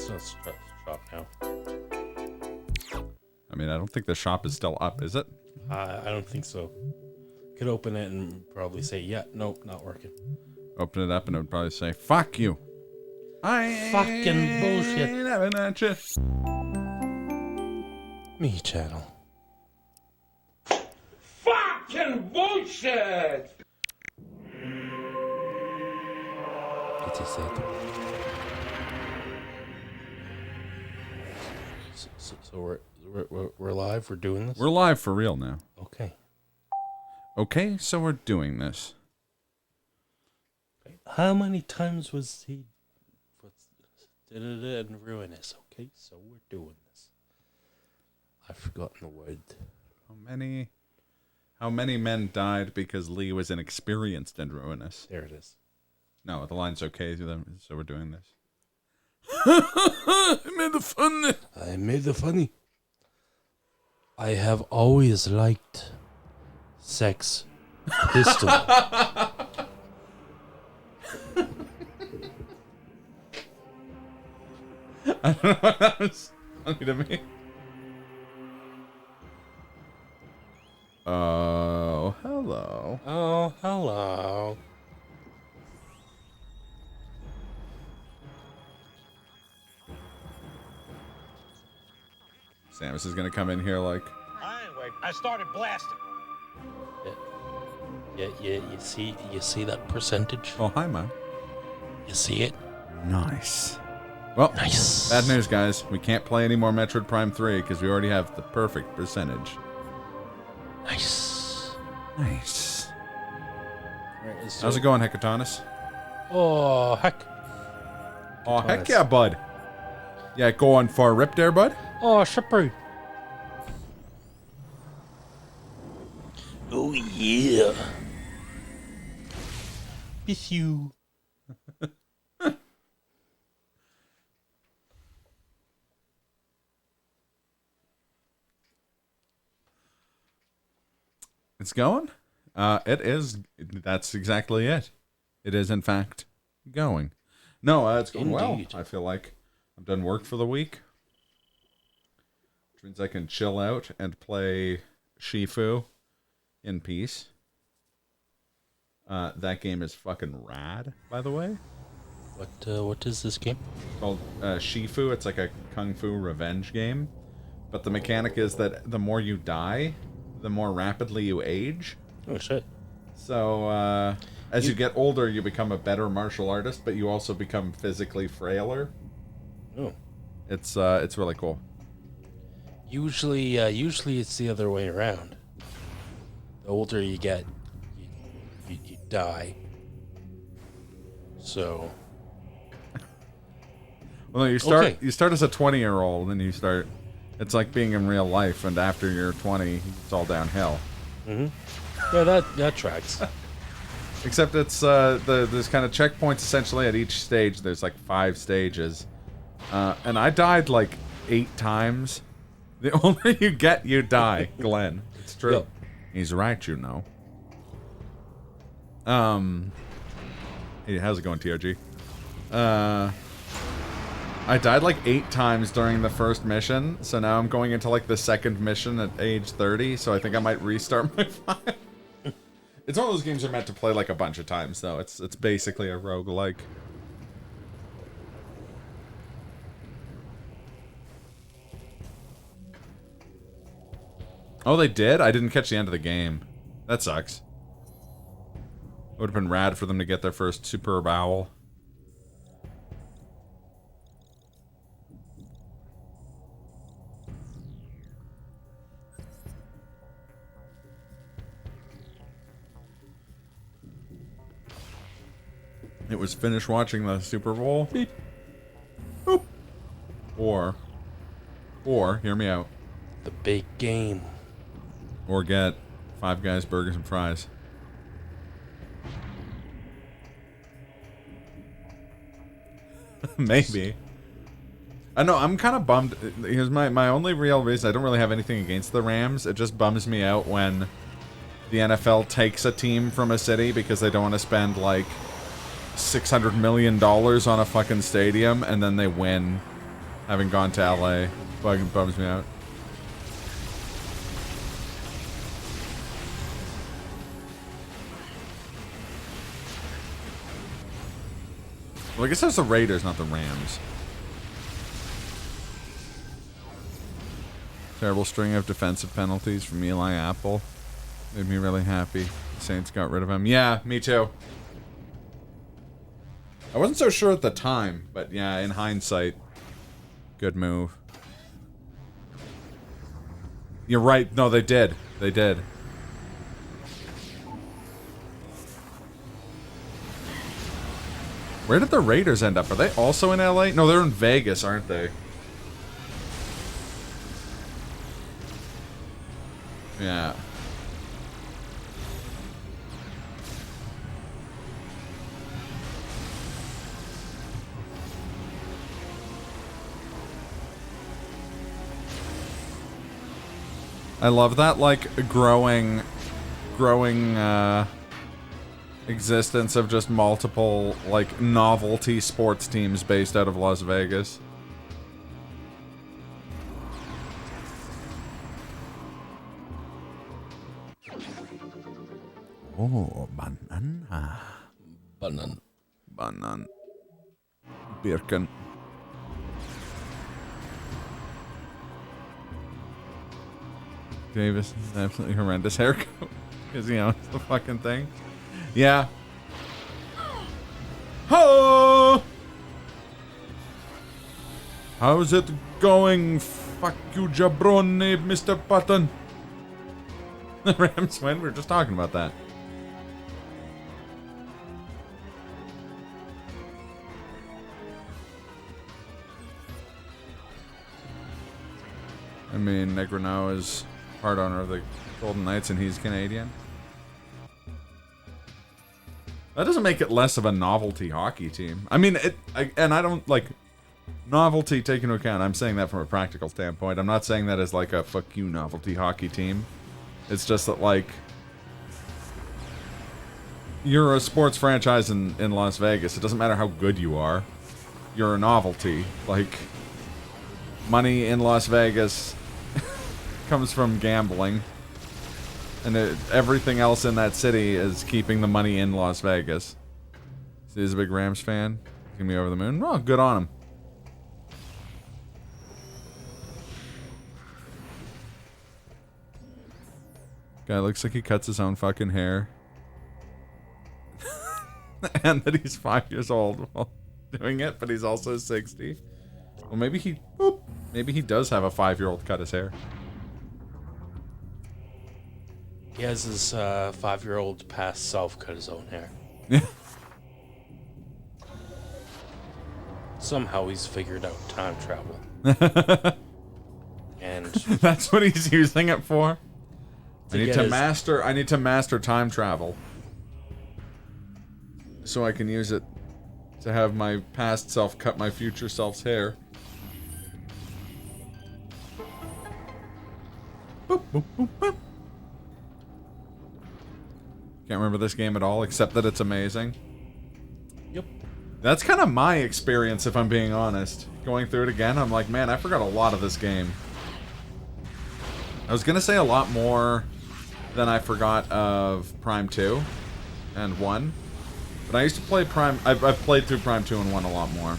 There's no shop now. I mean, I don't think the shop is still up, is it? I don't think so. Could open it and probably say, yeah, nope, not working. Open it up and it would probably say, fuck you. I Fucking bullshit. ain't having that shit. Me channel. Fucking bullshit! It is it. So we're live. We're doing this. We're live for real now. Okay. Okay, so we're doing this. How many times was he? Did it and ruinous? Okay, so we're doing this. I've forgotten the word. How many men died because Lee was inexperienced and ruinous? There it is. No, the line's okay, so we're doing this. I made the fun. I made the funny. I have always liked Sex Pistol. I don't know what that was funny to me. Oh, hello. Oh, hello. Samus is gonna come in here like... Anyway, I started blasting. Yeah, you see that percentage? Oh, hi, man. You see it? Nice. Well, Nice. bad news, guys. We can't play any more Metroid Prime 3 because we already have the perfect percentage. Nice. Nice. Right, How's it going, Hecatonis? Oh, heck. Oh, heck yeah, bud. Yeah, going for a rip there, bud? Oh, shipper. Oh, yeah. Miss you. It's going? It is. That's exactly it. It is, in fact, going. No, it's going Indeed. well. I feel like I'm done work for the week. Which means I can chill out and play Shifu in peace. That game is fucking rad, by the way. What is this game? It's called Shifu. It's like a kung fu revenge game. But the mechanic is that the more you die, the more rapidly you age. Oh, shit. So, as you get older, you become a better martial artist, but you also become physically frailer. Oh. It's really cool. Usually it's the other way around. The older you get, you die. So. Well, no, you start as a 20-year-old, and you start. It's like being in real life, and after you're 20, it's all downhill. Mm-hmm. Yeah, that tracks. Except it's there's kind of checkpoints essentially at each stage. There's like 5 stages, and I died like 8 times. The older you get, you die, Glenn. It's true. Yep. He's right, you know. Hey, how's it going, TRG? I died like 8 times during the first mission, so now I'm going into like the second mission at age 30, so I think I might restart my file. It's one of those games you're meant to play like a bunch of times, though. It's basically a roguelike. Oh, they did? I didn't catch the end of the game. That sucks. It would have been rad for them to get their first superb owl. It was finished watching the Super Bowl. Beep. Boop. Or, hear me out. The big game. Or get Five Guys burgers and fries. Maybe. I know, I'm kind of bummed. Here's my only real reason. I don't really have anything against the Rams. It just bums me out when the NFL takes a team from a city because they don't want to spend, like, $600 million on a fucking stadium, and then they win having gone to LA. Fucking bums me out. Well, I guess that's the Raiders, not the Rams. Terrible string of defensive penalties from Eli Apple. Made me really happy. The Saints got rid of him. Yeah, me too. I wasn't so sure at the time, but yeah, in hindsight, good move. You're right. No, they did. They did. Where did the Raiders end up? Are they also in LA? No, they're in Vegas, aren't they? Yeah. I love that, like, growing existence of just multiple, like, novelty sports teams based out of Las Vegas. Oh, banana. Banan. Birken. Davis is an absolutely horrendous haircut. Because, you know, it's the fucking thing. Yeah. Oh! How's it going? Fuck you, jabroni, Mr. Button. The Rams win? We were just talking about that. I mean, Negreanu is part owner of the Golden Knights and he's Canadian. That doesn't make it less of a novelty hockey team. I mean, I don't, like, novelty taken into account. I'm saying that from a practical standpoint. I'm not saying that as, like, a fuck you novelty hockey team. It's just that, like, you're a sports franchise in Las Vegas. It doesn't matter how good you are. You're a novelty. Like, money in Las Vegas comes from gambling. And everything else in that city is keeping the money in Las Vegas. So he's a big Rams fan. He's gonna be over the moon. Oh, good on him. Guy looks like he cuts his own fucking hair. And that he's 5 years old while doing it, but he's also 60. Well, maybe he does have a 5-year-old cut his hair. He has his 5-year-old past self cut his own hair. Yeah. Somehow he's figured out time travel. And that's what he's using it for. I need to his... master time travel. So I can use it to have my past self cut my future self's hair. Boop, boop, boop, boop. Can't remember this game at all, except that it's amazing. Yep. That's kind of my experience, if I'm being honest. Going through it again, I'm like, man, I forgot a lot of this game. I was gonna say a lot more than I forgot of Prime 2 and 1. But I used to play Prime... I've played through Prime 2 and 1 a lot more.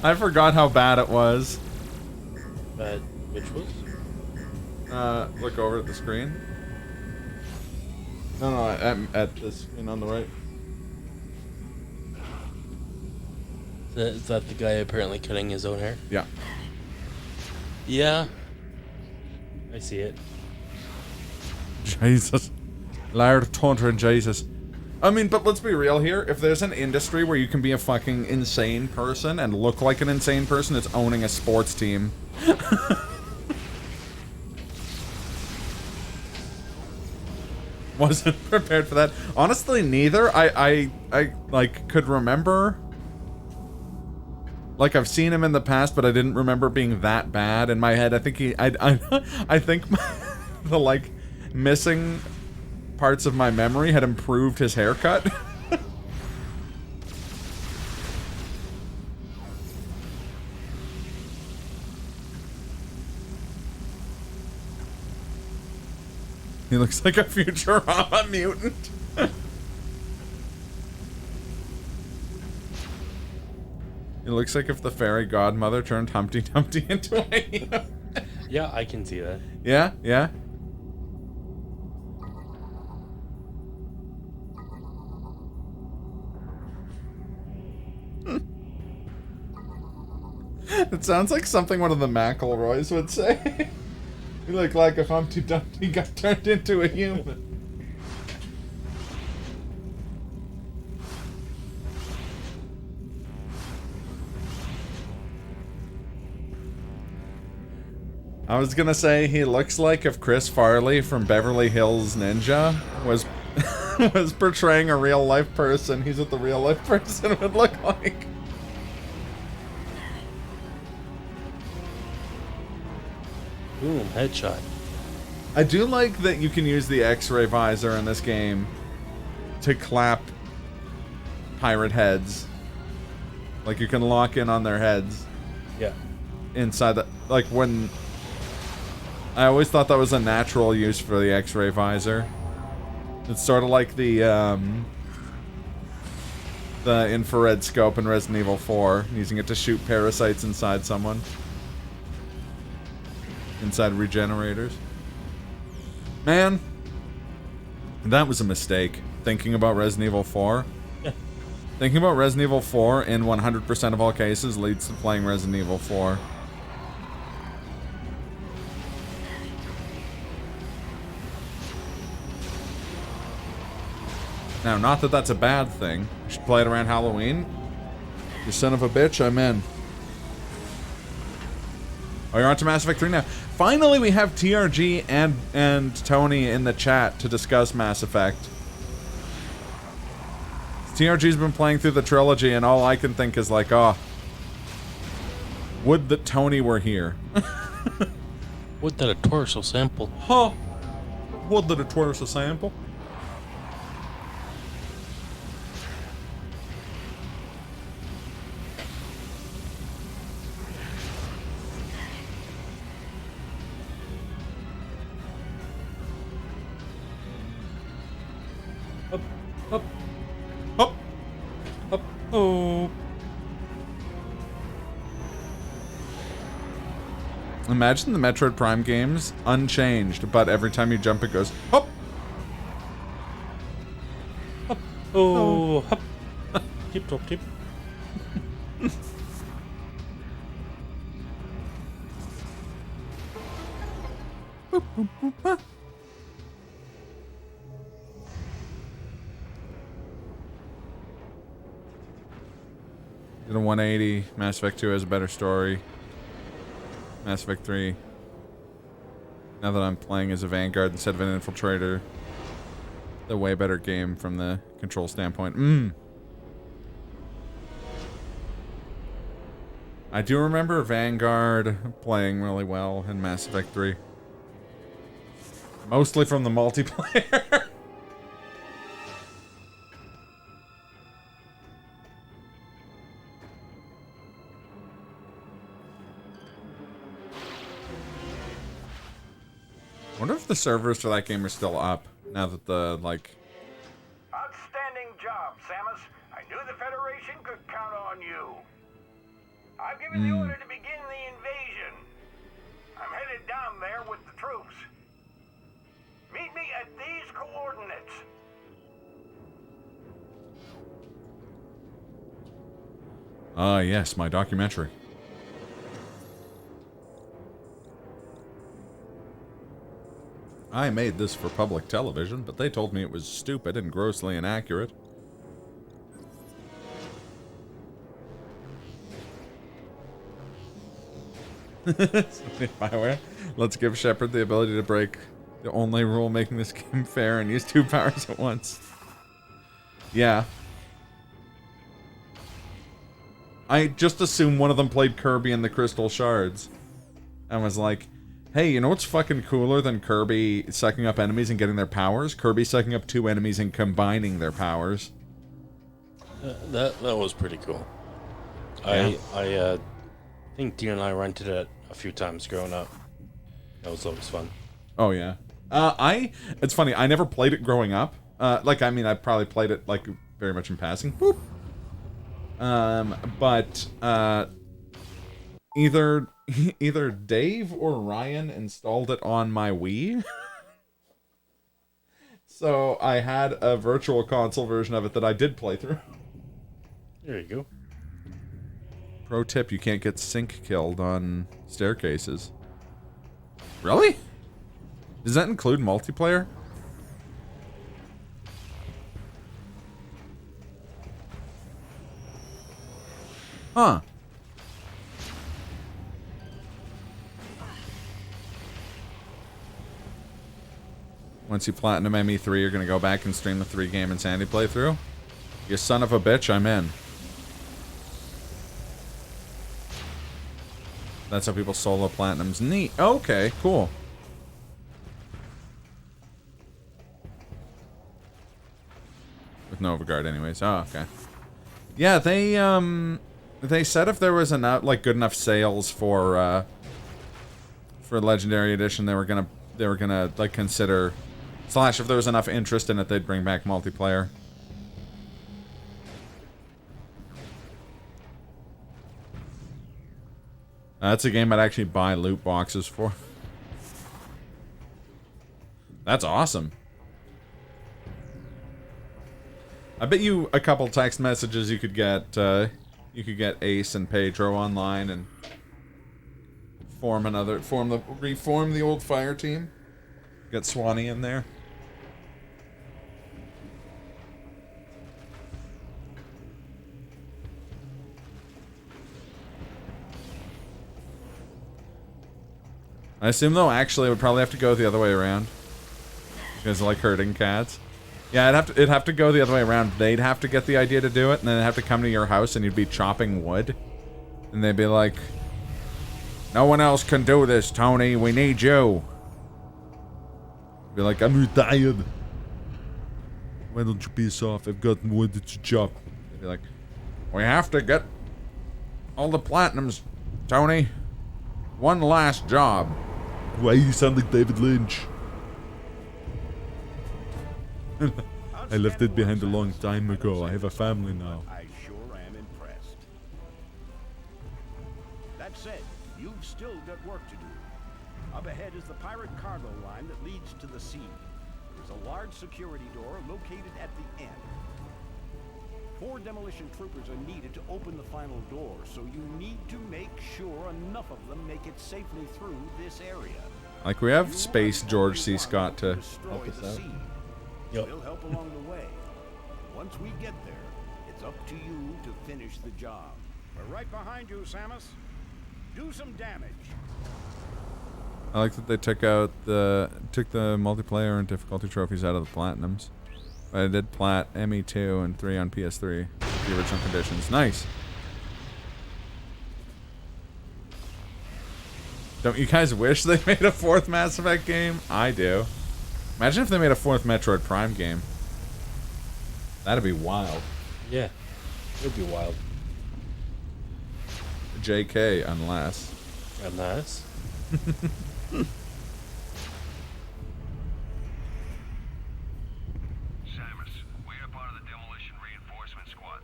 I forgot how bad it was. But which was? Look over at the screen. No, at the screen on the right. Is that the guy apparently cutting his own hair? Yeah. Yeah. I see it. Jesus. Lard, Taunter, and Jesus. I mean, but let's be real here. If there's an industry where you can be a fucking insane person and look like an insane person, it's owning a sports team. Wasn't prepared for that. Honestly, neither. I like could remember. Like I've seen him in the past, but I didn't remember being that bad in my head. I think I think the like missing parts of my memory had improved his haircut. He looks like a Futurama mutant. It looks like if the fairy godmother turned Humpty Dumpty into a... Yeah, I can see that. Yeah, yeah. It sounds like something one of the McElroys would say. You look like if Humpty Dumpty got turned into a human. I was gonna say he looks like if Chris Farley from Beverly Hills Ninja was was portraying a real life person. He's what the real life person would look like. Boom, headshot. I do like that you can use the X-ray visor in this game to clap pirate heads. Like you can lock in on their heads. Yeah. Inside the like when I always thought that was a natural use for the X-ray visor. It's sort of like the infrared scope in Resident Evil 4, using it to shoot parasites inside someone. Inside regenerators. Man, that was a mistake. Thinking about Resident Evil 4. Yeah. Thinking about Resident Evil 4 in 100% of all cases leads to playing Resident Evil 4. Now, not that that's a bad thing. You should play it around Halloween. You son of a bitch, I'm in. Oh, you're on to Mass Effect 3 now. Finally, we have TRG and Tony in the chat to discuss Mass Effect. TRG's been playing through the trilogy, and all I can think is like, oh, would that Tony were here. Would that a torso sample? Huh? Would that a torso sample? Up, up, Up. up, oh. Imagine the Metroid Prime games unchanged, but every time you jump it goes hop. Up, oh, up. Tip, top, tip. Did a 180. Mass Effect 2 has a better story. Mass Effect 3. Now that I'm playing as a Vanguard instead of an Infiltrator. The way better game from the control standpoint. I do remember Vanguard playing really well in Mass Effect 3. Mostly from the multiplayer. I wonder if the servers for that game are still up now that the, like... Outstanding job, Samus. I knew the Federation could count on you. I've given the order to begin the invasion. I'm headed down there with the troops. Meet me at these coordinates. Ah, yes, my documentary. I made this for public television, but they told me it was stupid and grossly inaccurate. Bioware, let's give Shepard the ability to break The only rule making this game fair and use 2 powers at once. Yeah. I just assumed one of them played Kirby and the Crystal Shards. And was like, hey, you know what's fucking cooler than Kirby sucking up enemies and getting their powers? Kirby sucking up 2 enemies and combining their powers. That was pretty cool. Yeah. I think Dean and I rented it a few times growing up. That was always fun. Oh, yeah. It's funny, I never played it growing up. I probably played it, like, very much in passing. Boop. Either Dave or Ryan installed it on my Wii. So I had a virtual console version of it that I did play through. There you go. Pro tip, you can't get sync killed on staircases. Really? Does that include multiplayer? Huh. Once you platinum ME3, you're gonna go back and stream the 3-game Insanity playthrough? You son of a bitch, I'm in. That's how people solo platinums. Neat. Okay, cool. With Novagard anyways. Oh, okay. Yeah, they said if there was enough, like, good enough sales for Legendary Edition, they were gonna like consider, / if there was enough interest in it, they'd bring back multiplayer. That's a game I'd actually buy loot boxes for. That's awesome. I bet you a couple text messages you could get Ace and Pedro online and reform the old fire team. Get Swanee in there. I assume though actually it would probably have to go the other way around. Because like herding cats. Yeah, it'd have to go the other way around. They'd have to get the idea to do it, and then they'd have to come to your house, and you'd be chopping wood. And they'd be like, no one else can do this, Tony. We need you. Be like, I'm retired. Why don't you piss off? I've got wood to chop. They'd be like, we have to get all the platinums, Tony. One last job. Why you sound like David Lynch? I left it behind a long time ago. I have a family now. I sure am impressed. That said, you've still got work to do. Up ahead is the pirate cargo line that leads to the sea. There's a large security door located at the end. 4 demolition troopers are needed to open the final door, so you need to make sure enough of them make it safely through this area. Like, we have Space George C. Scott to help us out. Yep. We'll help along the way. Once we get there, it's up to you to finish the job. We're right behind you, Samus. Do some damage. I like that they took the multiplayer and difficulty trophies out of the platinums. But I did plat ME2 and 3 on PS3. The original conditions. Nice. Don't you guys wish they made a 4th Mass Effect game? I do. Imagine if they made a 4th Metroid Prime game. That'd be wild. Yeah, it would be wild. JK, unless. Unless. Samus, we're part of the demolition reinforcement squad.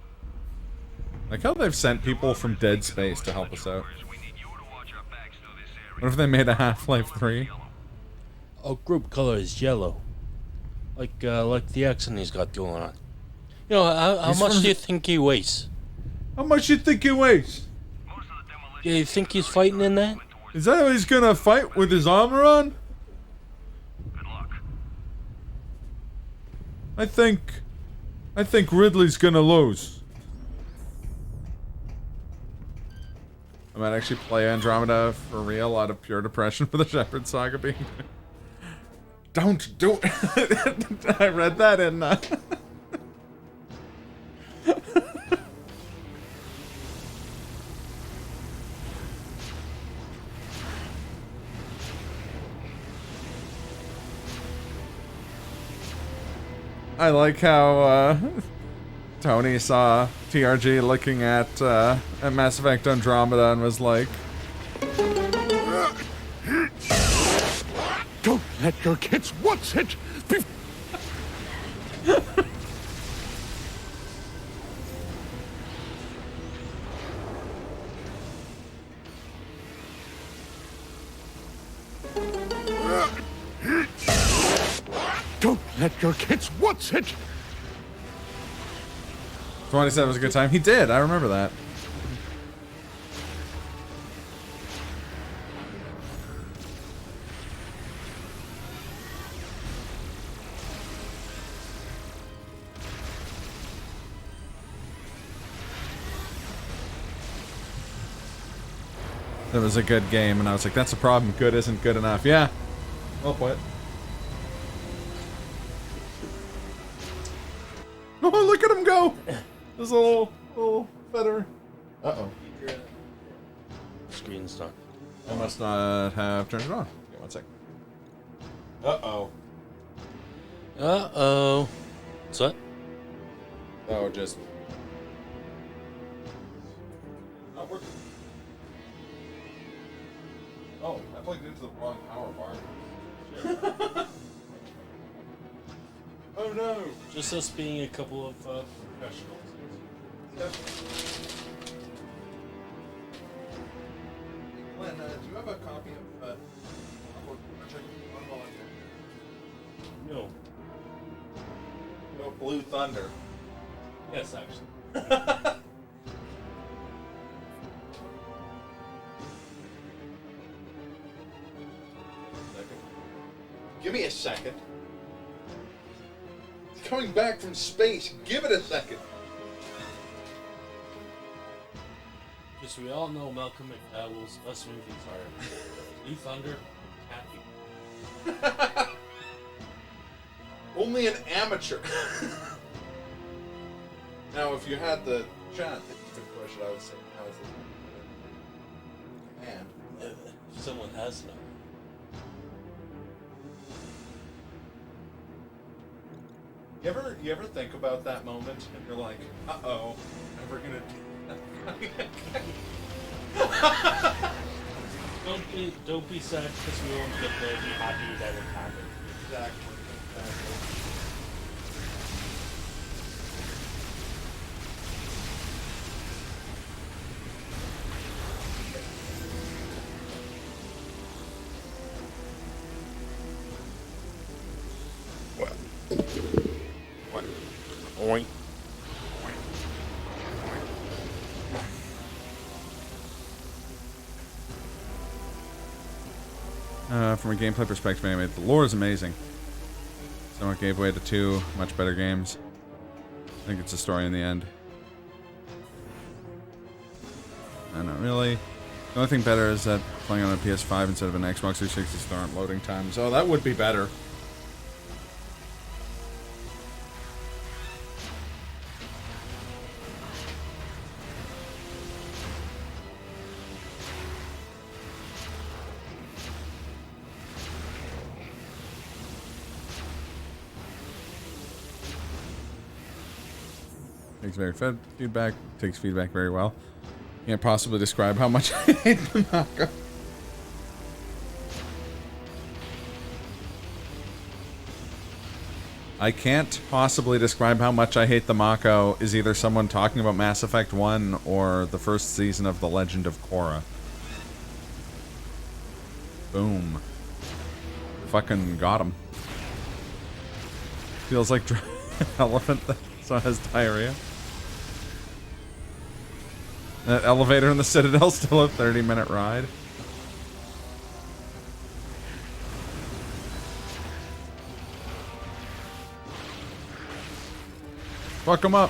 Like how they've sent people from Dead Space to help us out. What if they made a Half-Life 3? Oh, group color is yellow. Like the accent he's got going on. You know, how much do you think he weighs? How much you think he weighs? Yeah, you think he's fighting in that? Is that how he's gonna fight with his armor on? Good luck. I think Ridley's gonna lose. I might actually play Andromeda for real out of pure depression for the Shepherd Saga being. Don't do I read that in I like how Tony saw TRG looking at Mass Effect Andromeda and was like, Don't let your kids watch it! Don't let your kids watch it! 27 was a good time. He did, I remember that. It was a good game, and I was like, that's a problem. Good isn't good enough. Yeah. Well put. Oh, look at him go! This little feather. Uh-oh. Screen's not. I must not have turned it on. Okay, one sec. Uh-oh. Uh-oh. What's that? Oh, just... Not working. Oh, I plugged into the wrong power bar. Oh no! Just us being a couple of professionals. Glenn, do you have a copy of No. No Blue Thunder? Yes, actually. Give me a second. It's coming back from space. Give it a second. Because we all know Malcolm McDowell's best movies are Blue Thunder and Happy. Only an amateur. Now, if you had the chat that you could push it, I would say, how is it? And Someone has no. you ever think about that moment and you're like, uh-oh, never gonna do that. Don't be sad because we won't get there. Be happy that it happened. Exactly. What? Oink. From a gameplay perspective, anyway, the lore is amazing. So it gave way to two much better games. I think it's a story in the end. Not really. The only thing better is that playing on a PS5 instead of an Xbox 360 still aren't loading times. Oh, that would be better. Takes feedback very well. Can't possibly describe how much I hate the Mako. I can't possibly describe how much I hate the Mako is either someone talking about Mass Effect 1 or the first season of The Legend of Korra. Boom. Fucking got him. Feels like elephant that so has diarrhea. That elevator in the Citadel still a 30-minute ride. Fuck him up.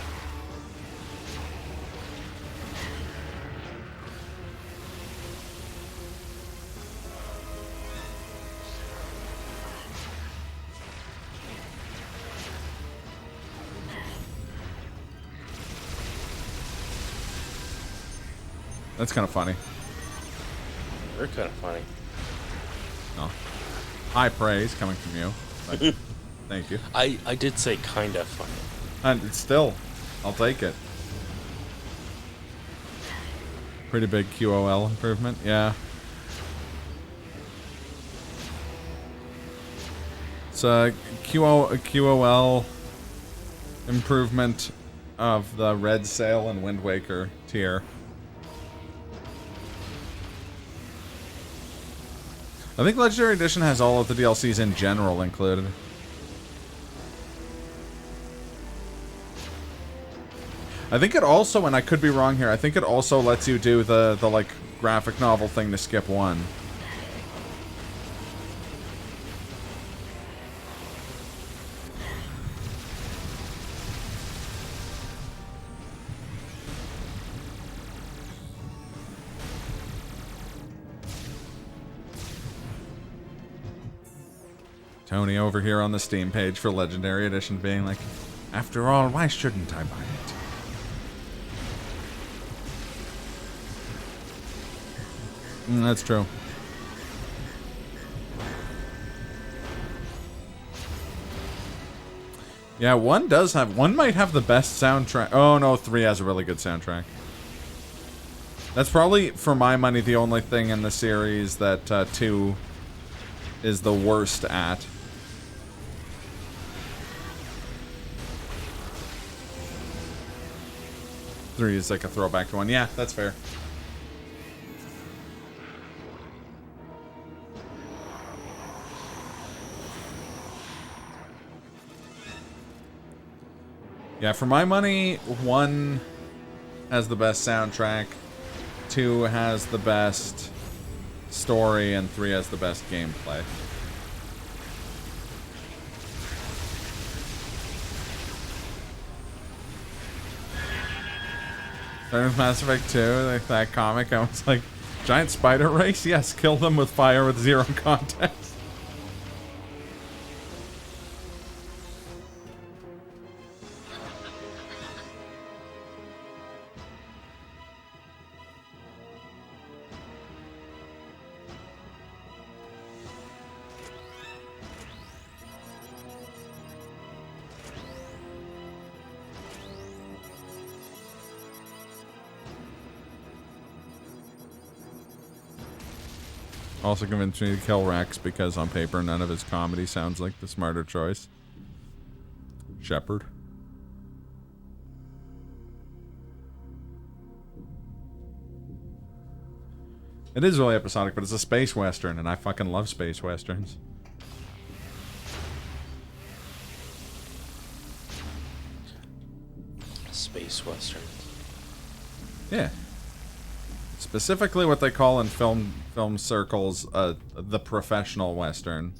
That's kind of funny. You're kind of funny. No. High praise coming from you. But thank you. I did say kind of funny. And it's still, I'll take it. Pretty big QOL improvement, yeah. It's a QOL improvement of the Red Sail and Wind Waker tier. I think Legendary Edition has all of the DLCs in general included. I think it also, and I could be wrong here, I think it also lets you do the like, graphic novel thing to skip one. Tony over here on the Steam page for Legendary Edition being like, after all, why shouldn't I buy it? That's true. Yeah, one might have the best soundtrack. Oh no, 3 has a really good soundtrack. That's probably, for my money, the only thing in the series that 2 is the worst at. Three is like a throwback to 1. Yeah, that's fair. Yeah, for my money, 1 has the best soundtrack, 2 has the best story, and 3 has the best gameplay. Starting with Mass Effect 2, like that comic, I was like, giant spider race? Yes, kill them with fire with 0 context. Also convinced me to kill Rex because on paper none of his comedy sounds like the smarter choice. Shepard. It is really episodic, but it's a space western, and I fucking love space westerns. Space westerns. Yeah. Specifically what they call in film circles, the professional western.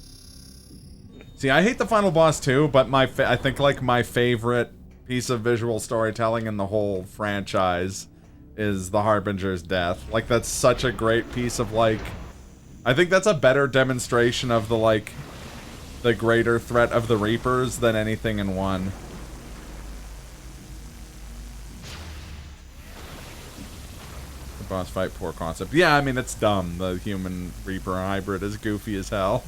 See, I hate the final boss too, but I think like my favorite piece of visual storytelling in the whole franchise is the Harbinger's death. Like, that's such a great piece of, like, I think that's a better demonstration of the, like, the greater threat of the Reapers than anything in 1. The boss fight, poor concept. Yeah, I mean, it's dumb. The human Reaper hybrid is goofy as hell.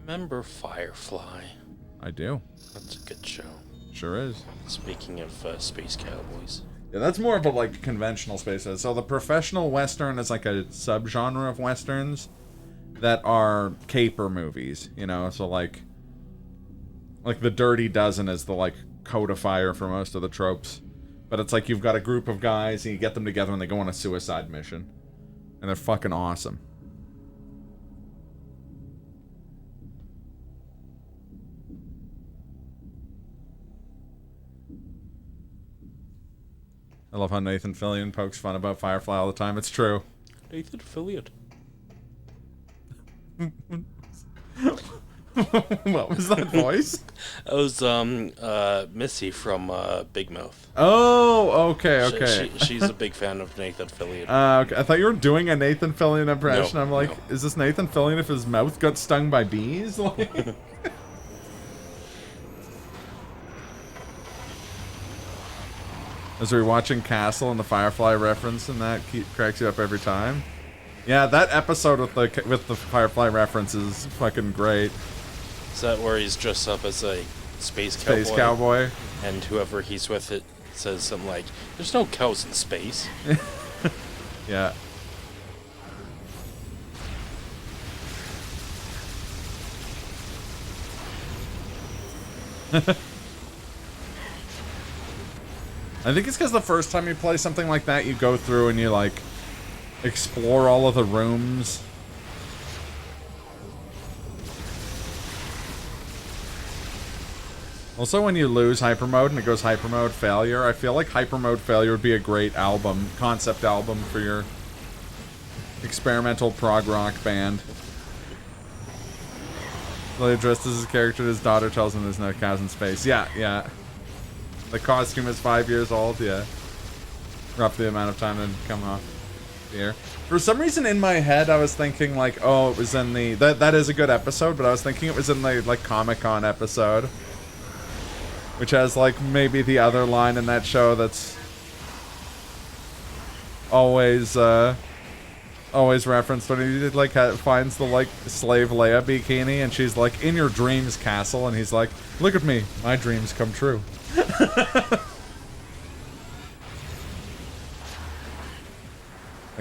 Remember Firefly? I do. That's a good show. Sure is. Speaking of Space Cowboys. Yeah, that's more of a, like, conventional space. So the professional western is like a subgenre of westerns that are caper movies, you know? So, like the Dirty Dozen is the, like, codifier for most of the tropes. But it's like you've got a group of guys and you get them together and they go on a suicide mission. And they're fucking awesome. I love how Nathan Fillion pokes fun about Firefly all the time. It's true. Nathan Fillion. What was that voice? That was Missy from Big Mouth. Oh, okay. She's a big fan of Nathan Fillion. Okay. I thought you were doing a Nathan Fillion impression. No, I'm like, no. is this Nathan Fillion if his mouth got stung by bees? Like... As we're watching Castle and the Firefly reference and that cracks you up every time. Yeah, that episode with the Firefly reference is fucking great. Is that where he's dressed up as a space Cowboy. And whoever he's with it says something like, "There's no cows in space." Yeah. I think it's because the first time you play something like that, you go through and you, like, explore all of the rooms. Also, when you lose hyper mode and it goes hyper mode failure, I feel like hyper mode failure would be a great album, concept album for your experimental prog rock band. Well, he dressed as his character, his daughter tells him there's no cows in space. Yeah, yeah. The costume is 5 years old, yeah. Roughly the amount of time to come off here. For some reason in my head I was thinking like, oh, it was in the... That is a good episode, but I was thinking it was in the, like, Comic-Con episode. Which has, like, maybe the other line in that show that's... always referenced when he, like, finds the, like, slave Leia bikini, and she's like, "In your dreams, Castle," and he's like, "Look at me, my dreams come true." I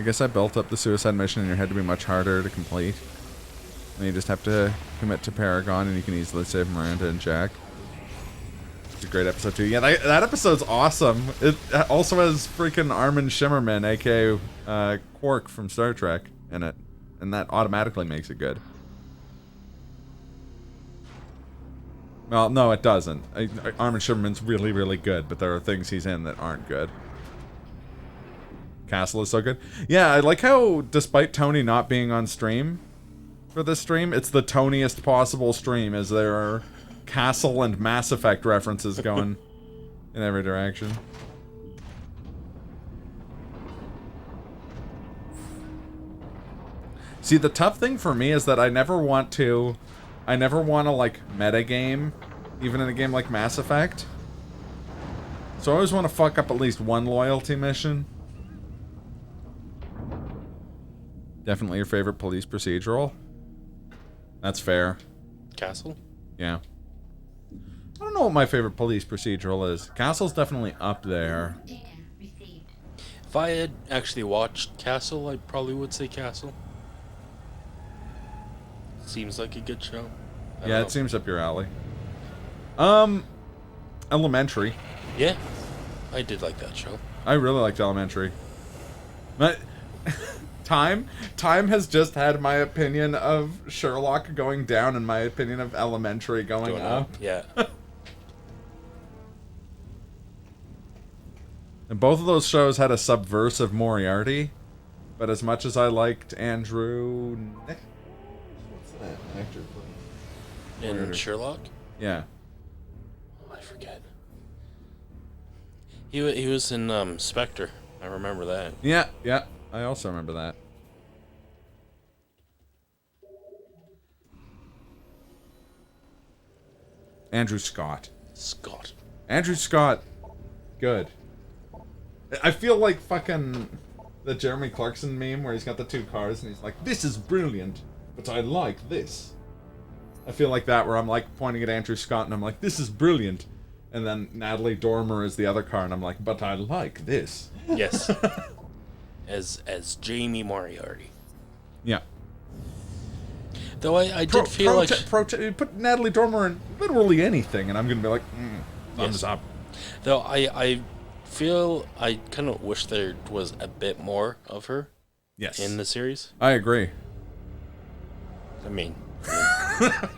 guess I built up the suicide mission in your head to be much harder to complete. And you just have to commit to Paragon, and you can easily save Miranda and Jack. It's a great episode too. Yeah, that episode's awesome. It also has freaking Armin Shimmerman, aka Quark from Star Trek, in it, and that automatically makes it good. Well, no, it doesn't. Armin Shimmerman's really, really good, but there are things he's in that aren't good. Castle is so good. Yeah, I like how, despite Tony not being on stream for this stream, it's the Toniest possible stream, as there are Castle and Mass Effect references going in every direction. See, the tough thing for me is that I never want to, like, metagame, even in a game like Mass Effect. So I always want to fuck up at least one loyalty mission. Definitely your favorite police procedural. That's fair. Castle? Yeah. I don't know what my favorite police procedural is. Castle's definitely up there. If I had actually watched Castle, I probably would say Castle. Seems like a good show. Yeah, it seems up your alley. Elementary. Yeah, I did like that show. I really liked Elementary. But Time has just had my opinion of Sherlock going down and my opinion of Elementary going up. Yeah. And both of those shows had a subversive Moriarty. But as much as I liked Andrew... What's that actor In Moriarty. Sherlock? Yeah. Oh, I forget. He was in Spectre. I remember that. Yeah, yeah. I also remember that. Andrew Scott. Andrew Scott. Good. I feel like fucking the Jeremy Clarkson meme where he's got the two cars and he's like, "This is brilliant, but I like this." I feel like that where I'm like pointing at Andrew Scott and I'm like, "This is brilliant." And then Natalie Dormer is the other car and I'm like, "But I like this." Yes. as Jamie Moriarty. Yeah. Though I did feel like... put Natalie Dormer in literally anything, and I'm going to be like, thumbs up. Though I feel I kind of wish there was a bit more of her. Yes. In the series. I agree. I mean...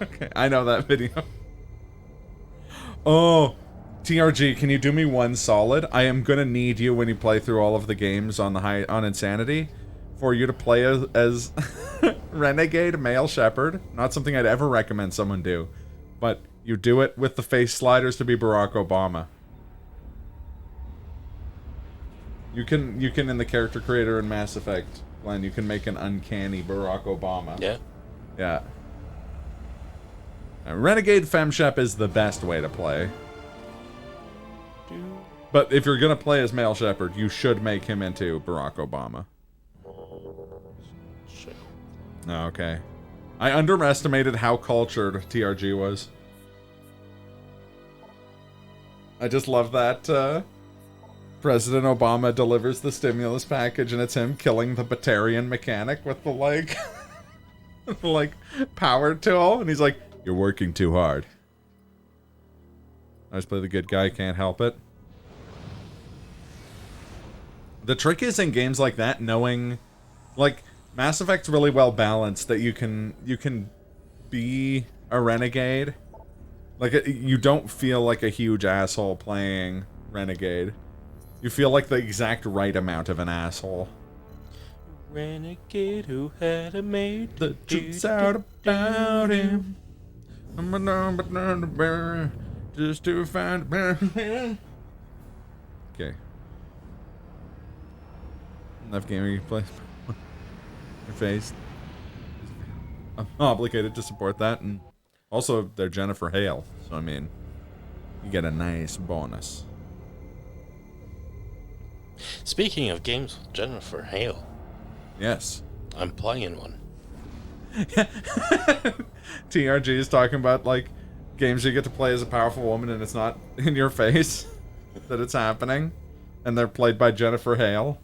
Okay, I know that video. Oh, TRG, can you do me one solid? I am going to need you when you play through all of the games on Insanity for you to play as Renegade Male Shepherd. Not something I'd ever recommend someone do. But you do it with the face sliders to be Barack Obama. You can in the character creator in Mass Effect, Glenn, you can make an uncanny Barack Obama. Yeah. Yeah. Renegade Femshep is the best way to play. But if you're gonna play as Male Shepherd, you should make him into Barack Obama. Okay. I underestimated how cultured TRG was. I just love that, President Obama delivers the stimulus package and it's him killing the Batarian mechanic with the, like, the, like, power tool. And he's like, "You're working too hard." I just play the good guy, can't help it. The trick is in games like that, knowing, like, Mass Effect's really well balanced that you can be a renegade. Like, you don't feel like a huge asshole playing Renegade. You feel like the exact right amount of an asshole. Renegade who had a maid. The truth's out about him. I'm a number just to find a Okay. Enough gaming play. Your face. I'm obligated to support that, and also they're Jennifer Hale, so I mean, you get a nice bonus. Speaking of games with Jennifer Hale. Yes. I'm playing one. TRG is talking about, like, games you get to play as a powerful woman and it's not in your face that it's happening, and they're played by Jennifer Hale.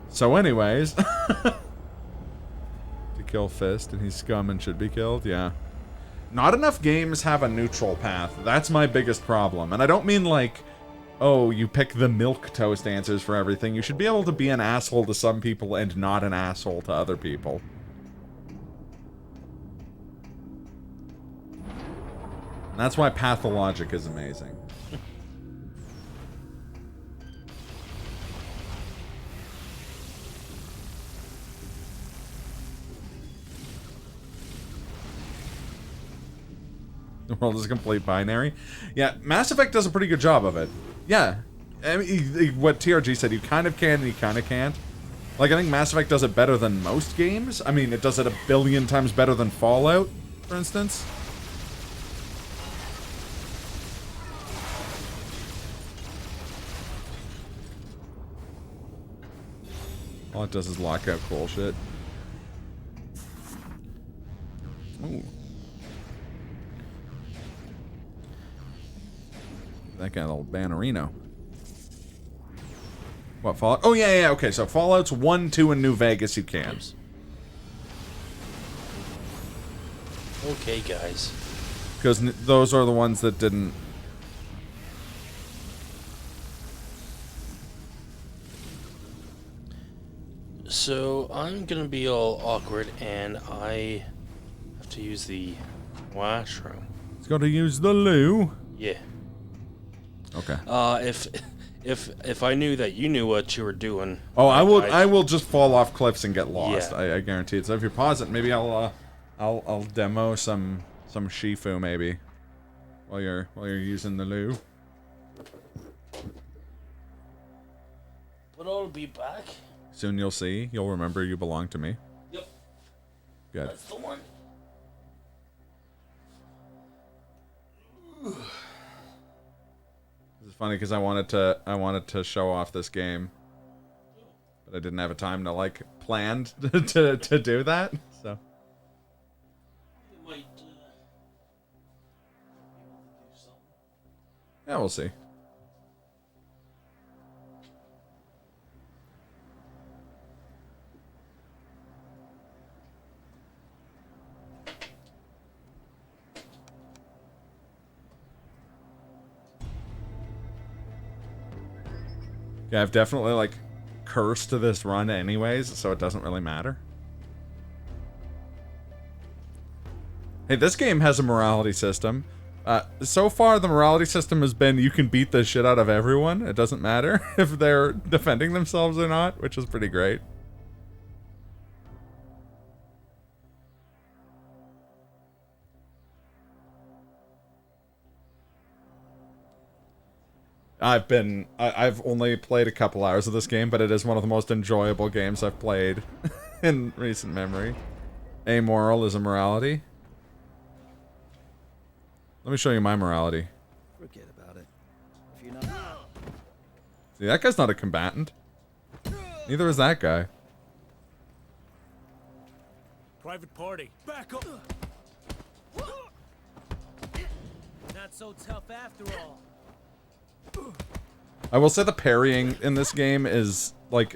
So anyways, to kill Fist, and he's scum and should be killed, yeah. Not enough games have a neutral path. That's my biggest problem. And I don't mean like, oh, you pick the milquetoast answers for everything. You should be able to be an asshole to some people and not an asshole to other people. And that's why Pathologic is amazing. The world is a complete binary. Yeah, Mass Effect does a pretty good job of it. Yeah. I mean, what TRG said, you kind of can and you kind of can't. Like, I think Mass Effect does it better than most games. I mean, it does it a billion times better than Fallout, for instance. All it does is lock out cool shit. Ooh. That guy, little Bannerino. What, Fallout? Oh, yeah, okay, so Fallout's 1, 2, and New Vegas you can. Okay, guys. Because those are the ones that didn't... So, I'm gonna be all awkward, and I have to use the washroom. He's got to use the loo. Yeah. Okay. If I knew that you knew what you were doing. Oh, I will just fall off cliffs and get lost. Yeah. I guarantee it. So if you pause it, maybe I'll demo some Shifu maybe while you're using the loo. But I'll be back. Soon you'll see. You'll remember you belong to me. Yep. Good. That's the one. It's funny because I wanted to show off this game, but I didn't have a time to like planned to do that. So You might do something. yeah, we'll see. Yeah, I've definitely, like, cursed this run anyways, so it doesn't really matter. Hey, this game has a morality system. So far, the morality system has been you can beat the shit out of everyone. It doesn't matter if they're defending themselves or not, which is pretty great. I've only played a couple hours of this game, but it is one of the most enjoyable games I've played in recent memory. Amoral is a morality. Let me show you my morality. Forget about it. If you're not... See, that guy's not a combatant. Neither is that guy. Private party. Back up. Not so tough after all. I will say the parrying in this game is, like,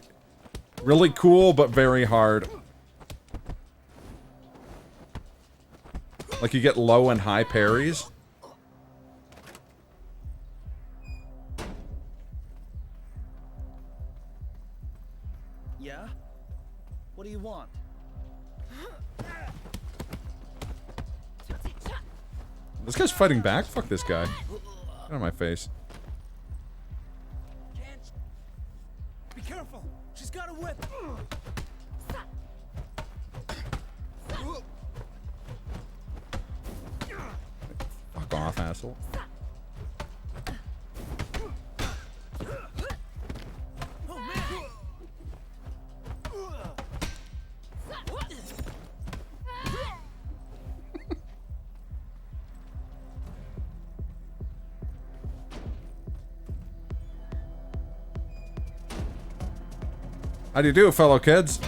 really cool, but very hard. Like, you get low and high parries. Yeah? What do you want? This guy's fighting back? Fuck this guy. Get out of my face. Be careful. She's got a whip. Fuck off, asshole. Oh man. How do you do, fellow kids?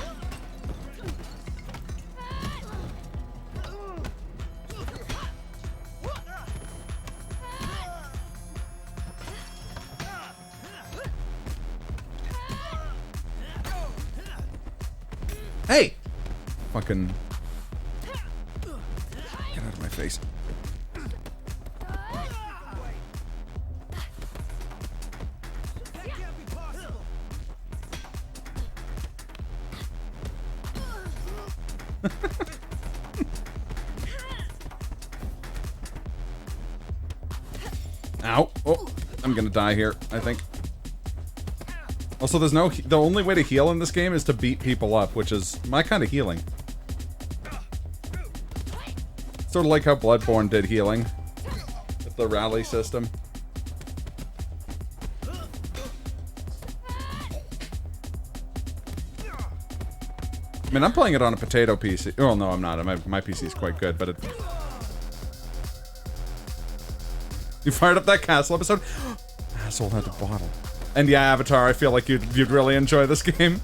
Hey! Fucking... Get out of my face. That can't be possible. Ow. Oh, I'm gonna die here, I think. Also, there's no... The only way to heal in this game is to beat people up, which is my kind of healing. Sort of like how Bloodborne did healing. With the rally system. I mean, I'm playing it on a potato PC. Oh, no, I'm not. My PC is quite good, but it... You fired up that castle episode? Asshole had the bottle. And yeah, Avatar, I feel like you'd really enjoy this game.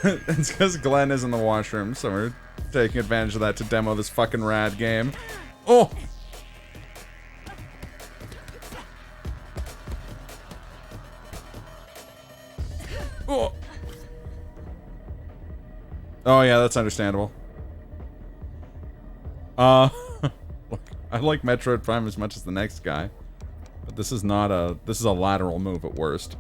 It's because Glenn is in the washroom, so we're taking advantage of that to demo this fucking rad game. Oh! Oh! Oh yeah, that's understandable. Look, I like Metroid Prime as much as the next guy. But this is not a... This is a lateral move at worst.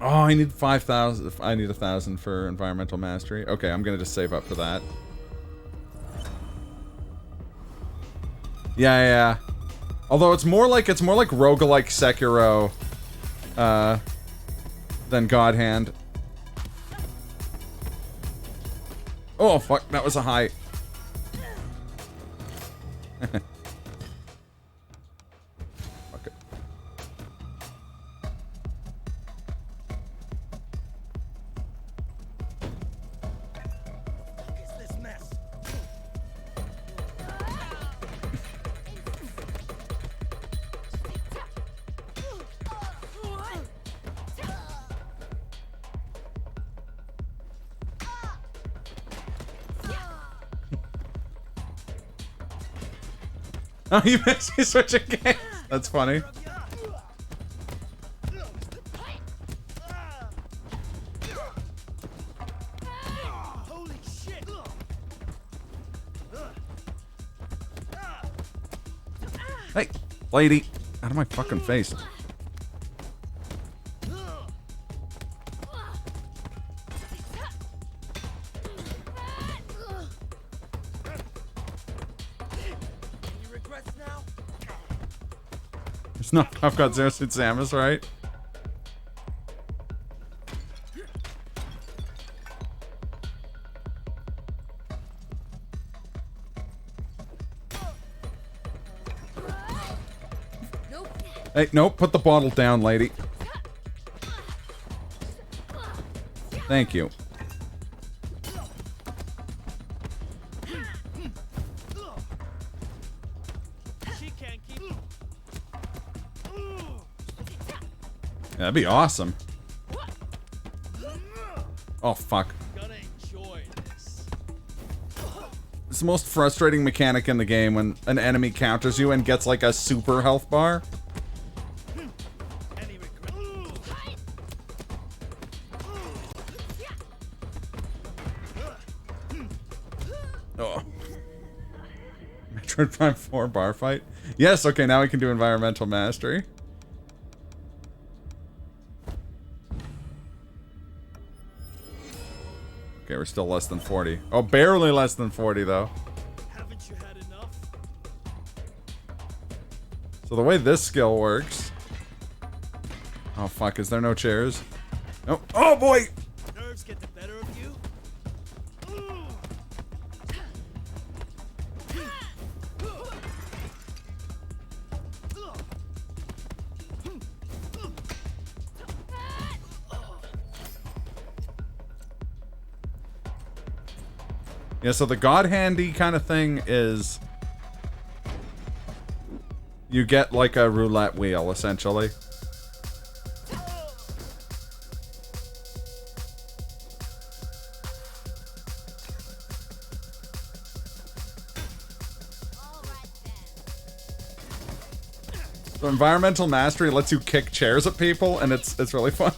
Oh, I need 5,000. I need 1,000 for environmental mastery. Okay, I'm gonna just save up for that. Yeah. Although it's more like roguelike Sekiro than God Hand. Oh fuck, that was a high. Fuck it. What is this mess? Oh, you makes me switch again. That's funny. Holy shit! Hey, lady, out of my fucking face. It's not I've got Zero Suit Samus, right? Hey, nope, put the bottle down, lady. Thank you. She can't keep. That'd be awesome. Oh, fuck. Gonna enjoy this. It's the most frustrating mechanic in the game when an enemy counters you and gets like a super health bar. Any regret? Oh. Metroid Prime 4 bar fight? Yes, okay, now we can do environmental mastery. Okay, we're still less than 40. Oh, barely less than 40, though. Haven't you had enough? So the way this skill works... Oh, fuck, is there no chairs? No. Oh, boy! Nerves get the better of you? Yeah, so the God Handy kind of thing is... You get like a roulette wheel, essentially. So environmental mastery lets you kick chairs at people, and it's really fun.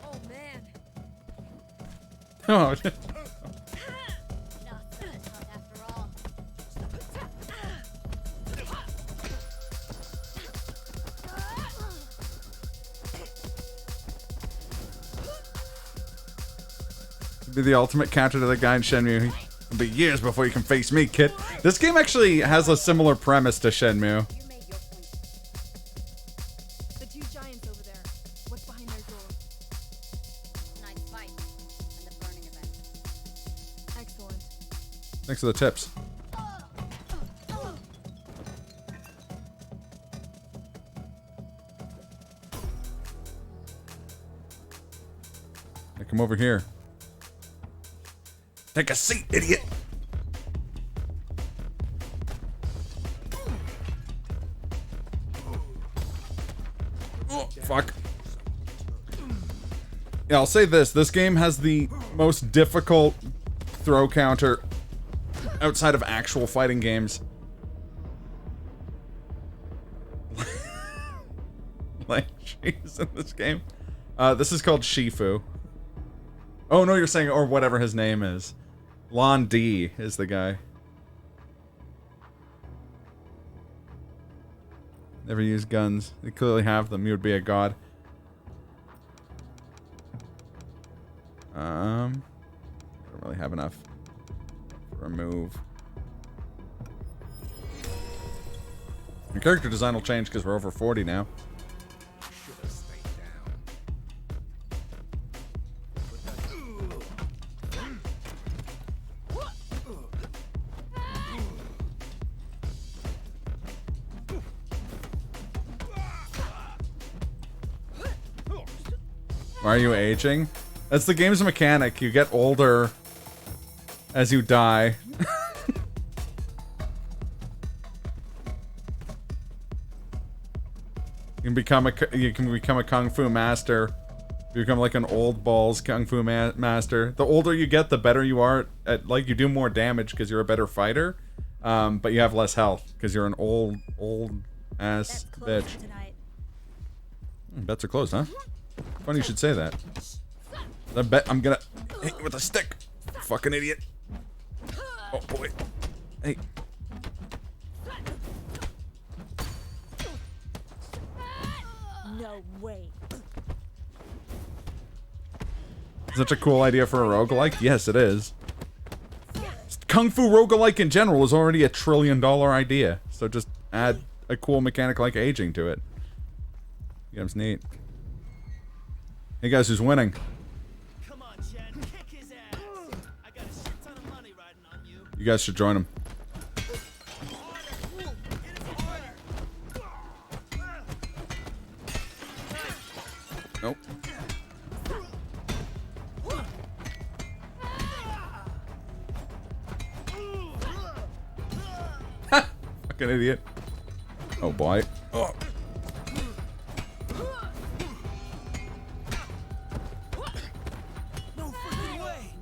Oh man. Oh, Not so tough after all. be the ultimate counter to the guy in Shenmue. It'll be years before you can face me, kid. This game actually has a similar premise to Shenmue. You made your point. The two giants over there. What's behind their door? Tonight's fight and the burning event. Excellent. Thanks for the tips. Hey, come over here. Take a seat, idiot. Oh, fuck. Yeah, I'll say this. This game has the most difficult throw counter outside of actual fighting games. Like, she's in this game. This is called Shifu. Oh, no, you're saying, or whatever his name is. Lon D is the guy. Never use guns. They clearly have them. You would be a god. I don't really have enough to remove. Your character design will change because we're over 40 now. Why are you aging? That's the game's mechanic. You get older as you die. You can become a kung fu master. You become like an old balls kung fu master. The older you get, the better you are at, like, you do more damage because you're a better fighter. But you have less health because you're an old ass bitch. Bets are closed, huh? Funny you should say that. I bet I'm gonna hit you with a stick. Fucking idiot. Oh boy. Hey. No way. Such a cool idea for a roguelike? Yes, it is. Kung Fu roguelike in general is already a $1 trillion idea. So just add a cool mechanic like aging to it. Game's neat. Hey guys, who's winning? Come on, Chad, kick his ass. I got a shit ton of money riding on you. You guys should join him. Nope. Fucking idiot. Oh boy. Oh. No fucking way.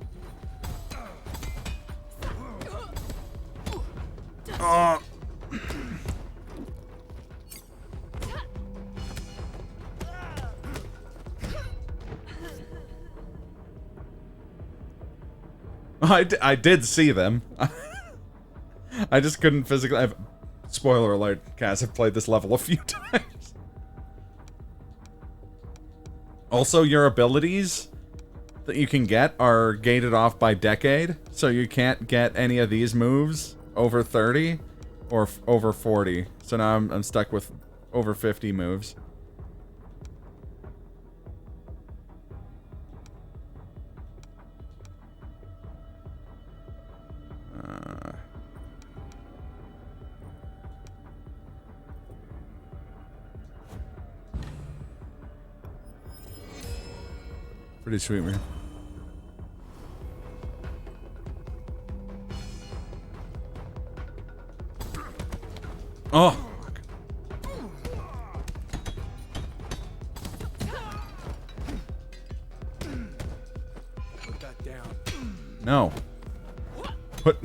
Oh. I did see them. I just couldn't physically. Spoiler alert, Cass, I've played this level a few times. Also, your abilities that you can get are gated off by decade, so you can't get any of these moves over 30 or over 40. So now I'm stuck with over 50 moves. Pretty sweet, man. Oh! Put that down. No. Put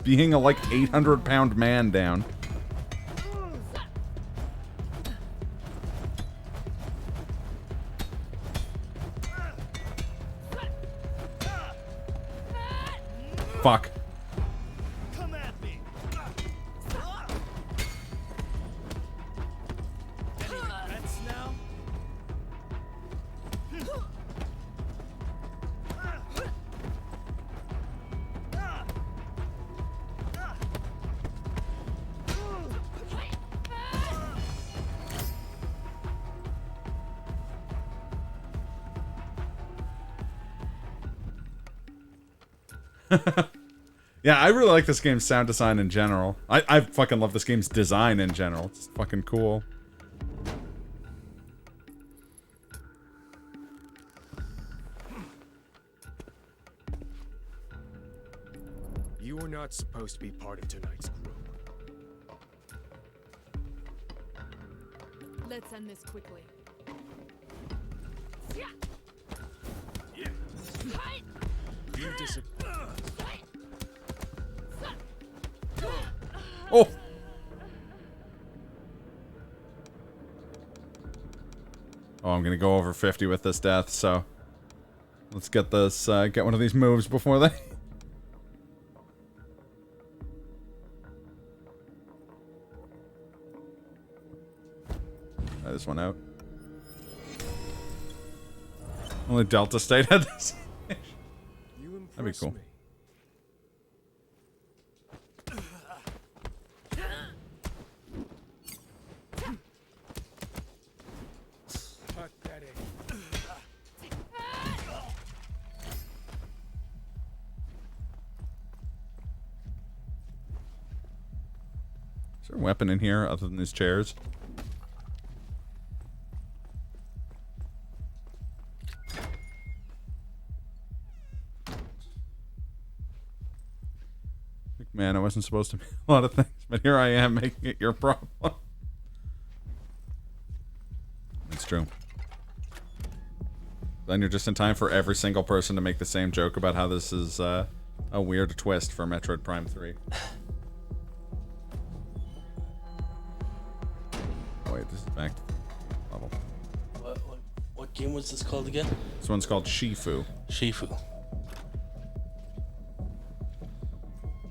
being a like 800-pound man down. Fuck. Come at me. Any regrets now? Yeah, I really like this game's sound design in general. I fucking love this game's design in general. It's fucking cool. You were not supposed to be part of tonight's group. Let's end this quickly. You disappointed. Oh! Oh, I'm gonna go over 50 with this death, so... Let's get this, get one of these moves before they... Try this one out. Only Delta State had this. You That'd be cool. me. Pathetic. Is there a weapon in here other than these chairs? Man, I wasn't supposed to make a lot of things, but here I am making it your problem. It's true. Then you're just in time for every single person to make the same joke about how this is a weird twist for Metroid Prime 3. Oh wait, this is back to the level. What game was this called again? This one's called Shifu. Shifu.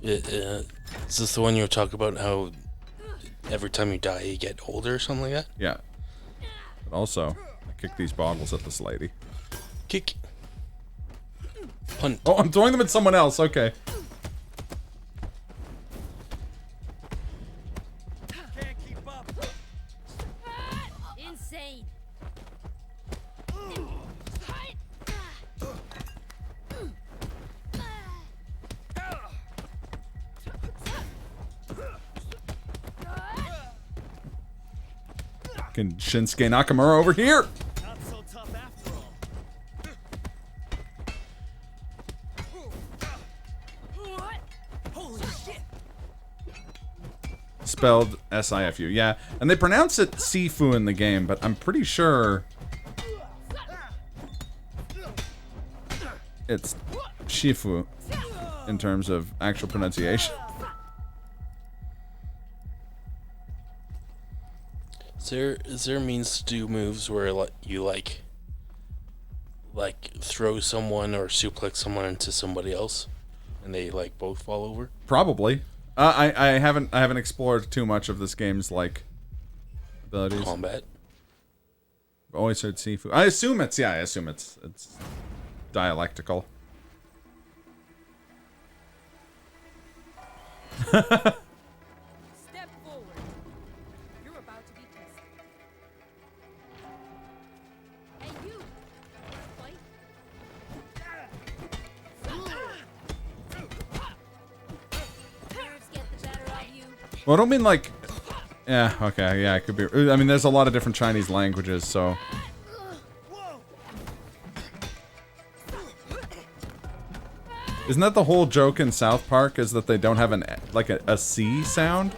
Is this the one you were talking about, how every time you die you get older or something like that? Yeah. But also, I kick these bottles at this lady. Kick. Punt. Oh, I'm throwing them at someone else. Okay. Can't keep up. Insane. Fucking Shinsuke Nakamura over here. Not so tough after all. Holy shit. Spelled S-I-F-U. Yeah, and they pronounce it Sifu in the game, but I'm pretty sure it's Shifu in terms of actual pronunciation. Is there means to do moves where you like throw someone or suplex someone into somebody else, and they like both fall over? Probably. I haven't explored too much of this game's like abilities. Combat. I've always heard Sifu. I assume it's dialectical. Step forward. You're about to be tested. Hey, you. Fight. Nerves get the better of you. Well, I don't mean like. Yeah. Okay. Yeah. It could be. I mean, there's a lot of different Chinese languages, so. Isn't that the whole joke in South Park? Is that they don't have a C sound?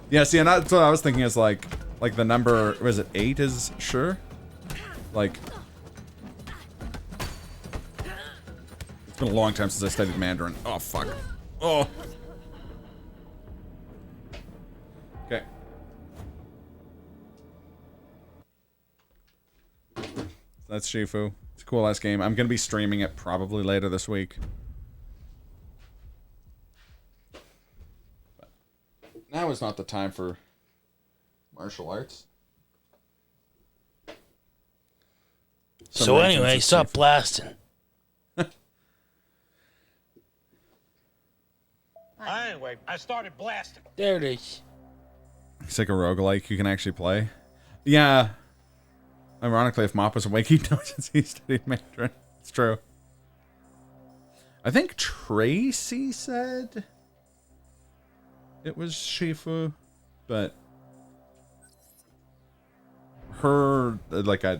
Yeah. See, and that's what I was thinking. Is like the number. Was it 8? Is sure. Like. It's been a long time since I studied Mandarin. Oh fuck. Oh. Okay. That's Shifu. It's a cool ass game. I'm gonna be streaming it probably later this week. But now is not the time for martial arts. So anyway, stop blasting. Anyway, I started blasting. There it is. It's like a roguelike you can actually play. Yeah. Ironically, if Mop was awake, he'd know since he studied Mandarin. It's true. I think Tracy said it was Shifu, but her, like, I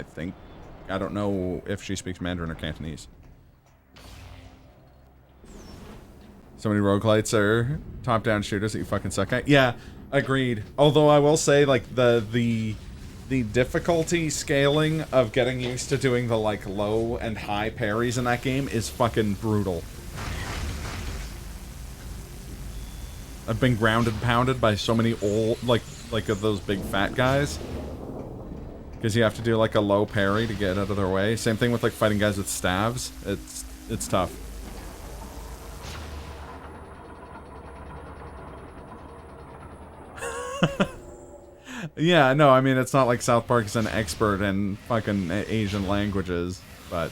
think, I don't know if she speaks Mandarin or Cantonese. So many roguelites are top-down shooters that you fucking suck at. Yeah, agreed. Although I will say, like, the difficulty scaling of getting used to doing the, like, low and high parries in that game is fucking brutal. I've been grounded and pounded by so many old, like of those big fat guys. Because you have to do, like, a low parry to get out of their way. Same thing with, like, fighting guys with staves. It's tough. Yeah, no, I mean, it's not like South Park is an expert in fucking Asian languages, but...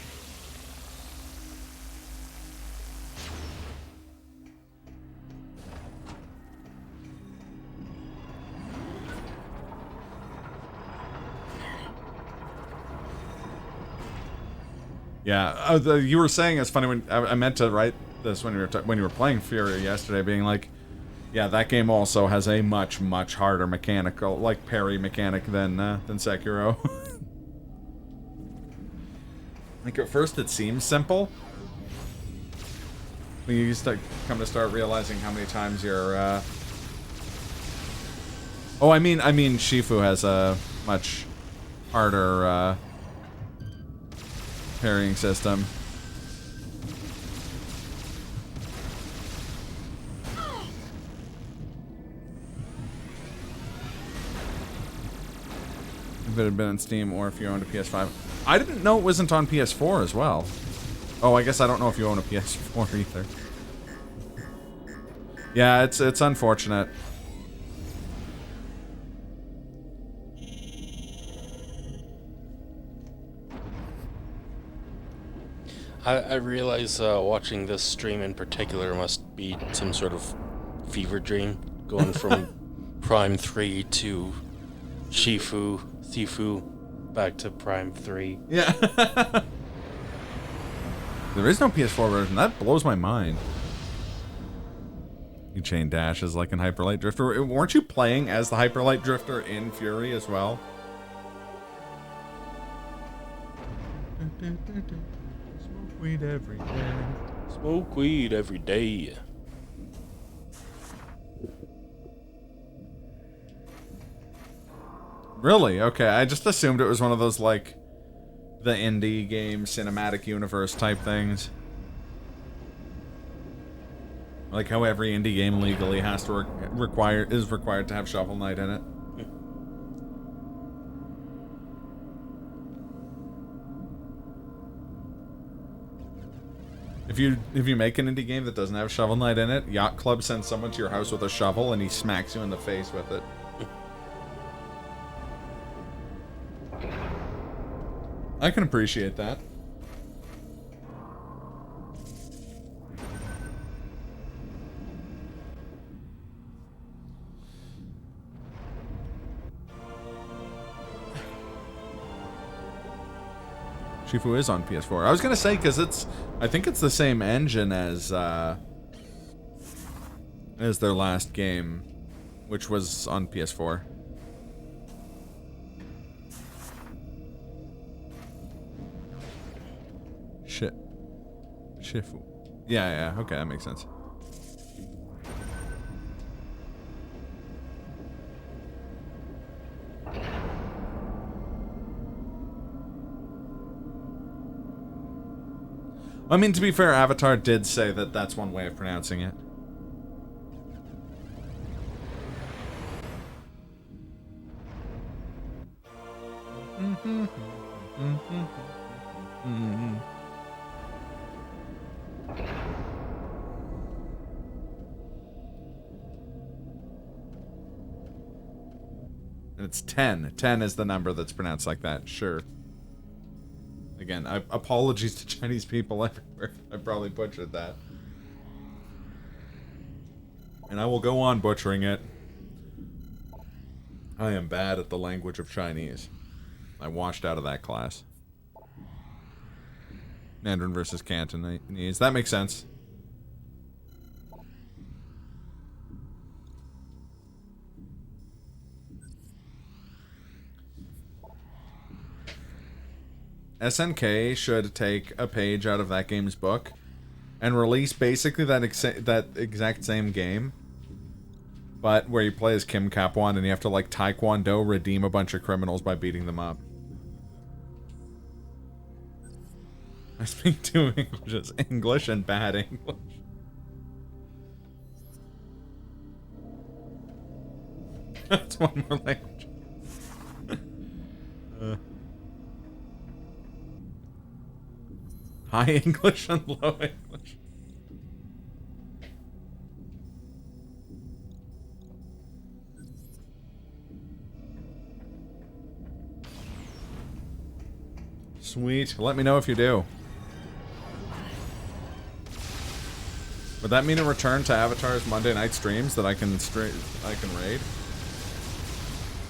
Yeah, you were saying it's funny when I meant to write this when you were playing Fury yesterday, being like, yeah, that game also has a much harder mechanical, like, parry mechanic than Sekiro. Like, at first it seems simple. When you come to start realizing how many times you're, Oh, I mean, Shifu has a much harder, parrying system. If it had been on Steam or if you owned a PS5. I didn't know it wasn't on PS4 as well. Oh, I guess I don't know if you own a PS4 either. Yeah, it's unfortunate. I realize watching this stream in particular must be some sort of fever dream, going from Prime 3 to Sifu, back to Prime 3. Yeah. There is no PS4 version. That blows my mind. You chain dash is like in Hyper Light Drifter. Weren't you playing as the Hyper Light Drifter in Fury as well? Smoke weed every day. Smoke weed every day. Really? Okay, I just assumed it was one of those, like, the indie game cinematic universe type things. Like how every indie game legally has to is required to have Shovel Knight in it. If you make an indie game that doesn't have Shovel Knight in it, Yacht Club sends someone to your house with a shovel and he smacks you in the face with it. I can appreciate that. Shifu is on PS4. I was gonna say, because I think it's the same engine as their last game, which was on PS4. Shit. Shifu. Yeah, okay, that makes sense. I mean, to be fair, Avatar did say that that's one way of pronouncing it. And it's 10. 10 is the number that's pronounced like that, sure. Again, apologies to Chinese people everywhere. I probably butchered that. And I will go on butchering it. I am bad at the language of Chinese. I washed out of that class. Mandarin versus Cantonese. That makes sense. SNK should take a page out of that game's book and release basically that exact same game, but where you play as Kim Kapwan and you have to, like, Taekwondo redeem a bunch of criminals by beating them up. I speak two Englishes, English and bad English. That's one more language. High English and low English. Sweet. Let me know if you do. Would that mean a return to Avatar's Monday night streams that I can raid?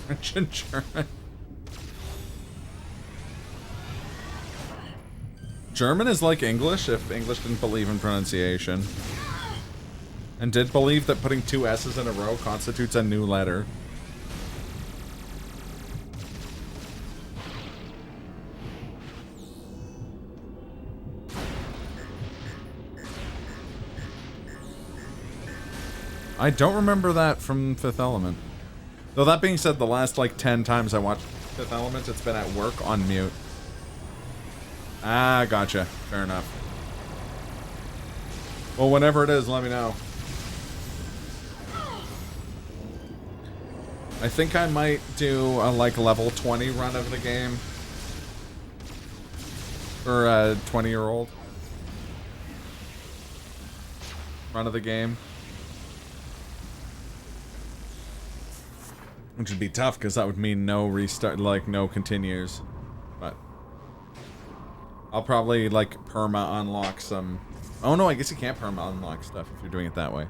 French and German. German is like English if English didn't believe in pronunciation. And did believe that putting two S's in a row constitutes a new letter. I don't remember that from Fifth Element. Though that being said, the last like 10 times I watched Fifth Element, it's been at work on mute. Ah, gotcha. Fair enough. Well, whenever it is, let me know. I think I might do a like level 20 run of the game. For a 20-year-old. Run of the game. Which would be tough, because that would mean no restart, like, no continues. But I'll probably, like, perma unlock some... Oh, no, I guess you can't perma unlock stuff if you're doing it that way.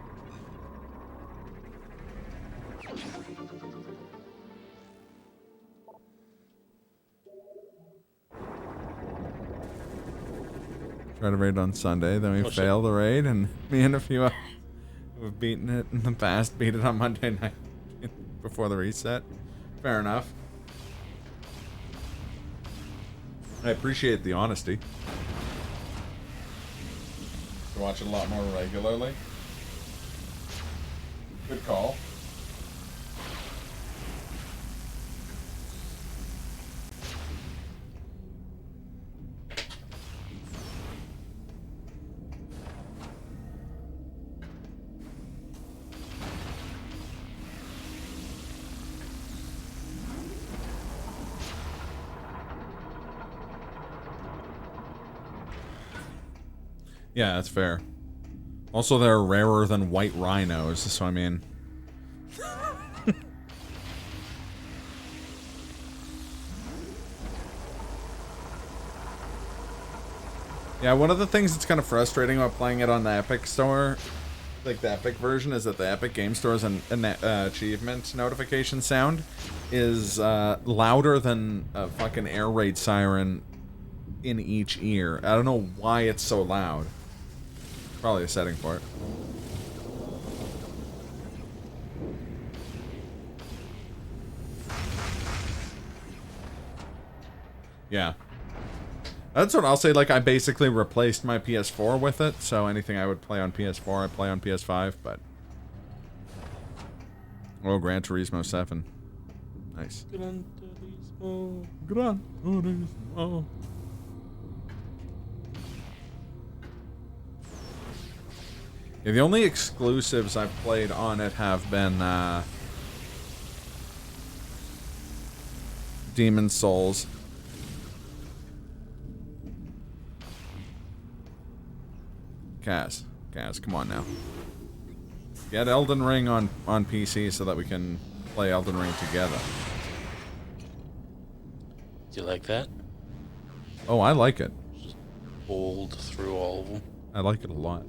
Try to raid on Sunday, then we fail the raid, and me and a few who have beaten it in the past beat it on Monday night before the reset. Fair enough. I appreciate the honesty. You watch it a lot more regularly. Good call. Yeah, that's fair. Also, they're rarer than white rhinos, so I mean... Yeah, one of the things that's kind of frustrating about playing it on the Epic Store, like the Epic version, is that the Epic Game Store's an achievement notification sound is louder than a fucking air raid siren in each ear. I don't know why it's so loud. Probably a setting for it. Yeah. That's what I'll say, like, I basically replaced my PS4 with it, so anything I would play on PS4, I play on PS5, but... Oh, Gran Turismo 7. Nice. Gran Turismo. Gran Turismo. Yeah, the only exclusives I've played on it have been, Demon's Souls. Kaz, come on now. Get Elden Ring on PC so that we can play Elden Ring together. Do you like that? Oh, I like it. Just bowled through all of them. I like it a lot.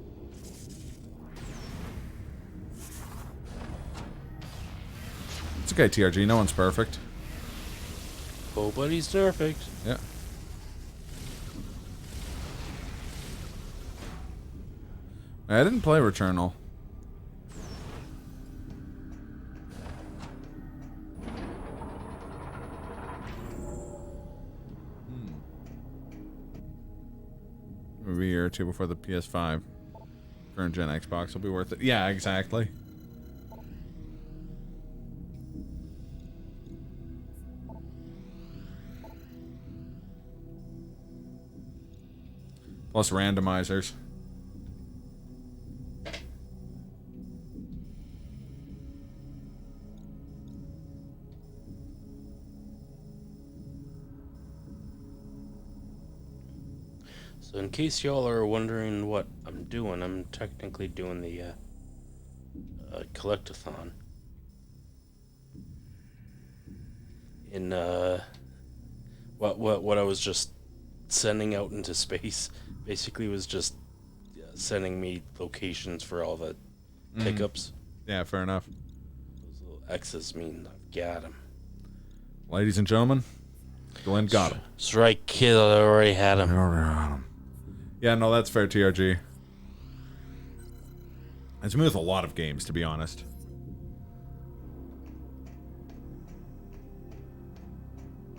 It's okay, TRG. No one's perfect. Nobody's perfect. Yeah. I didn't play Returnal. Maybe a year or two before the PS5. Current gen Xbox will be worth it. Yeah, exactly. Plus randomizers. So in case y'all are wondering what I'm doing, I'm technically doing the collectathon. In what I was just sending out into space basically was just sending me locations for all the pickups. Yeah, fair enough. Those little X's mean I've got them. Ladies and gentlemen, Glenn got him. That's right, kid. I already had him. Yeah, no, that's fair, TRG. It's me with a lot of games, to be honest.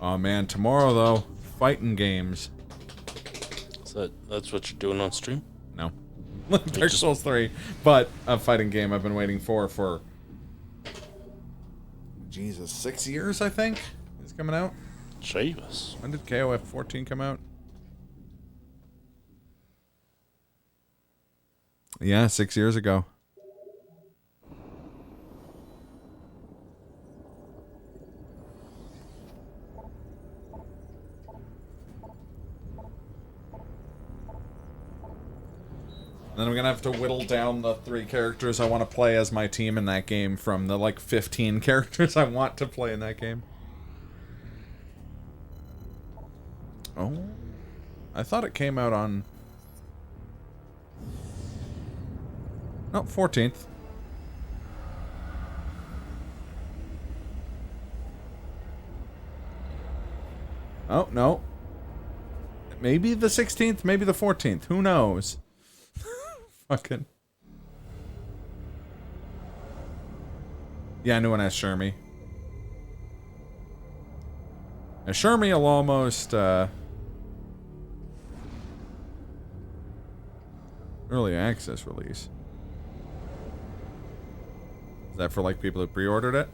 Oh man, tomorrow though, fighting games. So that's what you're doing on stream? No. Dark Souls 3, but a fighting game I've been waiting for Jesus, 6 years I think is coming out. Jesus. When did KOF 14 come out? Yeah, 6 years ago. Then I'm gonna have to whittle down the 3 characters I want to play as my team in that game from the, like, 15 characters I want to play in that game. Oh. I thought it came out on... No, 14th. Oh, no. Maybe the 16th, maybe the 14th. Who knows? Fucking... Yeah, I knew when I asked Shermie. And Shermie will almost, early access release. Is that for, like, people who pre-ordered it?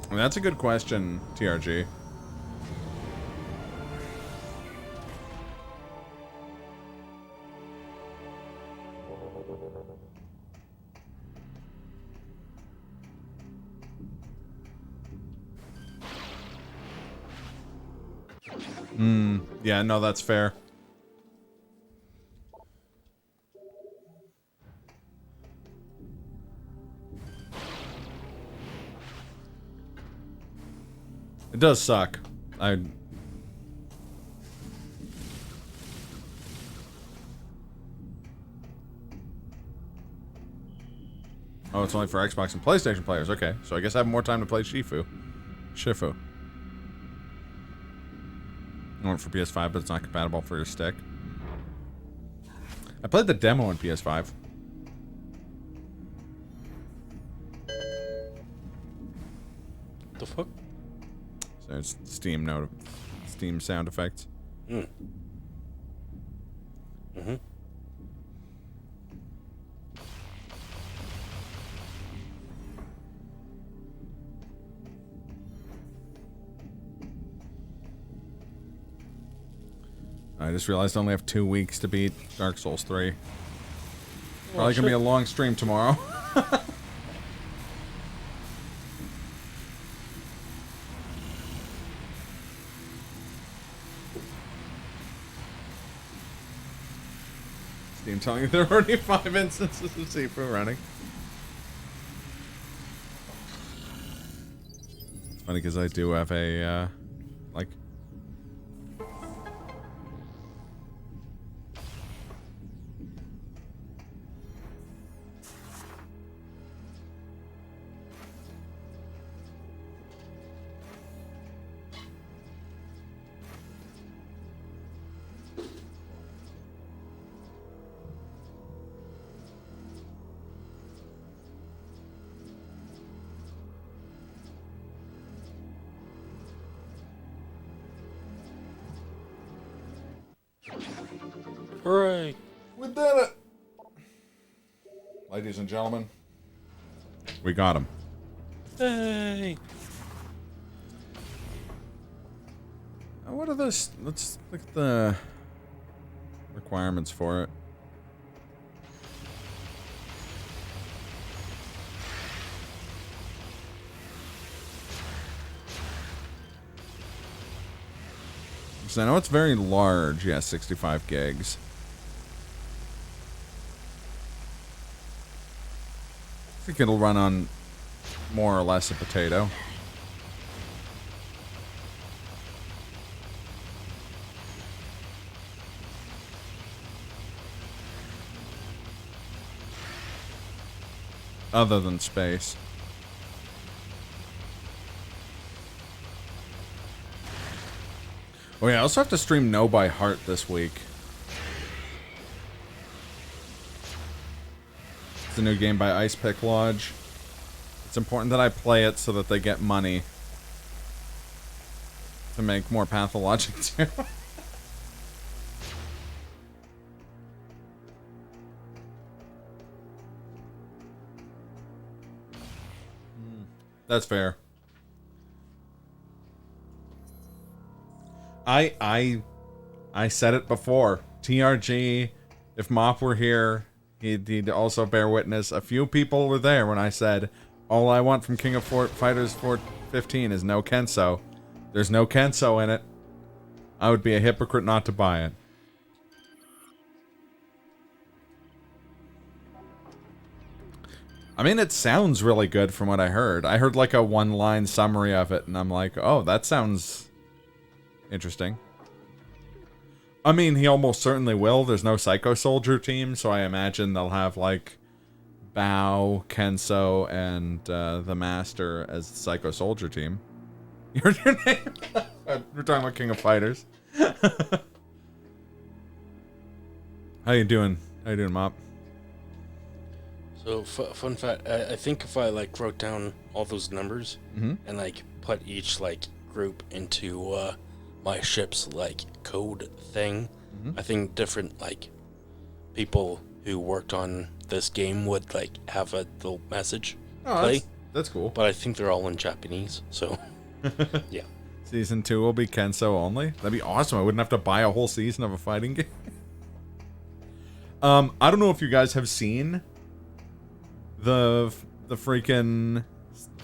I mean, that's a good question, TRG. Yeah, no, that's fair. It does suck. Oh, it's only for Xbox and PlayStation players. Okay, so I guess I have more time to play Shifu. I want it for PS5, but it's not compatible for your stick. I played the demo on PS5. The fuck? So it's Steam sound effects. I just realized I only have 2 weeks to beat Dark Souls 3. Probably gonna be a long stream tomorrow. Steam telling you there are already 5 instances of Sifu running. It's funny because I do have a, like... Hooray! We did it! Ladies and gentlemen, we got him. Hey! What are those? Let's look at the requirements for it. So I know it's very large. Yeah, 65 gigs. I think it'll run on more or less a potato. Other than space. Oh yeah, I also have to stream No by Heart this week. It's a new game by Ice Pick Lodge. It's important that I play it so that they get money to make more Pathologic 2. That's fair. I said it before. TRG, if Mop were here, he'd also bear witness. A few people were there when I said, all I want from King of Fighters 415 is no Kenso. There's no Kenso in it. I would be a hypocrite not to buy it. I mean, it sounds really good from what I heard. I heard like a one-line summary of it, and I'm like, oh, that sounds interesting. I mean, he almost certainly will. There's no Psycho Soldier team, so I imagine they'll have like Bao, Kenso, and the Master as the Psycho Soldier team. Your name? We're talking about King of Fighters. How you doing? How you doing, Mop? So, fun fact, I think if I, like, wrote down all those numbers and, like, put each, like, group into my ship's, like, code thing, I think different, like, people who worked on this game would, like, have a little message play. That's cool. But I think they're all in Japanese, so, yeah. Season 2 will be Kenso only? That'd be awesome. I wouldn't have to buy a whole season of a fighting game. I don't know if you guys have seen the freaking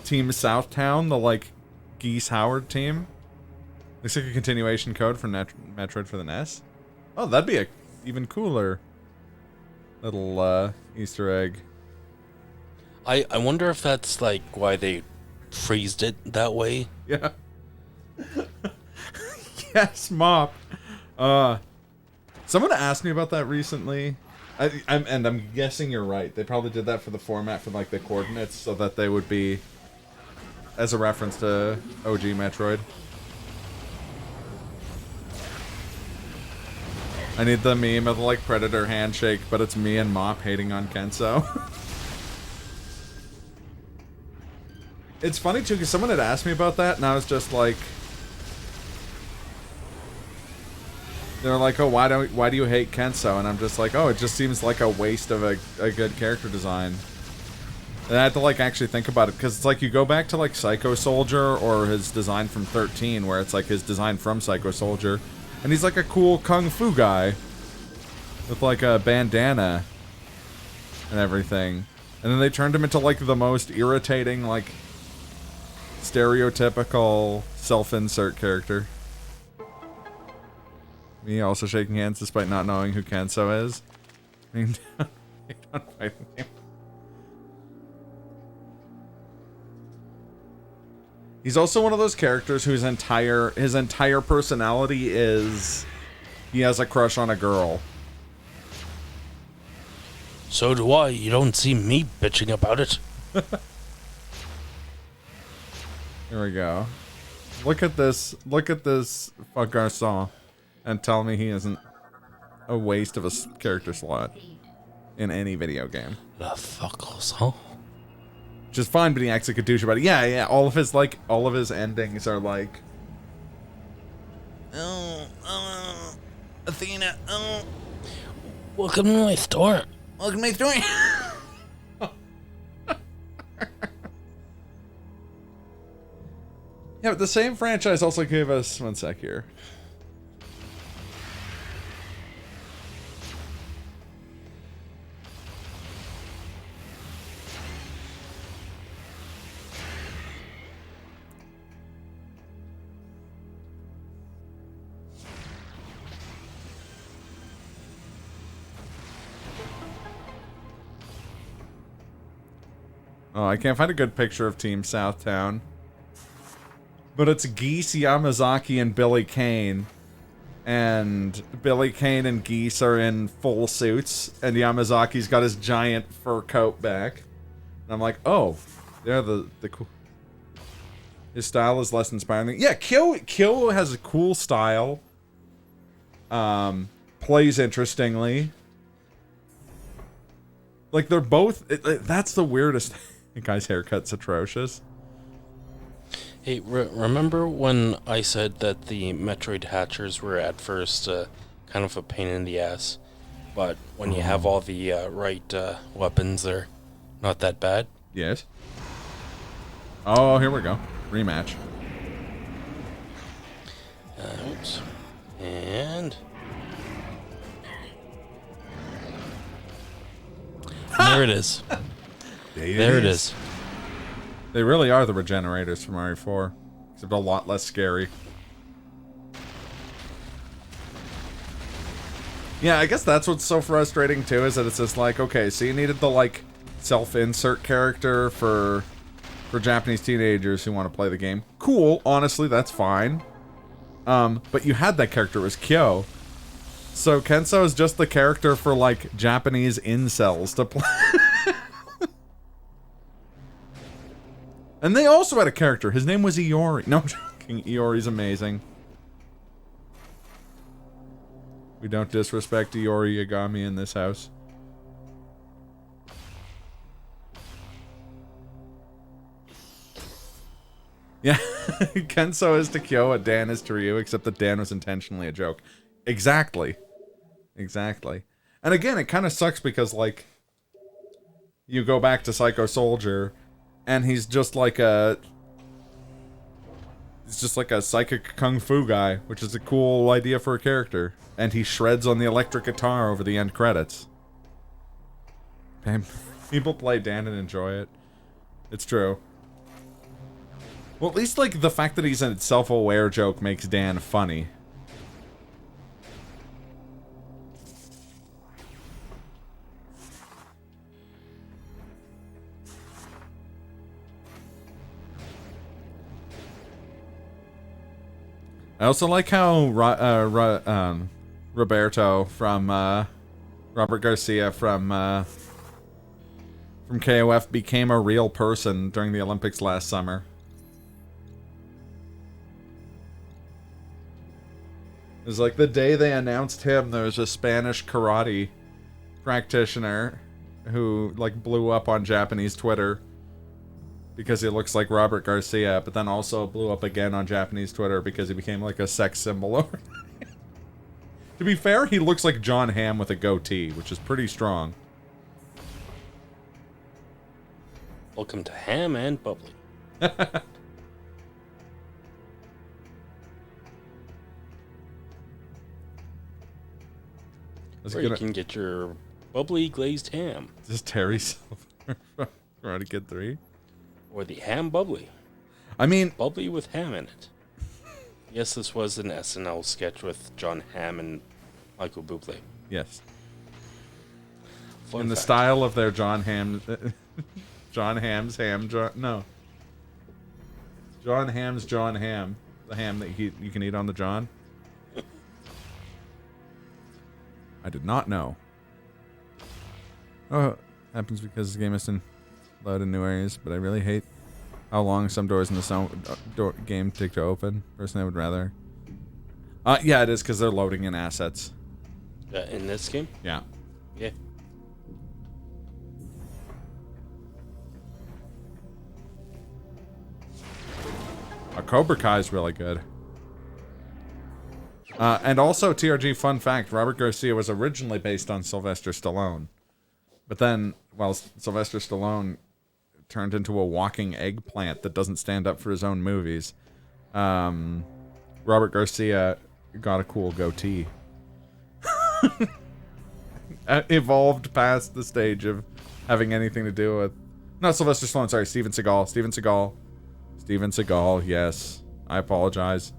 Team Southtown, the like Geese Howard team. Looks like a continuation code for Metroid for the NES. Oh, that'd be a even cooler little Easter egg. I wonder if that's like why they phrased it that way. Yeah. Yes, Mop. Someone asked me about that recently. I'm guessing you're right. They probably did that for the format for like the coordinates so that they would be as a reference to OG Metroid. I need the meme of the like Predator handshake, but it's me and Mop hating on Kenso. It's funny too because someone had asked me about that and I was just like, they're like, oh, why do you hate Kenso? And I'm just like, oh, it just seems like a waste of a good character design. And I had to like actually think about it because it's like you go back to like Psycho Soldier or his design from 13 where it's like his design from Psycho Soldier and he's like a cool kung fu guy with like a bandana and everything. And then they turned him into like the most irritating like stereotypical self-insert character. Me also shaking hands despite not knowing who Kenso is. I mean, he's also one of those characters whose his entire personality is he has a crush on a girl. So do I. You don't see me bitching about it. Here we go. Look at this fuck garçon. And tell me he isn't a waste of a character slot in any video game. The fuckles, huh? Which is fine, but he acts like a douche about it. Yeah, all of his endings are like, Athena, welcome to my store. welcome to my story. Yeah, but the same franchise also gave us, one sec here. Oh, I can't find a good picture of Team Southtown. But it's Geese, Yamazaki, and Billy Kane. And Billy Kane and Geese are in full suits. And Yamazaki's got his giant fur coat back. And I'm like, oh, they're the cool. His style is less inspiring. Yeah, Kyo has a cool style. Plays interestingly. Like, they're both... that's the weirdest... The guy's haircut's atrocious. Hey, remember when I said that the Metroid hatchers were at first kind of a pain in the ass, but when you have all the right weapons, they're not that bad? Yes. Oh, here we go. Rematch. Oops. And... there it is. There it is. They really are the regenerators from RE4, except a lot less scary. Yeah, I guess that's what's so frustrating too, is that it's just like, okay, so you needed the like self-insert character for Japanese teenagers who want to play the game. Cool, honestly, that's fine. But you had that character as Kyo. So Kenso is just the character for, like, Japanese incels to play. And they also had a character. His name was Iori. No, I'm joking. Iori's amazing. We don't disrespect Iori Yagami in this house. Yeah, Kenso is to Kyo what Dan is to Ryu, except that Dan was intentionally a joke. Exactly. Exactly. And again, it kind of sucks because, like, you go back to Psycho Soldier, and he's just like a... He's just like a psychic kung fu guy, which is a cool idea for a character. And he shreds on the electric guitar over the end credits. People play Dan and enjoy it. It's true. Well, at least, like, the fact that he's a self-aware joke makes Dan funny. I also like how Roberto from Robert Garcia from KOF became a real person during the Olympics last summer. It was like the day they announced him, there was a Spanish karate practitioner who, like, blew up on Japanese Twitter because he looks like Robert Garcia, but then also blew up again on Japanese Twitter because he became like a sex symbol over. To be fair, he looks like John Hamm with a goatee, which is pretty strong. Welcome to Ham and Bubbly. Or you can get your bubbly glazed ham. Is this Terry Silver from Karate Kid 3? Or the ham bubbly. I mean... Bubbly with ham in it. Yes, this was an SNL sketch with John Hamm and Michael Bublé. Yes. Fun in the fact. style of their John Hamm... John Hamm's ham... no. John Hamm's John Hamm. The ham that you can eat on the John. I did not know. Oh, happens because the game isn't load in new areas, but I really hate how long some doors in the game take to open. Personally, I would rather. Yeah, it is because they're loading in assets. In this game? Yeah. Yeah. Cobra Kai is really good. And also, TRG fun fact, Robert Garcia was originally based on Sylvester Stallone. But then, well, Sylvester Stallone turned into a walking eggplant that doesn't stand up for his own movies. Robert Garcia got a cool goatee. Evolved past the stage of having anything to do with... Not Sylvester Stallone, sorry, Steven Seagal. Steven Seagal, yes. I apologize.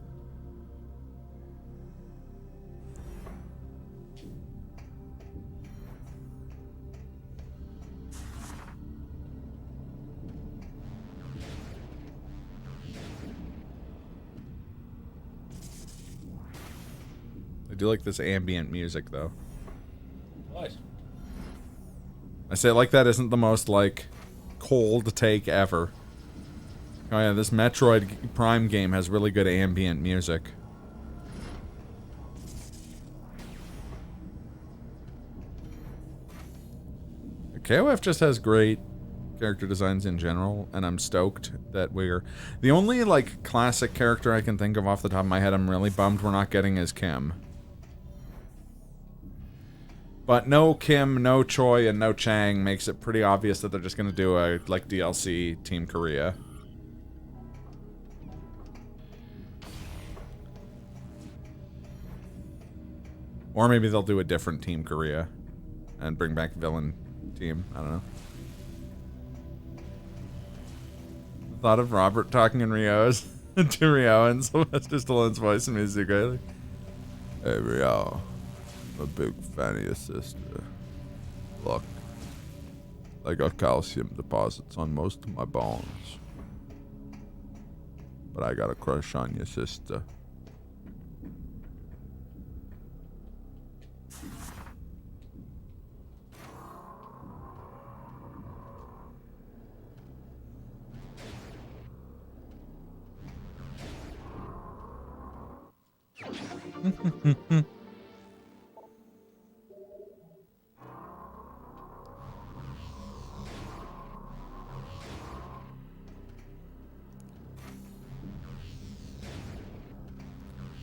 I do like this ambient music, though. What? I say it like that isn't the most, like, cold take ever. Oh yeah, this Metroid Prime game has really good ambient music. KOF just has great character designs in general, and I'm stoked that we're... The only, like, classic character I can think of off the top of my head I'm really bummed we're not getting is Kim. But no Kim, no Choi, and no Chang makes it pretty obvious that they're just gonna do a, like, DLC Team Korea. Or maybe they'll do a different Team Korea and bring back villain team. I don't know. The thought of Robert talking in Rio's to Rio and Sylvester Stallone's voice and music, right? Like, hey Rio, I'm a big fan of your sister. Look, I got calcium deposits on most of my bones. But I got a crush on your sister. It'd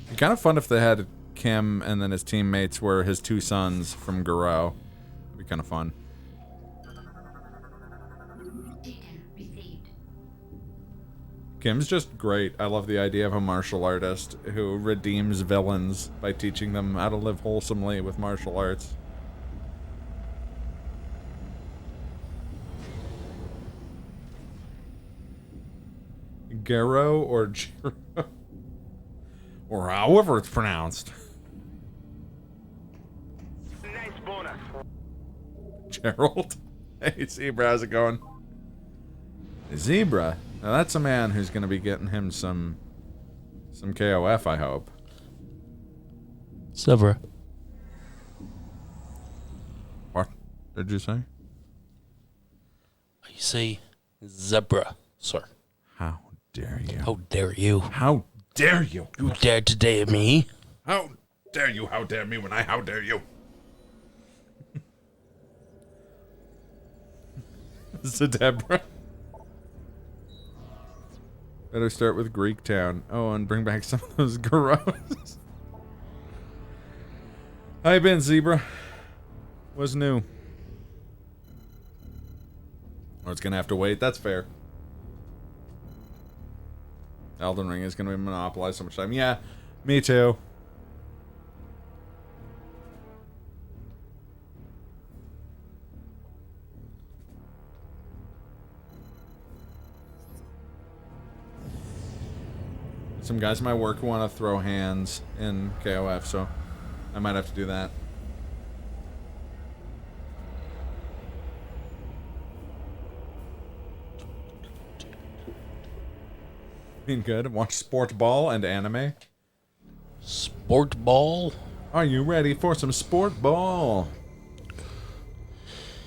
be kind of fun if they had Kim and then his teammates were his two sons from Garou. It'd be kind of fun. Kim's just great. I love the idea of a martial artist who redeems villains by teaching them how to live wholesomely with martial arts. Garou or Giro? Or however it's pronounced. Nice bonus. Gerald. Hey, Zebra, how's it going? Zebra? Now that's a man who's going to be getting him some KOF, I hope. Zebra. What did you say? I say zebra, sir. How dare you? How dare you? How dare you? You dare to dare me? How dare you? How dare me when I how dare you? Zedebra. Better start with Greek Town. Oh, and bring back some of those Garous. How you been, Zebra? What's new? Oh, it's gonna have to wait. That's fair. Elden Ring is gonna be monopolized so much time. Yeah, me too. Some guys in my work want to throw hands in KOF, so I might have to do that. Been good. Watch sport ball and anime. Sport ball? Are you ready for some sport ball?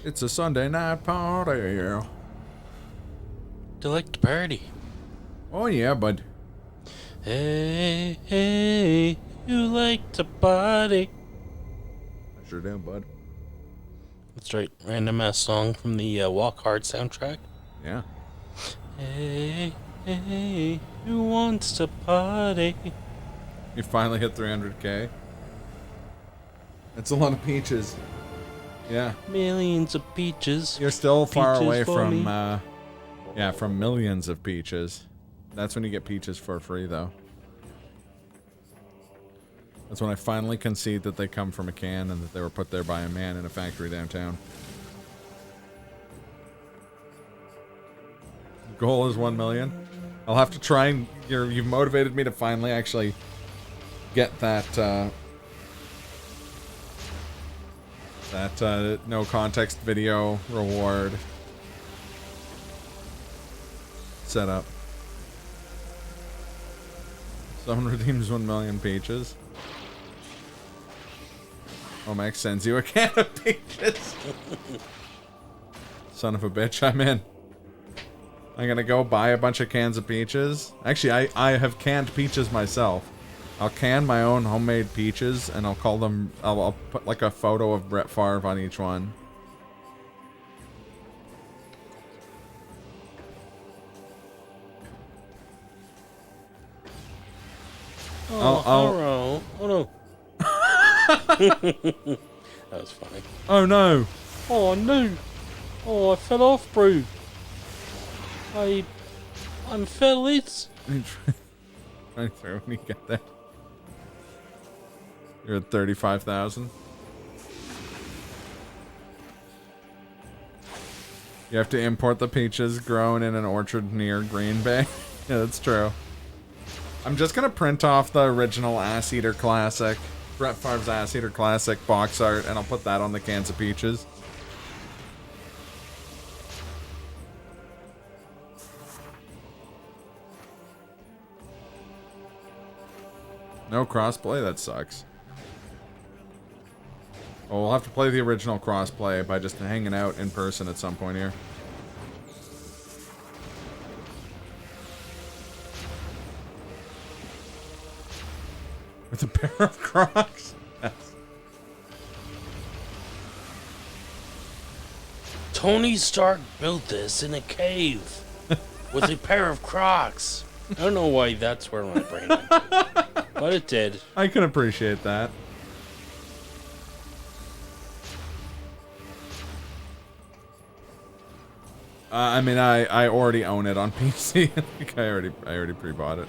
It's a Sunday night party. Do you like to party? Oh yeah, bud. Hey, hey, you like to party? I sure do, bud. That's right. Random ass song from the Walk Hard soundtrack. Yeah. Hey, hey, who wants to party? You finally hit 300k. That's a lot of peaches. Yeah. Millions of peaches. You're still far Peaches away for from, me. yeah, from millions of peaches. That's when you get peaches for free, though. That's when I finally concede that they come from a can and that they were put there by a man in a factory downtown. Goal is 1 million. I'll have to try and... You've motivated me to finally actually get that, no context video reward set up. Someone redeems 1 million peaches. Omex sends you a can of peaches. Son of a bitch, I'm in. I'm gonna go buy a bunch of cans of peaches. Actually, I have canned peaches myself. I'll can my own homemade peaches, and I'll call them... I'll put like a photo of Brett Favre on each one. Oh no. That was funny. Oh no! Oh no. Oh, I fell off, bro. I'm fellas. Right through when you get there. You're at 35,000. You have to import the peaches grown in an orchard near Green Bay. Yeah, that's true. I'm just gonna print off the original Ass Eater Classic, Brett Favre's Ass Eater Classic box art, and I'll put that on the cans of peaches. No crossplay? That sucks. Oh, we'll have to play the original crossplay by just hanging out in person at some point here. With a pair of Crocs? Yes. Tony Stark built this in a cave with a pair of Crocs. I don't know why that's where my brain went to, but it did. I can appreciate that. I mean, I already own it on PC. I think I already pre-bought it.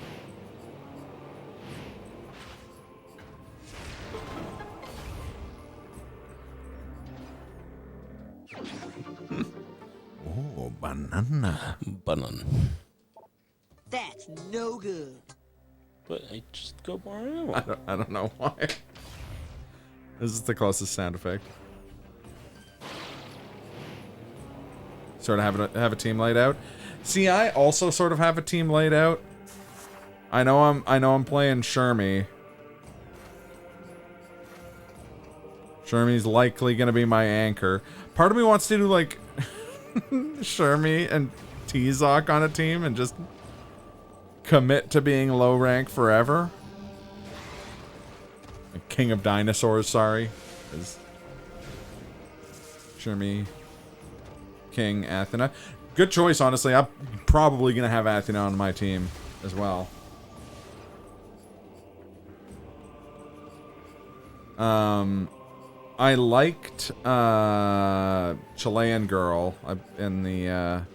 Oh, banana. Banana. That's no good. But I just go more out. I don't know why. This is the closest sound effect. Sort of have a team laid out. See, I also sort of have a team laid out. I know I'm playing Shermie. Shermie's likely gonna be my anchor. Part of me wants to do like Shermie and T-Zoc on a team and just commit to being low rank forever. Like King of Dinosaurs, sorry. Is Shermie, King, Athena. Good choice, honestly. I'm probably gonna have Athena on my team as well. I liked Chilean Girl in the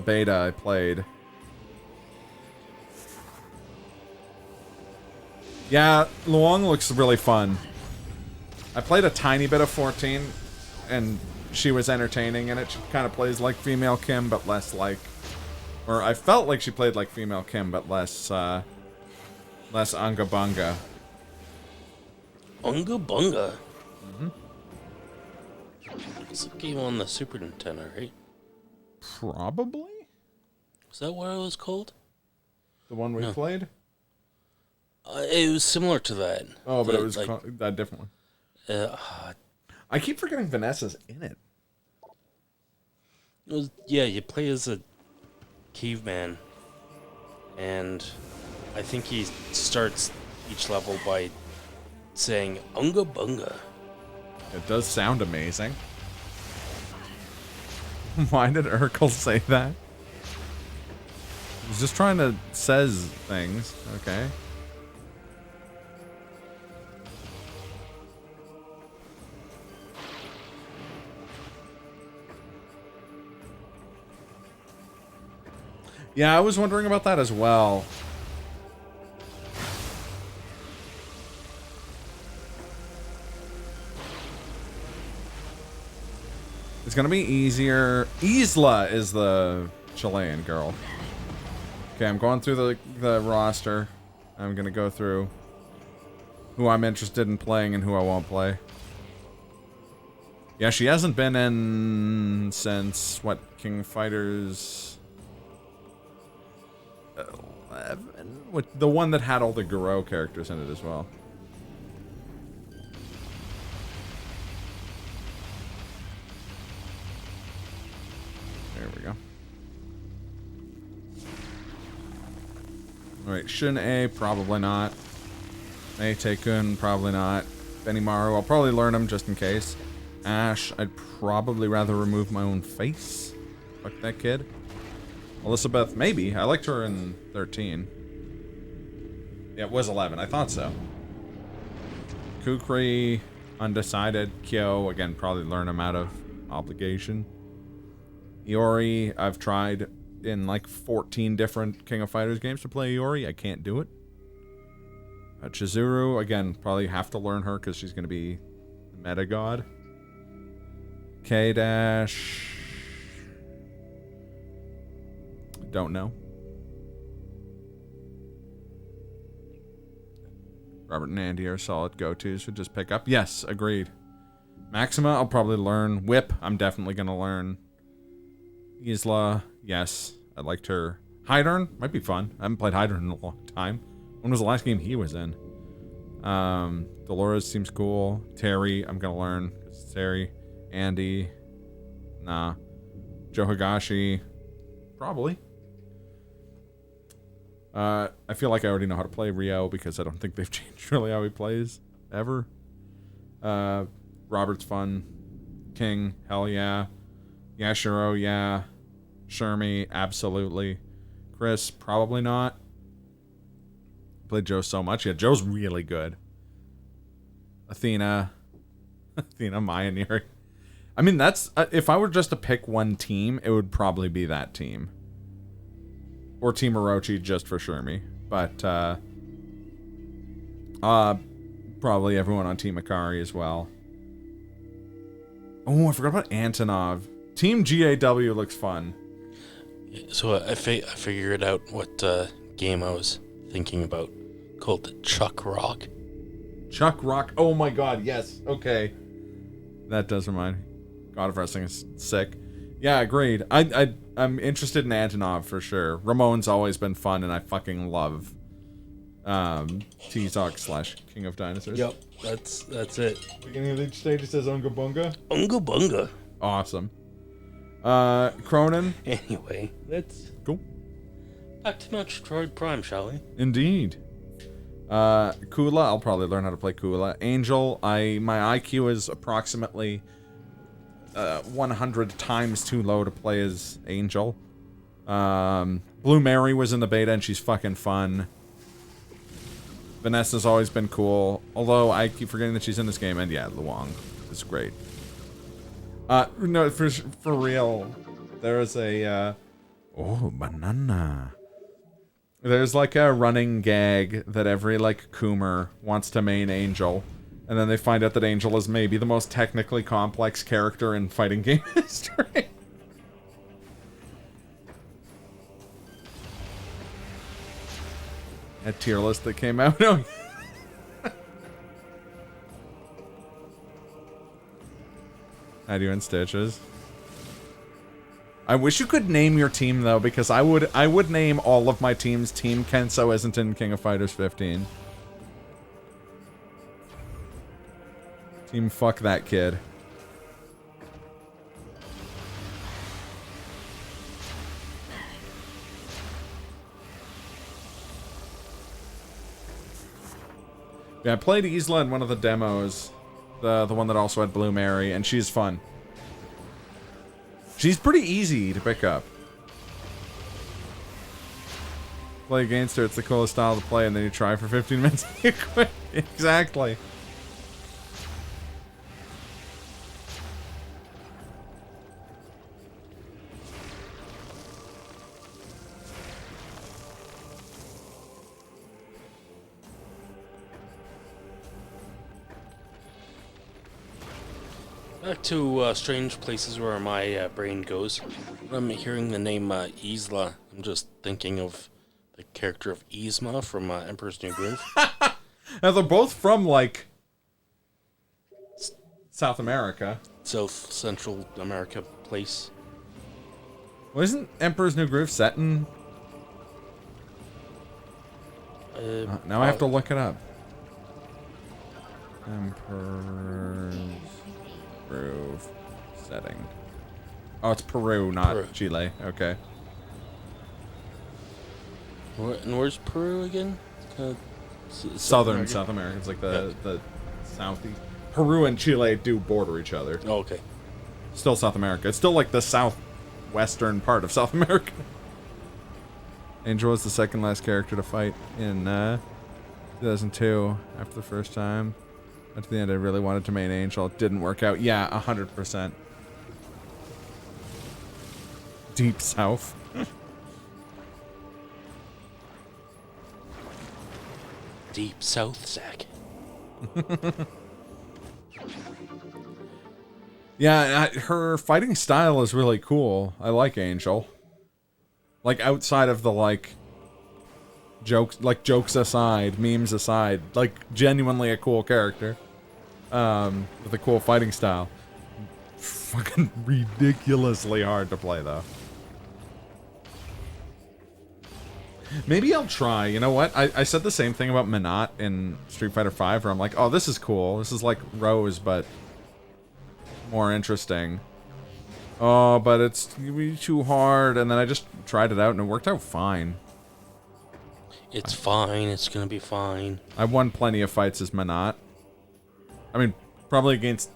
beta I played. Yeah, Luong looks really fun. I played a tiny bit of 14, and she was entertaining in it. She kind of plays like female Kim, but less like... Or I felt like she played like female Kim, but less Unga Bunga. Unga Bunga? Mm-hmm. It's a game on the Super Nintendo, right? Probably? Is that what it was called? The one we played? It was similar to that. Oh, but it was like, that different one. I keep forgetting Vanessa's in it. It was, yeah, you play as a caveman, and I think he starts each level by saying Unga Bunga. It does sound amazing. Why did Urkel say that? He's just trying to says things, okay? Yeah, I was wondering about that as well. It's gonna be easier. Isla is the Chilean girl. Okay, I'm going through the roster. I'm gonna go through who I'm interested in playing and who I won't play. Yeah, she hasn't been in since, what, King Fighters 11? With the one that had all the Garo characters in it as well. There we go. Alright, Shun A, probably not. Mei Taekun, probably not. Benimaru, I'll probably learn him just in case. Ash, I'd probably rather remove my own face. Fuck that kid. Elizabeth, maybe. I liked her in 13. Yeah, it was 11. I thought so. Kukri, undecided. Kyo, again, probably learn him out of obligation. Iori, I've tried in like 14 different King of Fighters games to play Iori. I can't do it. Chizuru, again, probably have to learn her because she's going to be the meta god. K-Dash... Don't know. Robert and Andy are solid go-tos. Would just pick up. Yes, agreed. Maxima, I'll probably learn. Whip, I'm definitely going to learn. Isla, yes. I liked her Hydern might be fun. I haven't played Hydern in a long time. When was the last game he was in? Dolores seems cool. Terry, I'm gonna learn. It's Terry. Andy. Nah. Joe Higashi. Probably. I feel like I already know how to play Rio because I don't think they've changed really how he plays. Ever. Robert's fun. King, hell yeah. Yashiro, yeah. Shermie, absolutely. Chris, probably not. Played Joe so much. Yeah, Joe's really good. Athena, Mioneering. I mean, that's... if I were just to pick one team, it would probably be that team. Or Team Orochi, just for Shermie. But, probably everyone on Team Akari as well. Oh, I forgot about Antonov. Team GAW looks fun. So I figured out what game I was thinking about. Called Chuck Rock. Chuck Rock. Oh my god, yes. Okay. That does remind me. God of Wrestling is sick. Yeah, agreed. I'm interested in Antonov for sure. Ramon's always been fun, and I fucking love T-Zoc / King of Dinosaurs. Yep, that's it. Beginning of each stage, it says Unga Bunga. Unga Bunga. Awesome. Cronin. Anyway, let's Cool. back to Metroid Prime, shall we? Indeed. Kula, I'll probably learn how to play Kula. Angel, my IQ is approximately 100 times too low to play as Angel. Blue Mary was in the beta and she's fucking fun. Vanessa's always been cool, although I keep forgetting that she's in this game, and yeah, Luong is great. No, for real, there is a, oh, banana. There's like a running gag that every like Coomer wants to main Angel, and then they find out that Angel is maybe the most technically complex character in fighting game history. A tier list that came out. No. How do you in Stitches? I wish you could name your team though, because I would name all of my teams Team Kenso isn't in King of Fighters 15. Team fuck that kid. Yeah, I played Isla in one of the demos. The one that also had Blue Mary, and she's fun. She's pretty easy to pick up. Play against her, it's the coolest style to play, and then you try for 15 minutes and you quit. Exactly. Back to strange places where my brain goes. When I'm hearing the name Isla, I'm just thinking of the character of Yzma from Emperor's New Groove. Now they're both from like South America. South Central America place. Well, isn't Emperor's New Groove set in... now I have to look it up. Emperor's Groove setting. Oh, it's Peru, not Peru. Chile. Okay. And where's Peru again? Southern South America. It's like the southeast. Peru and Chile do border each other. Oh, okay. Still South America. It's still like the southwestern part of South America. Angel was the second last character to fight in 2002 after the first time. At the end, I really wanted to main Angel. It didn't work out. Yeah, 100%. Deep South. Deep South, Zach. Yeah, her fighting style is really cool. I like Angel. Like, outside of the, like, jokes aside, memes aside, like, genuinely a cool character. With a cool fighting style. Fucking ridiculously hard to play, though. Maybe I'll try. You know what? I said the same thing about Minot in Street Fighter V, where I'm like, oh, this is cool. This is like Rose, but more interesting. Oh, but it's gonna be too hard. And then I just tried it out, and it worked out fine. It's fine. It's gonna be fine. I won plenty of fights as Minot. I mean, probably against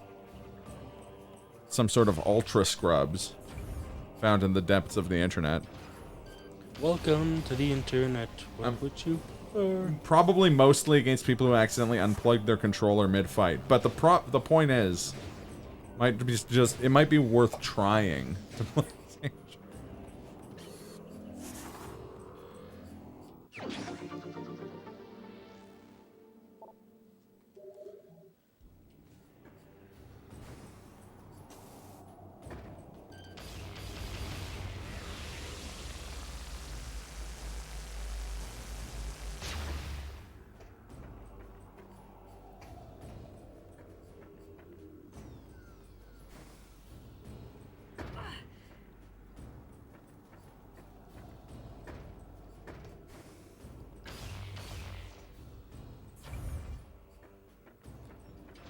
some sort of ultra scrubs found in the depths of the internet. Welcome to the internet. What would you prefer? Probably mostly against people who accidentally unplugged their controller mid-fight. But the point is, it might be worth trying to play.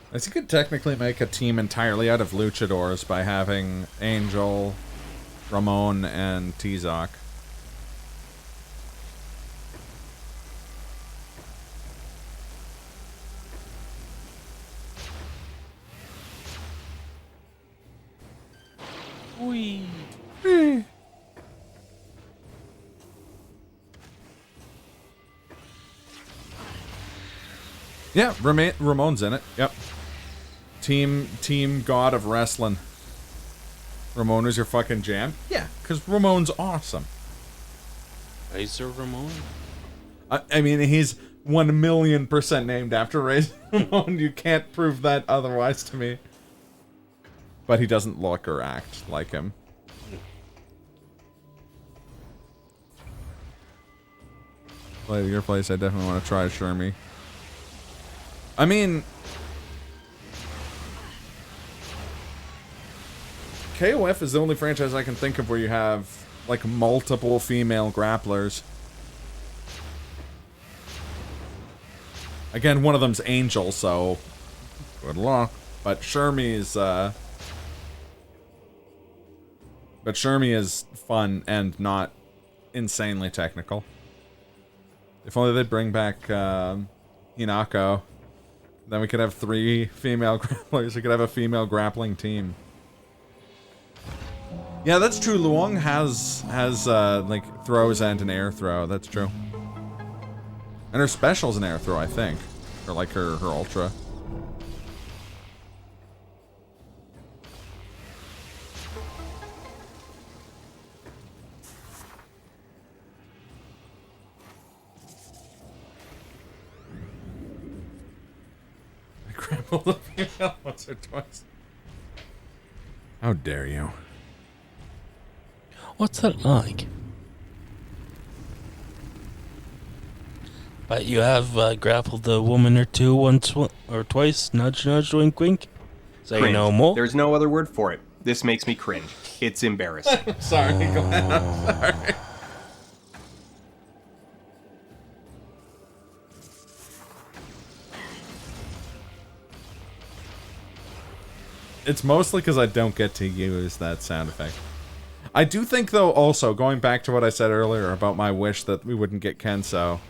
I think you could technically make a team entirely out of luchadors by having Angel, Ramon, and Tizok. Wee. Yeah, Ramon's in it. Yep. Team God of Wrestling. Ramon is your fucking jam? Yeah, because Ramon's awesome. Razor Ramon? I mean, he's 1,000,000% named after Razor Ramon. You can't prove that otherwise to me. But he doesn't look or act like him. Play at your place, I definitely want to try Shermie. I mean, KOF is the only franchise I can think of where you have, like, multiple female grapplers. Again, one of them's Angel, so good luck. But Shermie is fun and not insanely technical. If only they'd bring back Hinako. Then we could have 3 female grapplers. We could have a female grappling team. Yeah, that's true. Luong has like throws and an air throw. That's true. And her special's an air throw, I think, or like her ultra. Grapple the female once or twice. How dare you? What's that like? But you have grappled a woman or two once or twice. Nudge, nudge, wink, wink. Say Cringe. no more. There's no other word for it. This makes me cringe. It's embarrassing. Sorry, Glenn. I'm sorry. It's mostly because I don't get to use that sound effect. I do think, though, also, going back to what I said earlier about my wish that we wouldn't get Kenso,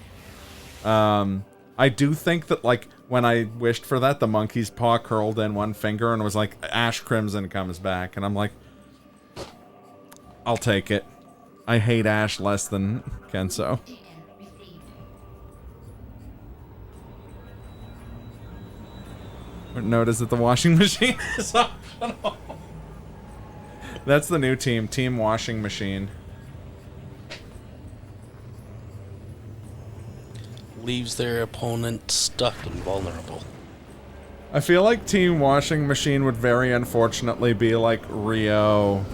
I do think that, like, when I wished for that, the monkey's paw curled in one finger and was like, Ash Crimson comes back, and I'm like, I'll take it. I hate Ash less than Kenso. Notice that the washing machine is optional. That's the new team. Team Washing Machine. Leaves their opponent stuck and vulnerable. I feel like Team Washing Machine would very unfortunately be like Rio,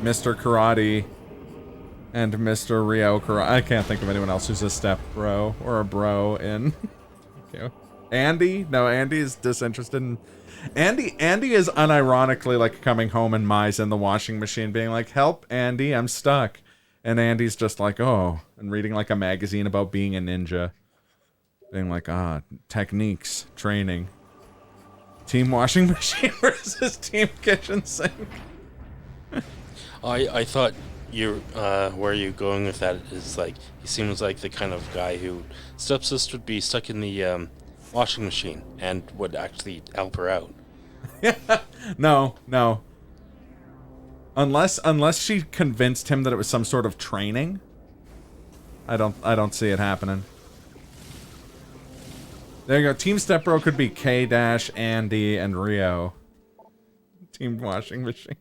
Mr. Karate, and Mr. Rio Karate. I can't think of anyone else who's a step bro or a bro in... Okay. Andy? No, Andy is disinterested in... Andy is unironically like coming home and Mai's in the washing machine being like, help, Andy, I'm stuck. And Andy's just like, oh, and reading like a magazine about being a ninja. Being like, techniques, training. Team washing machine versus team kitchen sink. I thought where you're going with that is like he seems like the kind of guy who stepsister would be stuck in the washing machine and would actually help her out. No. Unless she convinced him that it was some sort of training. I don't see it happening. There you go. Team Stepbro could be K-Dash, Andy, and Rio. Team washing machine.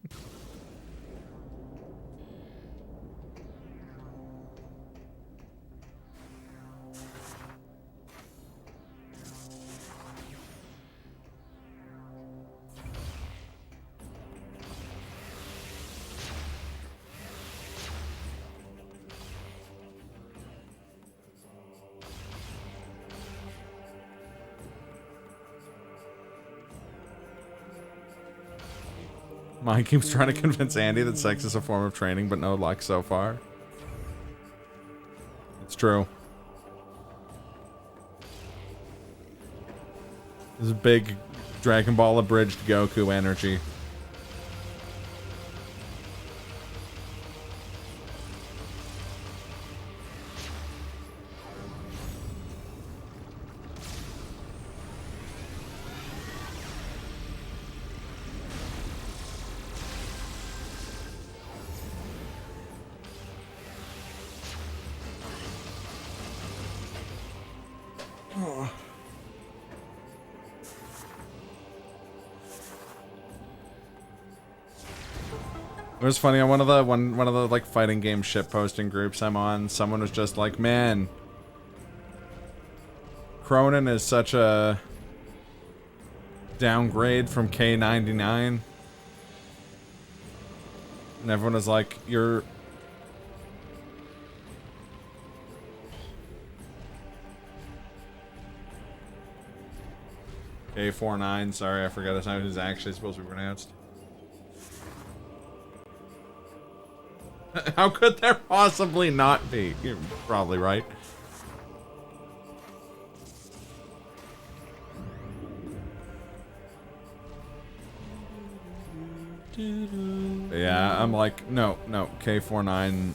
Mine keeps trying to convince Andy that sex is a form of training, but no luck so far. It's true. This is big Dragon Ball abridged Goku energy. It was funny on one of the like fighting game shit posting groups I'm on. Someone was just like, "Man, Cronin is such a downgrade from K99," and everyone was like, "You're." K49. Sorry, I forgot that's how it is actually supposed to be pronounced. How could there possibly not be? You're probably right. Yeah, I'm like, no, K49.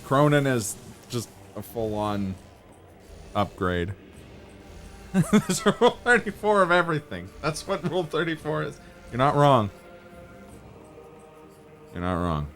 Cronin is just a full-on upgrade. There's a Rule 34 of everything. That's what Rule 34 is. You're not wrong. You're not wrong.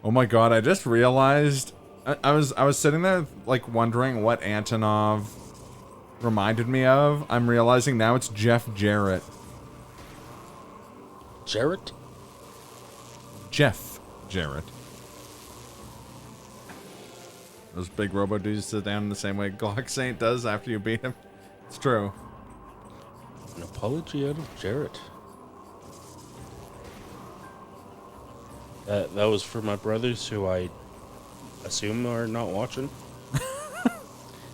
Oh my god, I just realized I was sitting there like wondering what Antonov reminded me of. I'm realizing now it's Jeff Jarrett. Jarrett? Jeff Jarrett. Those big robo dudes sit down in the same way Glock Saint does after you beat him. It's true. An apology out of Jarrett. That was for my brothers, who I assume are not watching.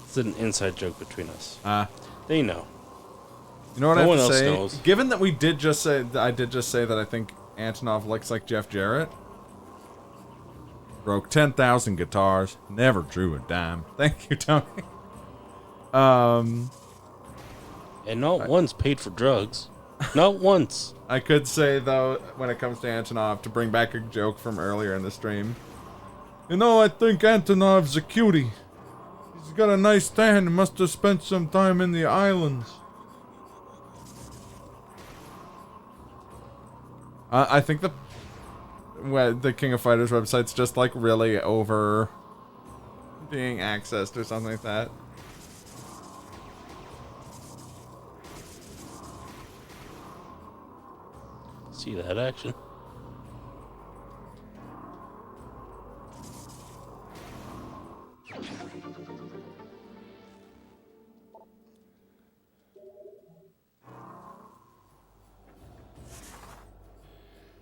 It's an inside joke between us. They know. You know what no I have one to else say? knows. Given that we did just say, I did just say that I think Antonov looks like Jeff Jarrett. Broke 10,000 guitars, never drew a dime. Thank you, Tony. And not once paid for drugs. Not once. I could say, though, when it comes to Antonov, to bring back a joke from earlier in the stream. You know, I think Antonov's a cutie. He's got a nice tan and must have spent some time in the islands. I think the King of Fighters website's just, like, really over being accessed or something like that. See that action?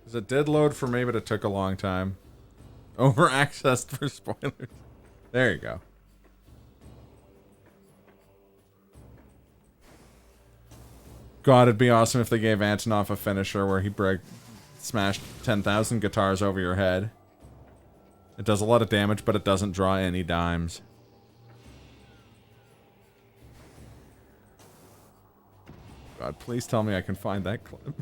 Because it did load for me, but it took a long time. Over accessed for spoilers. There you go. God, it'd be awesome if they gave Antonov a finisher where he smashed 10,000 guitars over your head. It does a lot of damage, but it doesn't draw any dimes. God, please tell me I can find that clip.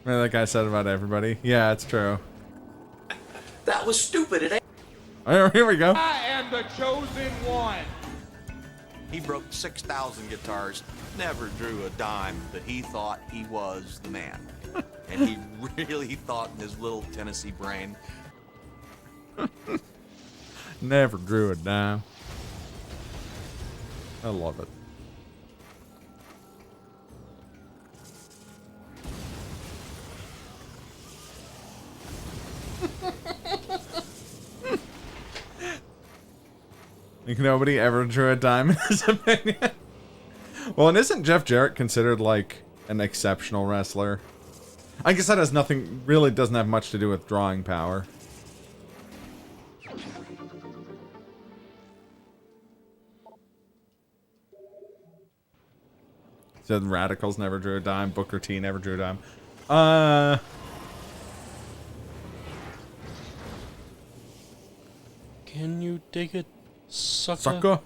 What that guy said about everybody. Yeah, it's true. That was stupid. It ain't. Oh, here we go. I am the chosen one. He broke 6,000 guitars, never drew a dime, but he thought he was the man. And he really thought in his little Tennessee brain. Never drew a dime. I love it. Like nobody ever drew a dime in his opinion. Well, and isn't Jeff Jarrett considered like an exceptional wrestler? I guess that has nothing, really doesn't have much to do with drawing power. Said Radicals never drew a dime, Booker T never drew a dime. Can you dig it, sucker? Sucker?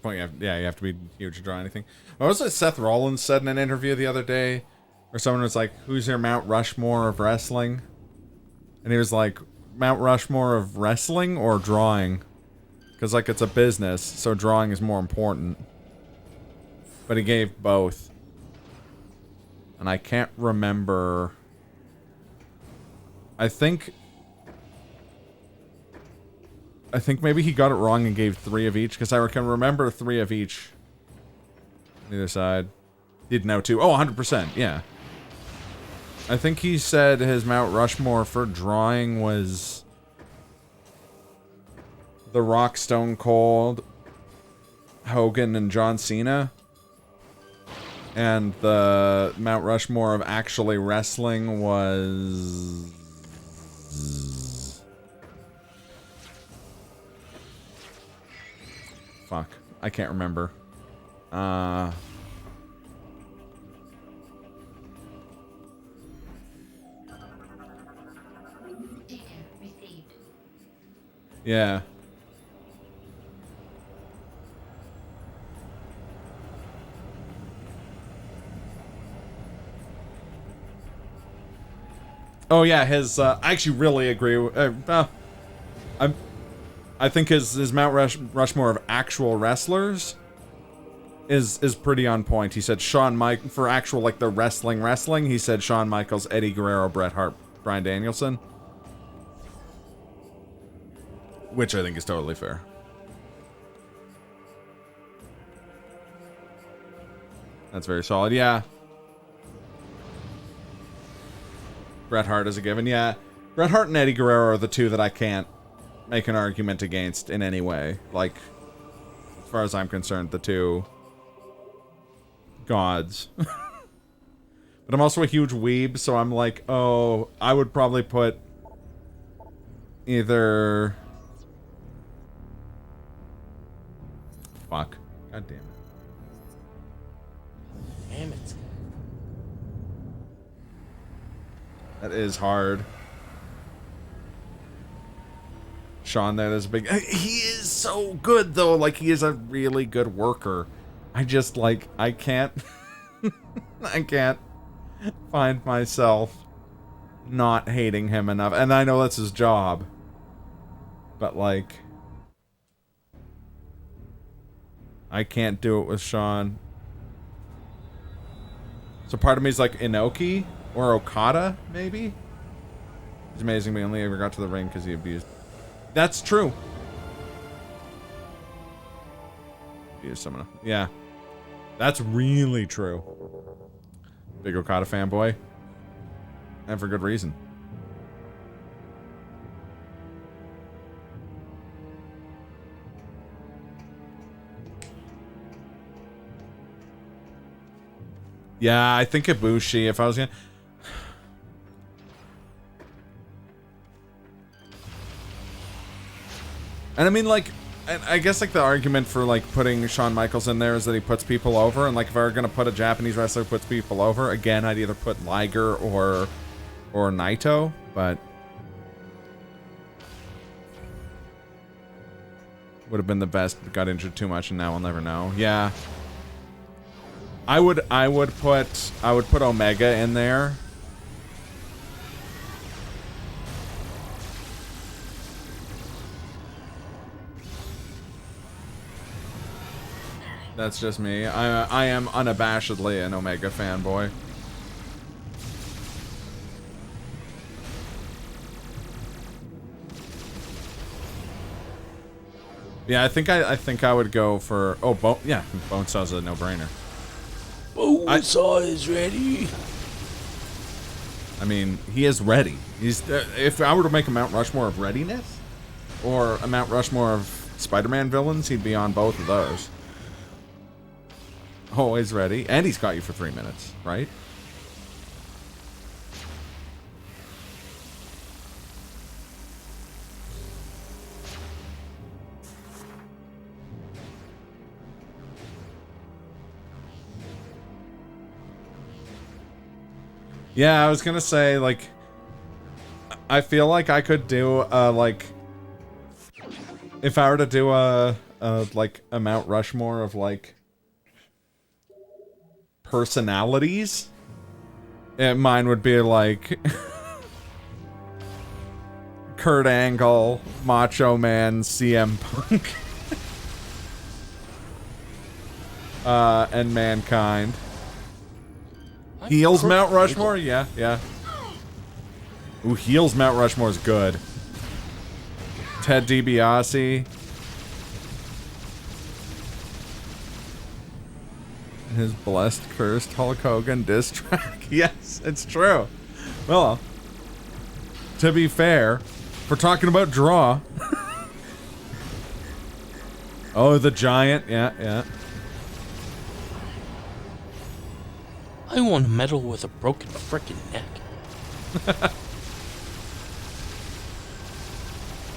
Point, you have to be huge to draw anything. What was it Seth Rollins said in an interview the other day? Where someone was like, who's your Mount Rushmore of wrestling? And he was like, Mount Rushmore of wrestling or drawing? Because, like, it's a business, so drawing is more important. But he gave both. And I can't remember... I think maybe he got it wrong and gave 3 of each, because I can remember 3 of each. On either side. He'd know too. Oh, 100%, yeah. I think he said his Mount Rushmore for drawing was... The Rock, Stone Cold, Hogan, and John Cena. And the Mount Rushmore of actually wrestling was... Fuck. I can't remember. Yeah. Oh yeah, his I actually really agree with, I think his Mount Rushmore of actual wrestlers is pretty on point. He said for actual like the wrestling, he said Shawn Michaels, Eddie Guerrero, Bret Hart, Bryan Danielson. Which I think is totally fair. That's very solid, yeah. Bret Hart is a given, yeah. Bret Hart and Eddie Guerrero are the two that I can't make an argument against in any way. Like, as far as I'm concerned, the two gods. But I'm also a huge weeb, so I'm like, oh, I would probably put either... Fuck. God damn it. Damn it. That is hard. Sean, that is a big... He is so good, though. Like, he is a really good worker. I just, like, I can't... I can't find myself not hating him enough. And I know that's his job. But, like... I can't do it with Sean. So part of me is like Inoki or Okada, maybe? He's amazing, but he only ever got to the ring because he abused... That's true. Abused someone. Yeah. That's really true. Big Okada fanboy. And for good reason. Yeah, I think Ibushi, if I was gonna... And I mean, like, I guess, like, the argument for, like, putting Shawn Michaels in there is that he puts people over, and, like, if I were gonna put a Japanese wrestler who puts people over, again, I'd either put Liger or Naito, but... Would have been the best, but got injured too much, and now we'll never know. Yeah. I would put Omega in there. That's just me. I am unabashedly an Omega fanboy. Yeah, I think I would go for Bonesaw's a no-brainer. Bonesaw is ready. I mean, he is ready. He's if I were to make a Mount Rushmore of readiness or a Mount Rushmore of Spider-Man villains, he'd be on both of those. Always ready, and he's got you for 3 minutes, right? Yeah, I was gonna say, like, I feel like I could do, like, if I were to do like, a Mount Rushmore of, like, personalities, mine would be, like, Kurt Angle, Macho Man, CM Punk, and Mankind. Heels Mount Rushmore? Yeah, yeah. Ooh, Heels Mount Rushmore is good. Ted DiBiase. His blessed, cursed Hulk Hogan diss track. Yes, it's true. Well, to be fair, we're talking about draw. Oh, the Giant. Yeah, yeah. I want a medal with a broken frickin' neck.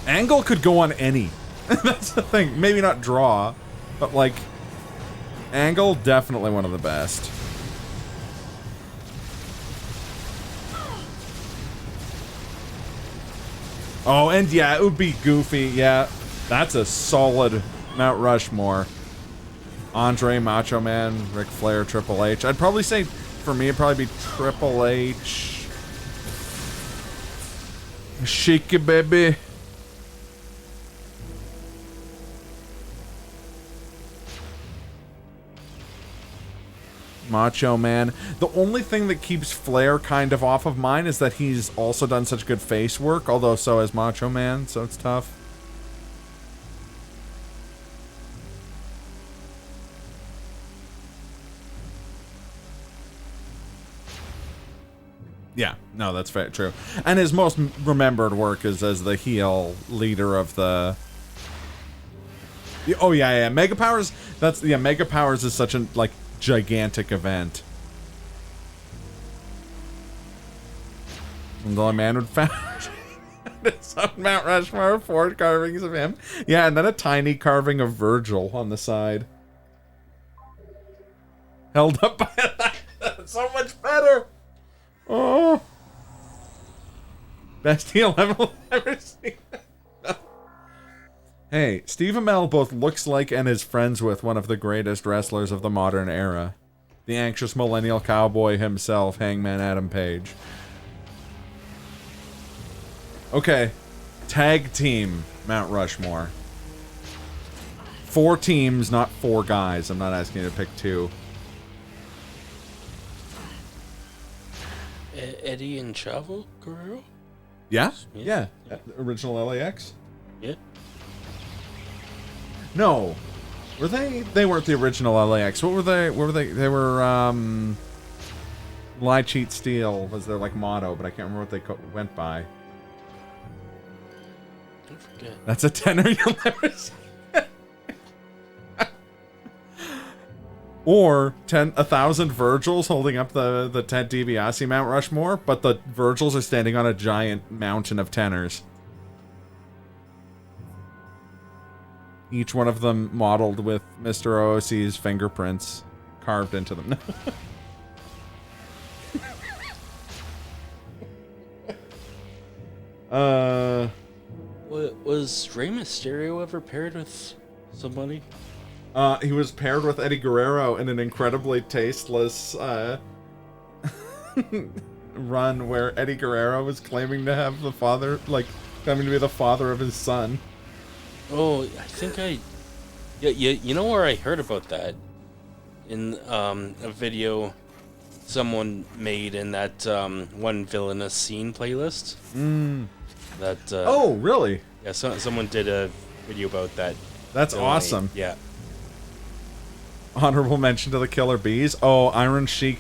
Angle could go on any. That's the thing. Maybe not draw, but like Angle, definitely one of the best. Oh, and yeah, it would be Goofy. Yeah, that's a solid Mount Rushmore. Andre, Macho Man, Ric Flair, Triple H. I'd probably say, for me, it'd probably be Triple H. Shake it, baby. Macho Man. The only thing that keeps Flair kind of off of mine is that he's also done such good face work, although so has Macho Man, so it's tough. Yeah, no, that's very true. And his most remembered work is as the heel leader of the... Oh, yeah, yeah. Mega Powers, that's... Yeah, Mega Powers is such a, like, gigantic event. And the only man would found... It's on Mount Rushmore, 4 carvings of him. Yeah, and then a tiny carving of Virgil on the side. Held up by that. That's so much better. Oh, best heel I've ever seen. Hey, Steve Amell both looks like and is friends with one of the greatest wrestlers of the modern era. The anxious millennial cowboy himself, Hangman Adam Page. Okay, tag team Mount Rushmore. 4 teams, not 4 guys. I'm not asking you to pick 2. Eddie and Chavo Guerrero? Yeah? Yeah. Original LAX? Yeah. No. Were they? They weren't the original LAX. What were they? What were they? They were, Lie, cheat, steal was their like motto, but I can't remember what they went by. I forget. That's a tenor you'll never see. Or 1,000 Virgils holding up the Ted DiBiase Mount Rushmore, but the Virgils are standing on a giant mountain of tenors. Each one of them modeled with Mr. OOC's fingerprints carved into them. Was Rey Mysterio ever paired with somebody? He was paired with Eddie Guerrero in an incredibly tasteless run where Eddie Guerrero was claiming to have the father, like, claiming to be the father of his son. Oh, I think yeah, you know where I heard about that? In a video someone made in that one villainous scene playlist. That oh, really? Yeah, someone did a video about that. That's awesome. Yeah. Honorable mention to the Killer Bees. Oh, Iron Sheik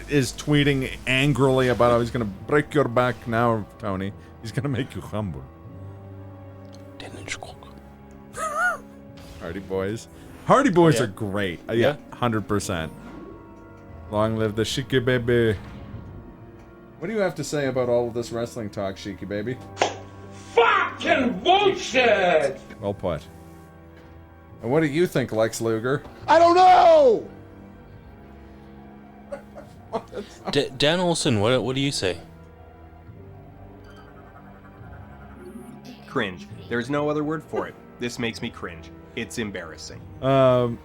is tweeting angrily about how he's gonna break your back now, Tony. He's gonna make you humble. Hardy Boys. Hardy Boys are great. Yeah, 100%. Long live the Shiki baby. What do you have to say about all of this wrestling talk, Shiki baby? Fucking bullshit! Well put. And what do you think, Lex Luger? I don't know! Dan Olson, what do you say? Cringe. There's no other word for it. This makes me cringe. It's embarrassing. Iron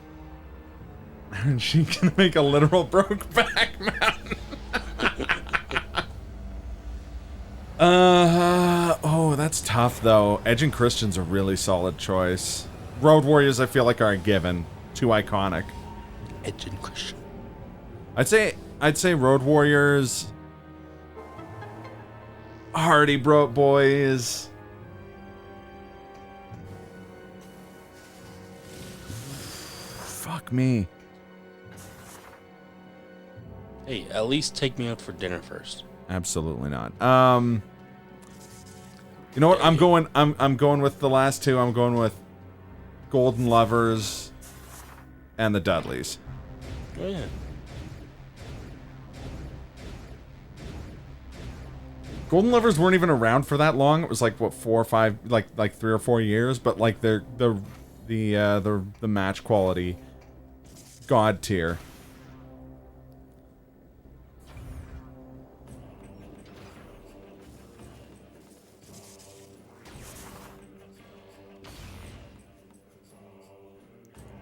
Sheik gonna make a literal Brokeback Mountain. Oh, that's tough though. Edge and Christian's a really solid choice. Road Warriors, I feel like, are a given. Too iconic. Edge and Christian. I'd say Road Warriors. Hardy Boys. Fuck me. Hey, at least take me out for dinner first. Absolutely not. You know what? I'm going with the last two. I'm going with Golden Lovers and the Dudleys. Oh yeah. Golden Lovers weren't even around for that long. It was like what 4 or 5, like 3 or 4 years. But like the match quality, god tier.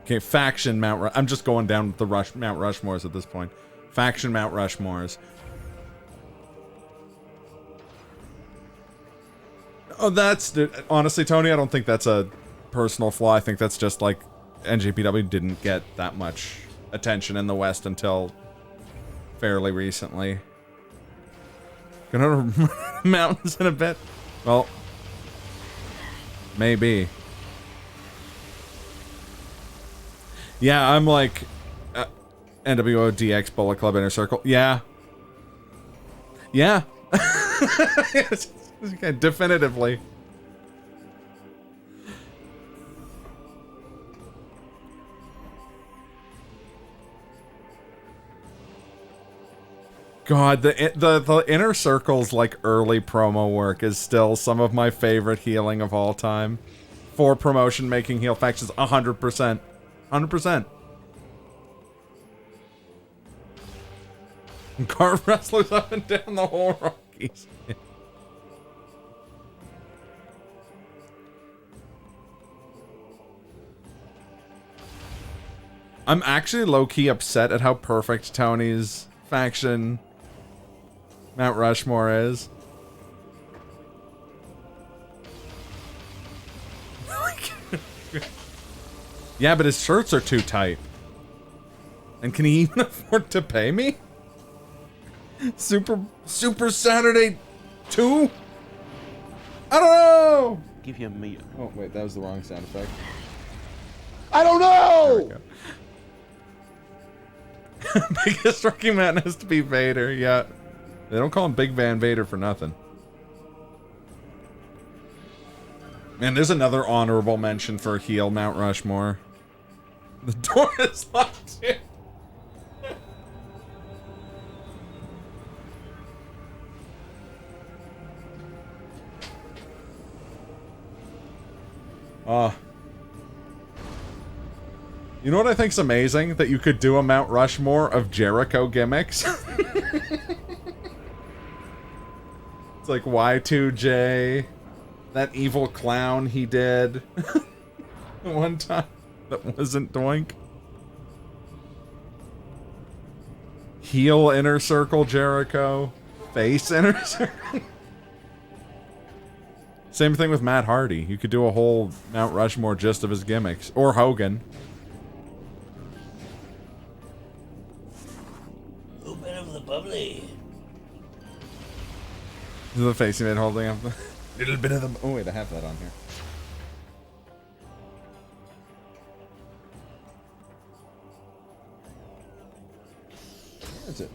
Okay, faction Mount. I'm just going down the Mount Rushmores at this point. Faction Mount Rushmores. Oh, that's honestly, Tony. I don't think that's a personal flaw. I think that's just like NJPW didn't get that much attention in the West until fairly recently. Gonna mountains in a bit. Well, maybe. Yeah, I'm like NWO DX Bullet Club Inner Circle. Yeah. Yeah. Okay, definitively. God, the Inner Circle's like early promo work is still some of my favorite healing of all time. For promotion making heel factions, 100%. 100%. Car wrestlers up and down the whole Rockies. I'm actually low-key upset at how perfect Tony's faction Mount Rushmore is. Yeah, but his shirts are too tight. And can he even afford to pay me? Super Saturday 2? I don't know! Give you a meter. Oh, wait, that was the wrong sound effect. I don't know! Biggest Rocky Mountain has to be Vader, yeah. They don't call him Big Van Vader for nothing. Man, there's another honorable mention for heel Mount Rushmore. The door is locked too. You know what I think's amazing? That you could do a Mount Rushmore of Jericho gimmicks. It's like Y2J, that evil clown he did one time that wasn't Doink. Heel Inner Circle Jericho, face Inner Circle. Same thing with Matt Hardy. You could do a whole Mount Rushmore just of his gimmicks. Or Hogan. A little bit of the bubbly. This is the face he made holding up the little bit of the... Oh wait, I have that on here. That's it.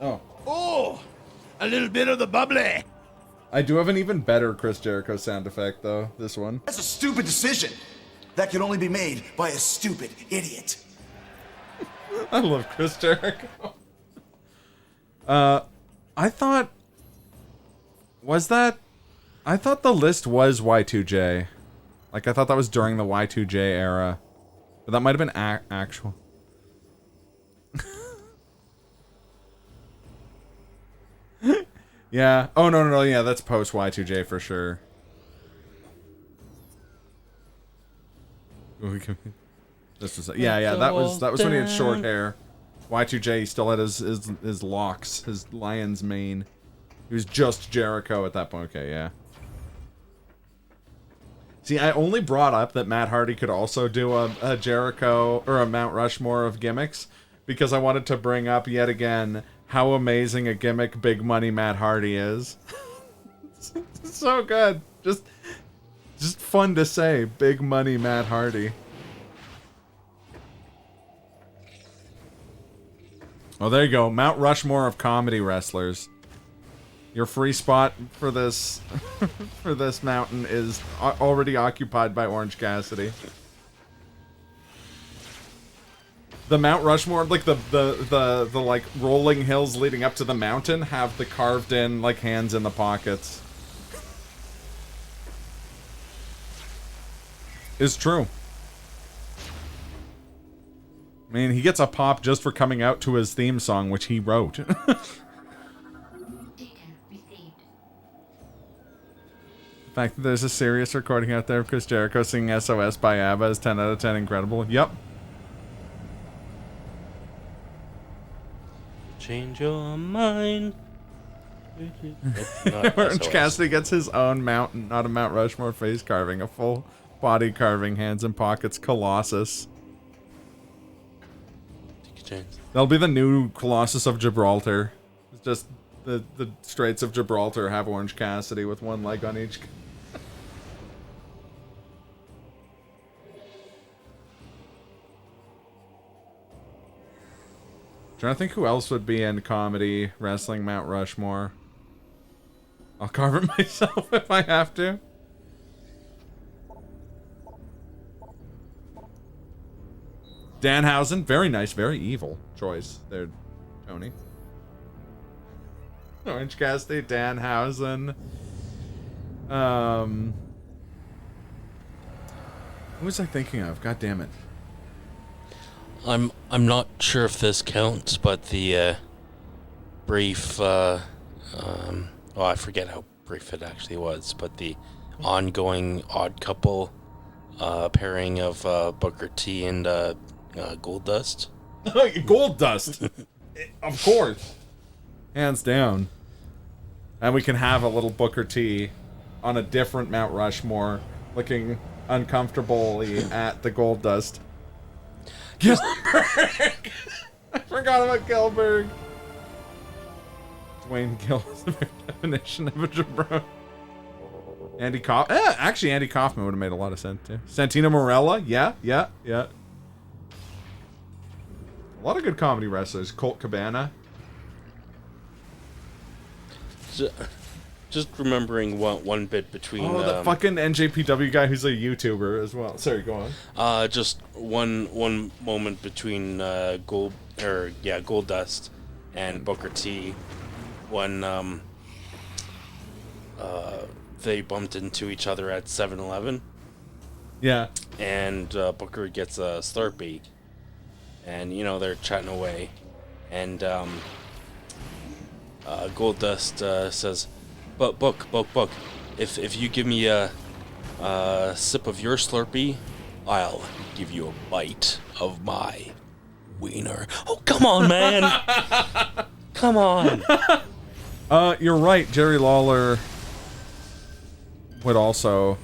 Oh. Oh, a little bit of the bubbly. I do have an even better Chris Jericho sound effect, though. This one. That's a stupid decision. That can only be made by a stupid idiot. I love Chris Jericho. I thought... Was that... I thought the list was Y2J. Like, I thought that was during the Y2J era. But that might have been actual. Yeah. Oh, no, yeah, that's post Y2J for sure. This was... Yeah, that was when he had short hair. Y2J, he still had his locks, his lion's mane. He was just Jericho at that point. Okay, yeah. See, I only brought up that Matt Hardy could also do a Jericho or a Mount Rushmore of gimmicks because I wanted to bring up yet again how amazing a gimmick Big Money Matt Hardy is. It's so good. Just fun to say, Big Money Matt Hardy. Oh, there you go. Mount Rushmore of comedy wrestlers. Your free spot for this for this mountain is already occupied by Orange Cassidy. The Mount Rushmore, like the like rolling hills leading up to the mountain, have the carved in like hands in the pockets. It's true. I mean, he gets a pop just for coming out to his theme song, which he wrote. The fact that there's a serious recording out there of Chris Jericho singing SOS by ABBA is 10 out of 10 incredible. Yep. Change your mind. Orange Cassidy gets his own mountain, not a Mount Rushmore face carving, a full body carving, hands and pockets Colossus. That'll be the new Colossus of Gibraltar. It's just the Straits of Gibraltar have Orange Cassidy with one leg on each. Trying to think who else would be in comedy wrestling Mount Rushmore. I'll carve it myself if I have to. Danhausen, very nice, very evil choice there, Tony. Orange Cassidy, Danhausen. Who was I thinking of? God damn it. I'm not sure if this counts, but the brief I forget how brief it actually was, but the ongoing Odd Couple pairing of Booker T and Goldust. Goldust, of course, hands down. And we can have a little Booker T on a different Mount Rushmore, looking uncomfortably at the Goldust. Gilbert! I forgot about Gilbert. Dwayne Gill is the very definition of a jabron. Actually, Andy Kaufman would have made a lot of sense too. Santino Marella, yeah. A lot of good comedy wrestlers. Colt Cabana. Just remembering one bit between. Oh, the fucking NJPW guy who's a YouTuber as well. Sorry, go on. Just one moment between Goldust and Booker T when they bumped into each other at 7-Eleven. Yeah. And Booker gets a Slurpee, and they're chatting away, and Goldust says, "But Book, if you give me a sip of your Slurpee, I'll give you a bite of my wiener." Oh, come on, man! Come on. You're right. Jerry Lawler would also.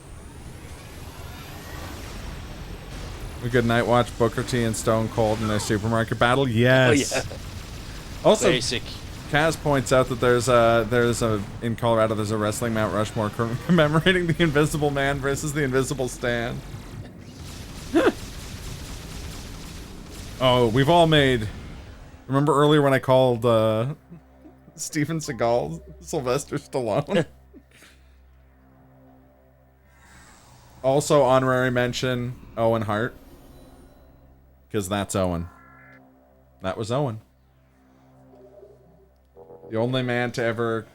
A good night watch Booker T and Stone Cold in their supermarket battle. Yes. Oh, yeah. Also, basic. Kaz points out that there's a in Colorado there's a wrestling Mount Rushmore commemorating the Invisible Man versus the Invisible Stan. Oh, we've all made. Remember earlier when I called Steven Seagal Sylvester Stallone? Also, honorary mention Owen Hart, because that's Owen. That was Owen. The only man to ever.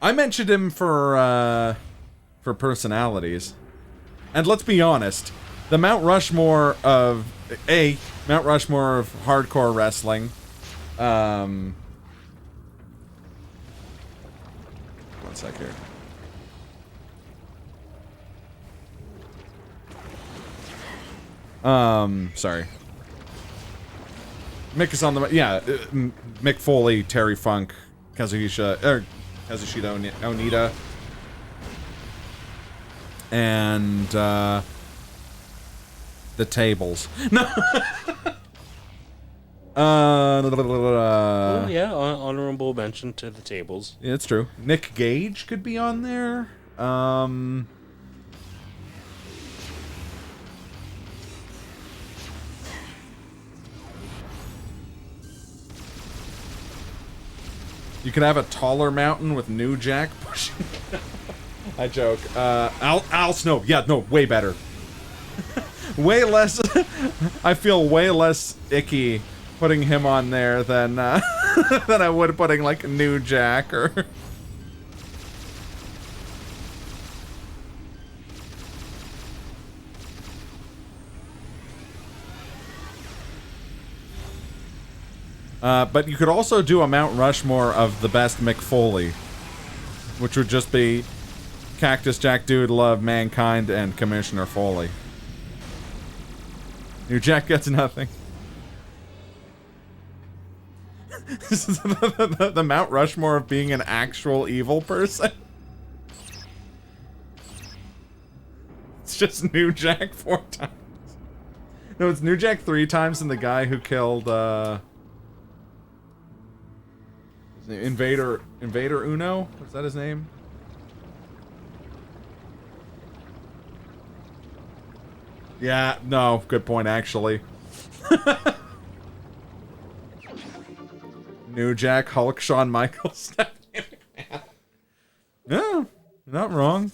I mentioned him for personalities, and let's be honest, the Mount Rushmore of hardcore wrestling. One sec here. Sorry. Mick is on the Mick Foley, Terry Funk, Kazuhisa Onita, and the tables. No. Yeah, honorable mention to the tables. Yeah, it's true. Nick Gage could be on there. You could have a taller mountain with New Jack pushing. I joke. Al Snow. Yeah, no, way better. Way less. I feel way less icky putting him on there than than I would putting like New Jack or. But you could also do a Mount Rushmore of the best Mick Foley, which would just be Cactus Jack, Dude Love, Mankind, and Commissioner Foley. New Jack gets nothing. This is the Mount Rushmore of being an actual evil person. It's just New Jack 4 times. No, it's New Jack 3 times and the guy who killed, Invader Uno? Was that his name? Yeah, no, good point actually. New Jack, Hulk, Shawn Michaels. Yeah, not wrong.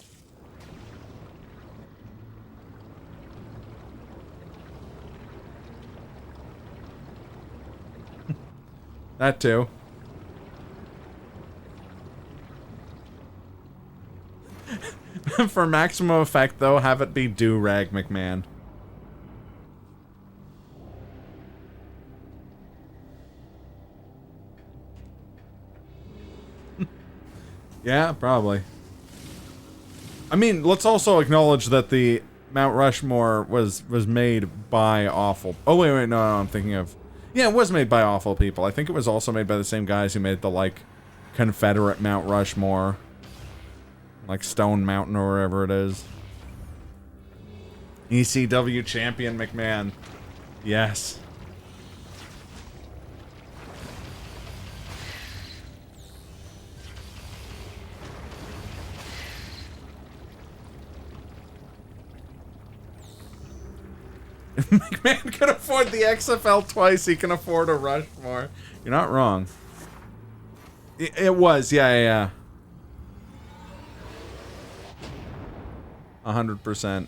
That too. For maximum effect, though, have it be Do-Rag McMahon. Yeah, probably. I mean, let's also acknowledge that the Mount Rushmore was made by awful... Oh, wait, no, I'm thinking of... Yeah, it was made by awful people. I think it was also made by the same guys who made the, like, Confederate Mount Rushmore. Like Stone Mountain or wherever it is. ECW champion McMahon. Yes. McMahon can afford the XFL twice. He can afford a Rushmore. You're not wrong. It was, yeah. 100%.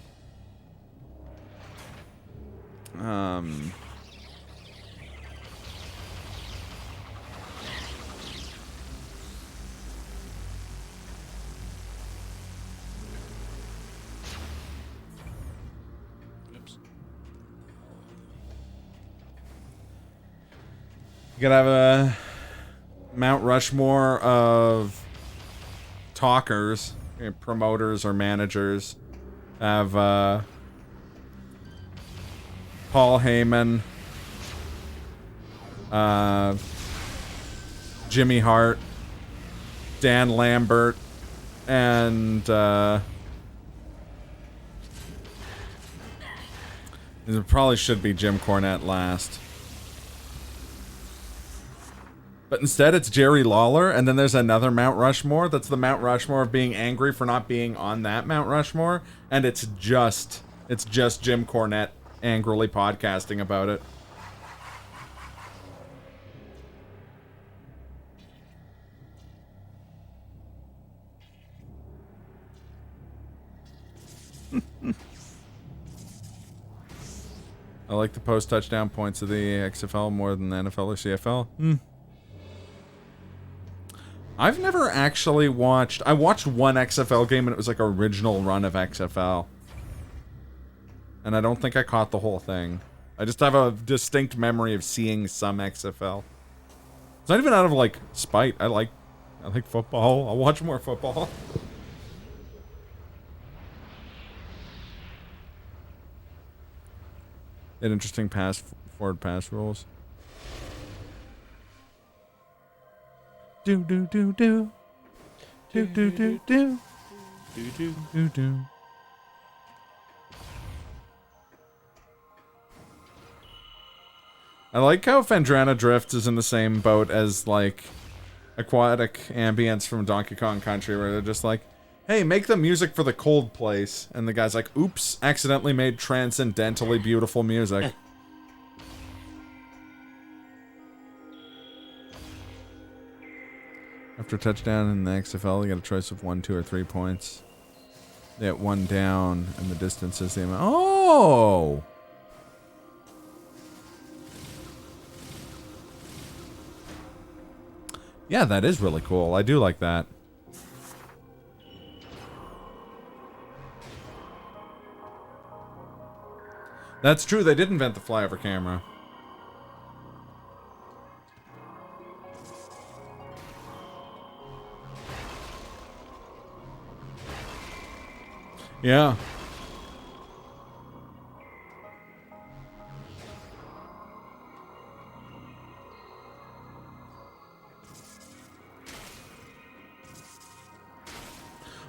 You gotta have a Mount Rushmore of talkers, promoters or managers. Have Paul Heyman, Jimmy Hart, Dan Lambert, and it probably should be Jim Cornette last. But instead, it's Jerry Lawler, and then there's another Mount Rushmore. That's the Mount Rushmore of being angry for not being on that Mount Rushmore, and it's just Jim Cornette angrily podcasting about it. I like the post-touchdown points of the XFL more than the NFL or CFL. I've never actually watched... I watched one XFL game, and it was like an original run of XFL. And I don't think I caught the whole thing. I just have a distinct memory of seeing some XFL. It's not even out of, like, spite. I like football. I'll watch more football. An interesting forward pass rules. Do do do do. Do do do do. Do do do do. I like how Fendrana Drift is in the same boat as, like, aquatic ambience from Donkey Kong Country, where they're just like, hey, make the music for the cold place. And the guy's like, oops, accidentally made transcendentally beautiful music. After a touchdown in the XFL, you get a choice of 1, 2, or 3 points. They get 1 down, and the distance is the amount. Oh! Yeah, that is really cool. I do like that. That's true, they did invent the flyover camera. Yeah.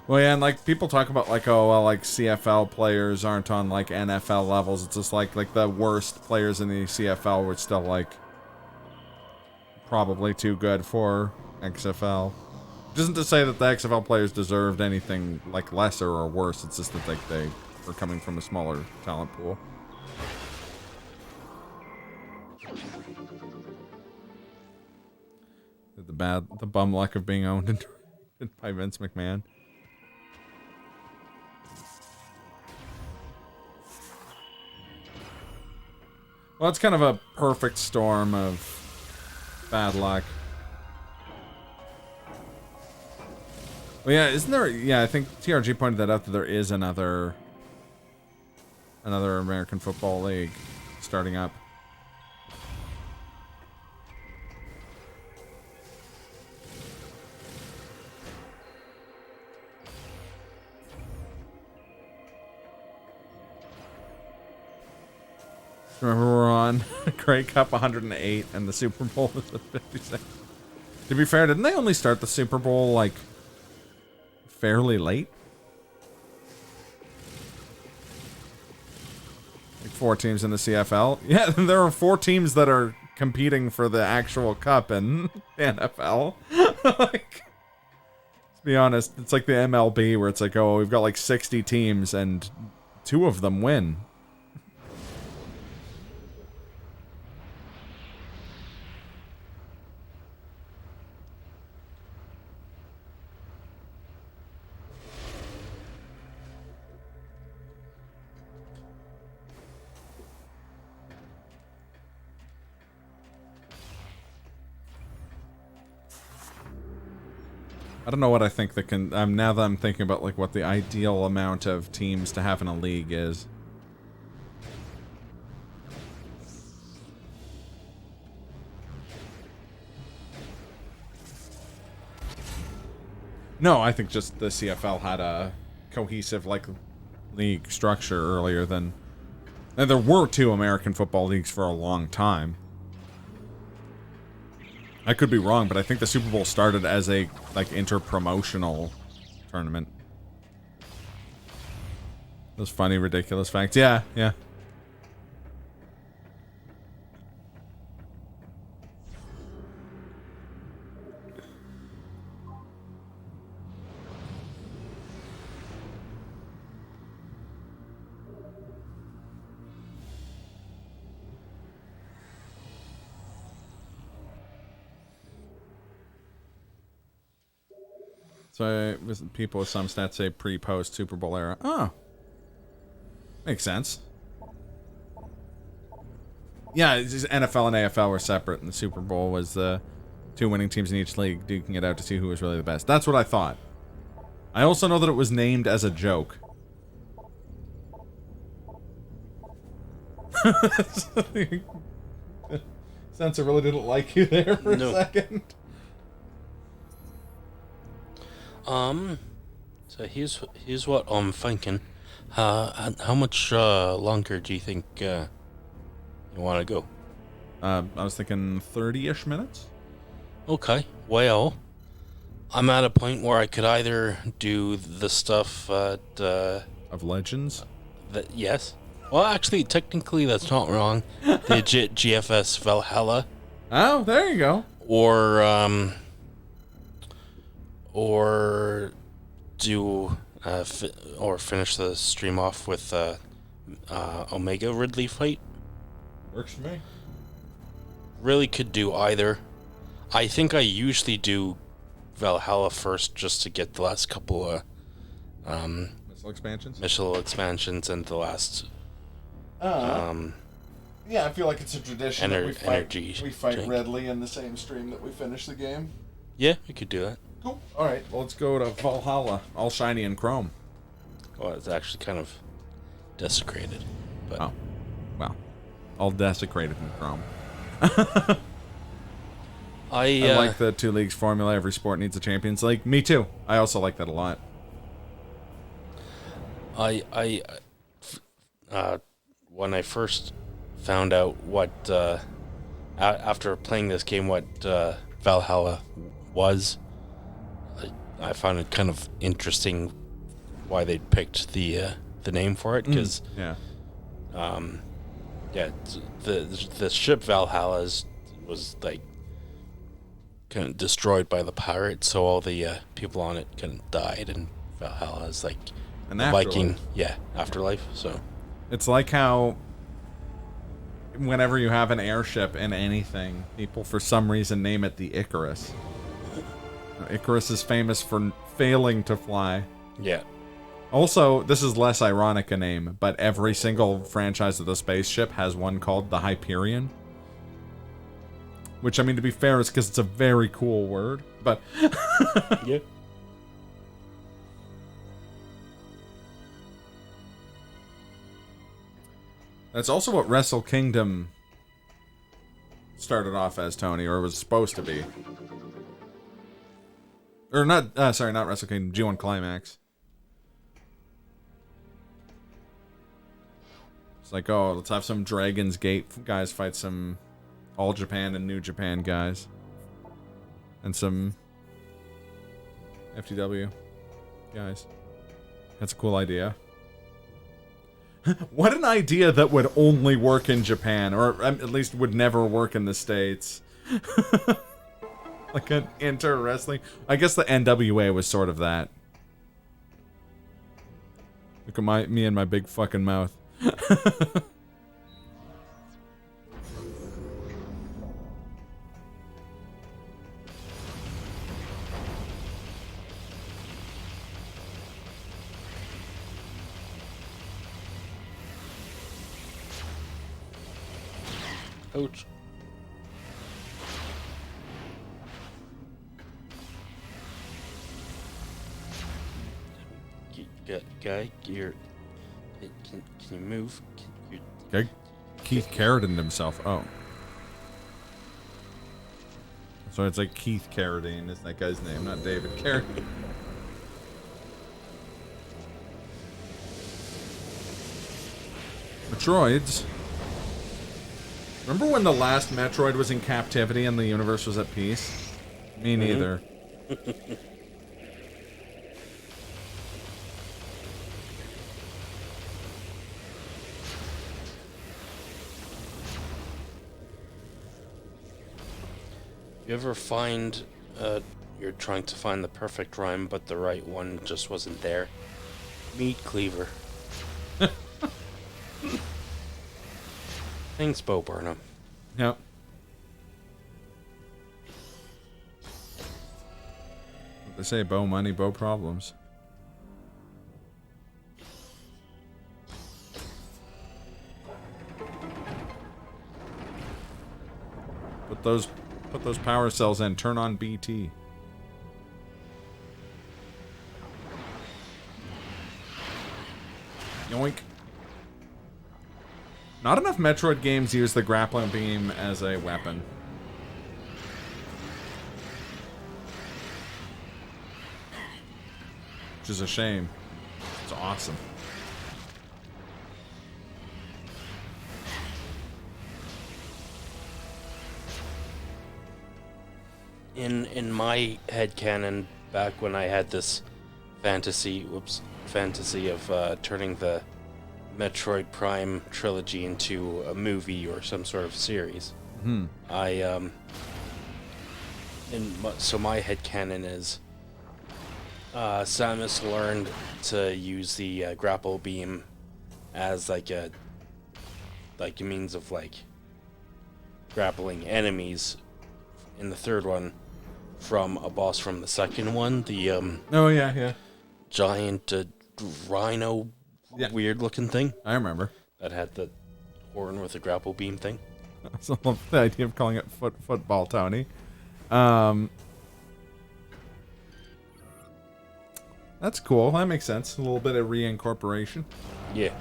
Well, yeah, and, like, people talk about, like, oh, well, like, CFL players aren't on, like, NFL levels. It's just, like, the worst players in the CFL were still, like, probably too good for XFL. Which isn't to say that the XFL players deserved anything, like, lesser or worse. It's just that, like, they were coming from a smaller talent pool. The bum luck of being owned by Vince McMahon. Well, it's kind of a perfect storm of bad luck. Well, yeah, isn't there... Yeah, I think TRG pointed that out, that there is another American Football League starting up. Remember, we're on Grey Cup 108, and the Super Bowl is at 56. To be fair, didn't they only start the Super Bowl, like, fairly late? Like 4 teams in the CFL? Yeah, there are 4 teams that are competing for the actual cup in the NFL. Like, to be honest, it's like the MLB, where it's like, oh, we've got like 60 teams, and 2 of them win. I don't know what I think that can. Now that I'm thinking about like what the ideal amount of teams to have in a league is. No, I think just the CFL had a cohesive like league structure earlier than. And there were 2 American football leagues for a long time. I could be wrong, but I think the Super Bowl started as a like inter-promotional tournament. Those funny, ridiculous facts. Yeah, yeah. So people with some stats say pre-post Super Bowl era. Oh, makes sense. Yeah, it's just NFL and AFL were separate, and the Super Bowl was the 2 winning teams in each league duking it out to see who was really the best. That's what I thought. I also know that it was named as a joke. Sensor really didn't like you there for a second. So here's what I'm thinking. How much longer do you think you want to go? I was thinking 30-ish minutes. Okay. Well, I'm at a point where I could either do the stuff at of Legends. Yes. Well, actually, technically, that's not wrong. The GFS Valhalla. Oh, there you go. Or do or finish the stream off with Omega Ridley fight. Works for me. Really could do either. I think I usually do Valhalla first just to get the last couple of missile expansions and the last yeah, I feel like it's a tradition that we fight drink. Ridley in the same stream that we finish the game. Yeah, we could do that. Cool. Alright, well, let's go to Valhalla. All shiny and chrome. Well, it's actually kind of desecrated. But oh. Well. All desecrated in chrome. I like the 2 leagues formula. Every sport needs a Champions League. Me too. I also like that a lot. When I first found out what after playing this game what Valhalla was, I found it kind of interesting why they picked the name for it, because the ship Valhalla was like kind of destroyed by the pirates, so all the people on it kind of died, and Valhalla is like an Viking afterlife. So it's like how whenever you have an airship in anything, people for some reason name it the Icarus. Icarus is famous for failing to fly. Yeah. Also, this is less ironic a name, but every single franchise of the spaceship has one called the Hyperion. Which, I mean, to be fair, is because it's a very cool word, but... yeah. That's also what Wrestle Kingdom started off as, Tony, or was supposed to be. Or not, sorry, not Wrestle Kingdom, G1 Climax. It's like, oh, let's have some Dragon's Gate guys fight some All Japan and New Japan guys. And some FTW guys. That's a cool idea. What an idea that would only work in Japan, or at least would never work in the States. Like an inter-wrestling. I guess the NWA was sort of that. Look at me and my big fucking mouth. Ouch. Guy, you're. Can you move? Okay. Keith Carradine himself. Oh. So it's like Keith Carradine is that guy's name, not David Carradine. Metroids. Remember when the last Metroid was in captivity and the universe was at peace? Me neither. You ever find you're trying to find the perfect rhyme, but the right one just wasn't there? Meat cleaver. Thanks, Bo Burnham. Yep. What they say, Bo money, Bo problems. Put those power cells in. Turn on BT. Yoink. Not enough Metroid games use the grappling beam as a weapon. Which is a shame. It's awesome. In my headcanon, back when I had this fantasy of turning the Metroid Prime trilogy into a movie or some sort of series, so my headcanon is Samus learned to use the grapple beam as like a means of like grappling enemies in the third one from a boss from the second one, the oh yeah giant rhino weird looking thing. I remember that had the horn with the grapple beam thing. I love the idea of calling it football, Tony. That's cool. That makes sense. A little bit of reincorporation. Yeah.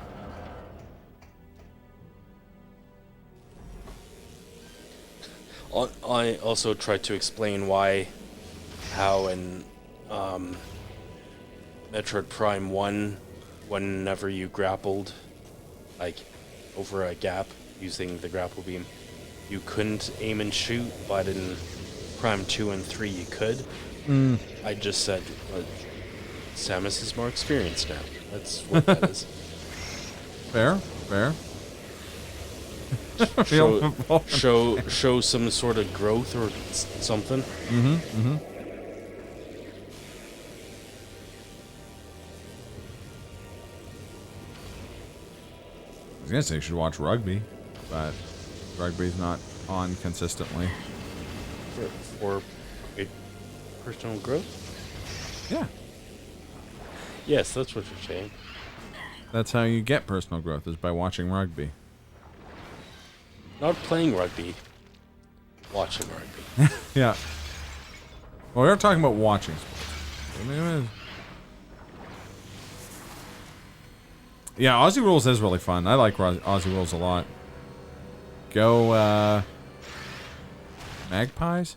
I also tried to explain how in Metroid Prime 1, whenever you grappled, like, over a gap using the grapple beam, you couldn't aim and shoot, but in Prime 2 and 3 you could. I just said, Samus is more experienced now. That's what that is. Fair. show some sort of growth or something. I was gonna say you should watch rugby, but rugby's not on consistently. For personal growth? Yeah. Yes, that's what you're saying. That's how you get personal growth, is by watching rugby. Not playing rugby, watching rugby. Yeah. Well, we are talking about watching sports. Yeah, Aussie Rules is really fun. I like Aussie Rules a lot. Go, Magpies?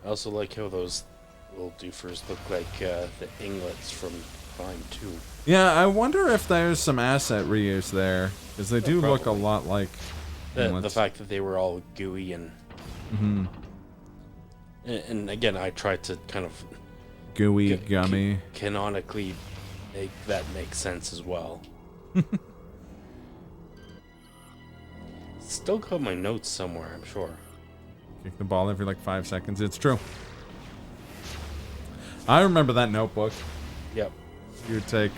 I also like how those little doofers look like the inglets from Prime 2. Yeah, I wonder if there's some asset reuse there, because they do look a lot like the fact that they were all gooey and and again, I tried to kind of gooey, gummy, canonically make that make sense as well. Still got my notes somewhere, I'm sure. Kick the ball every like 5 seconds. It's true. I remember that notebook. Yep. You'd take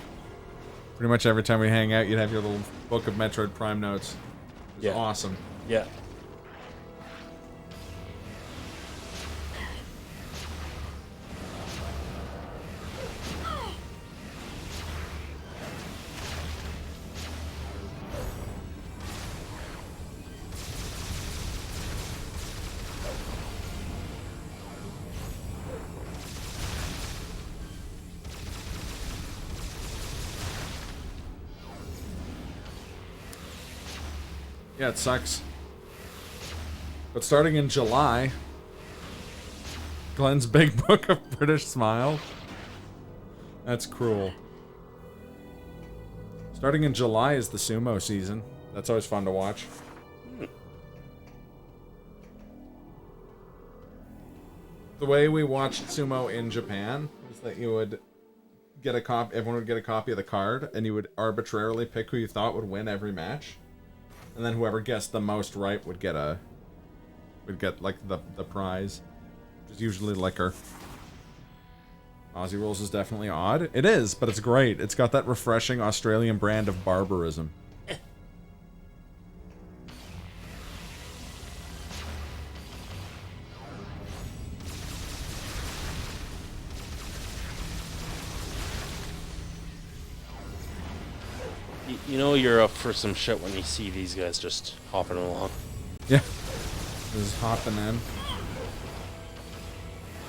pretty much every time we hang out, you'd have your little book of Metroid Prime notes. It was awesome. Yeah. Yeah, it sucks. But starting in July, Glenn's Big Book of British Smiles. That's cruel. Starting in July is the sumo season. That's always fun to watch. The way we watched sumo in Japan was that you would get a copy, everyone would get a copy of the card, and you would arbitrarily pick who you thought would win every match. And then whoever guessed the most right would get like the prize. Which is usually liquor. Aussie Rules is definitely odd. It is, but it's great. It's got that refreshing Australian brand of barbarism. You know you're up for some shit when you see these guys just hopping along. Yeah. Just hopping in.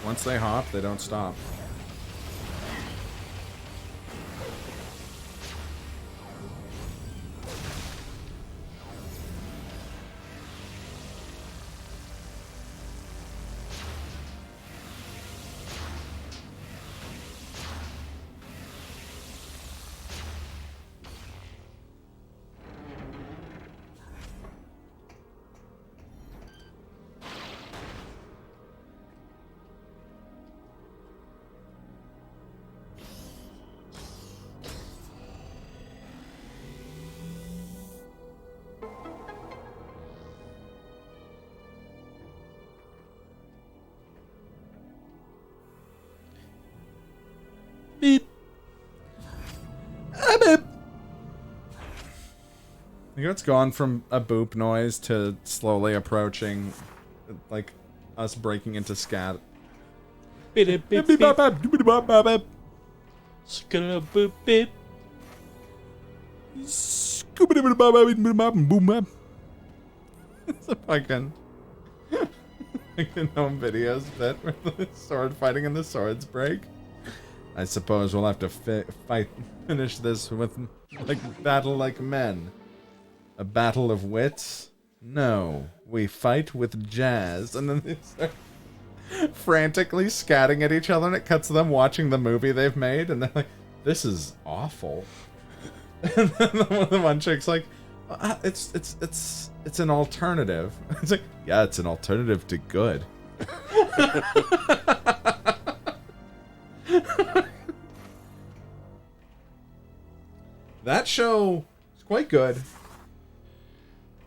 Once they hop, they don't stop. Beep. Beep. I think it's gone from a boop noise to slowly approaching, like, us breaking into scat. Beep, beep, beep. Skalaboop, beep. It's a fucking like the gnome videos bit where the sword fighting and the swords break. I suppose we'll have to finish this with like battle like men. A battle of wits? No, we fight with jazz. And then they start frantically scatting at each other, and it cuts to them watching the movie they've made, and they're like, "This is awful." And then the one chick's like, "It's an alternative." It's like, "Yeah, it's an alternative to good." That show is quite good.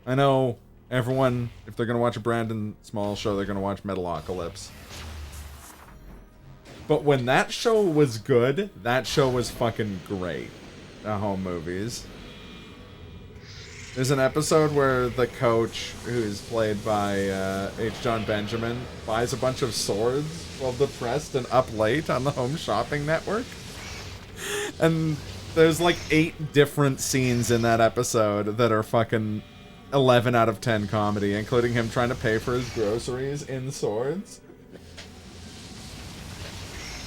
I know everyone, if they're gonna watch a Brandon Small show, they're gonna watch Metalocalypse. But when that show was good, that show was fucking great. The home movies. There's an episode where the coach, who's played by H. John Benjamin, buys a bunch of swords while depressed and up late on the Home Shopping Network. And there's like 8 different scenes in that episode that are fucking 11 out of 10 comedy, including him trying to pay for his groceries in swords.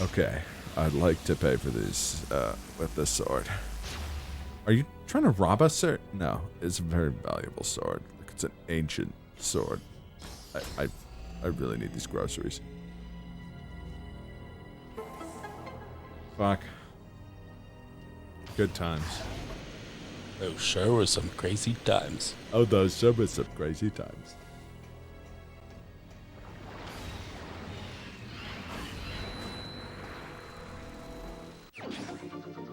Okay, I'd like to pay for these with this sword. Are you trying to rob us, sir? No, it's a very valuable sword. It's an ancient sword. I really need these groceries. Fuck. Good times. Oh, sure was some crazy times. Oh, those sure were some crazy times.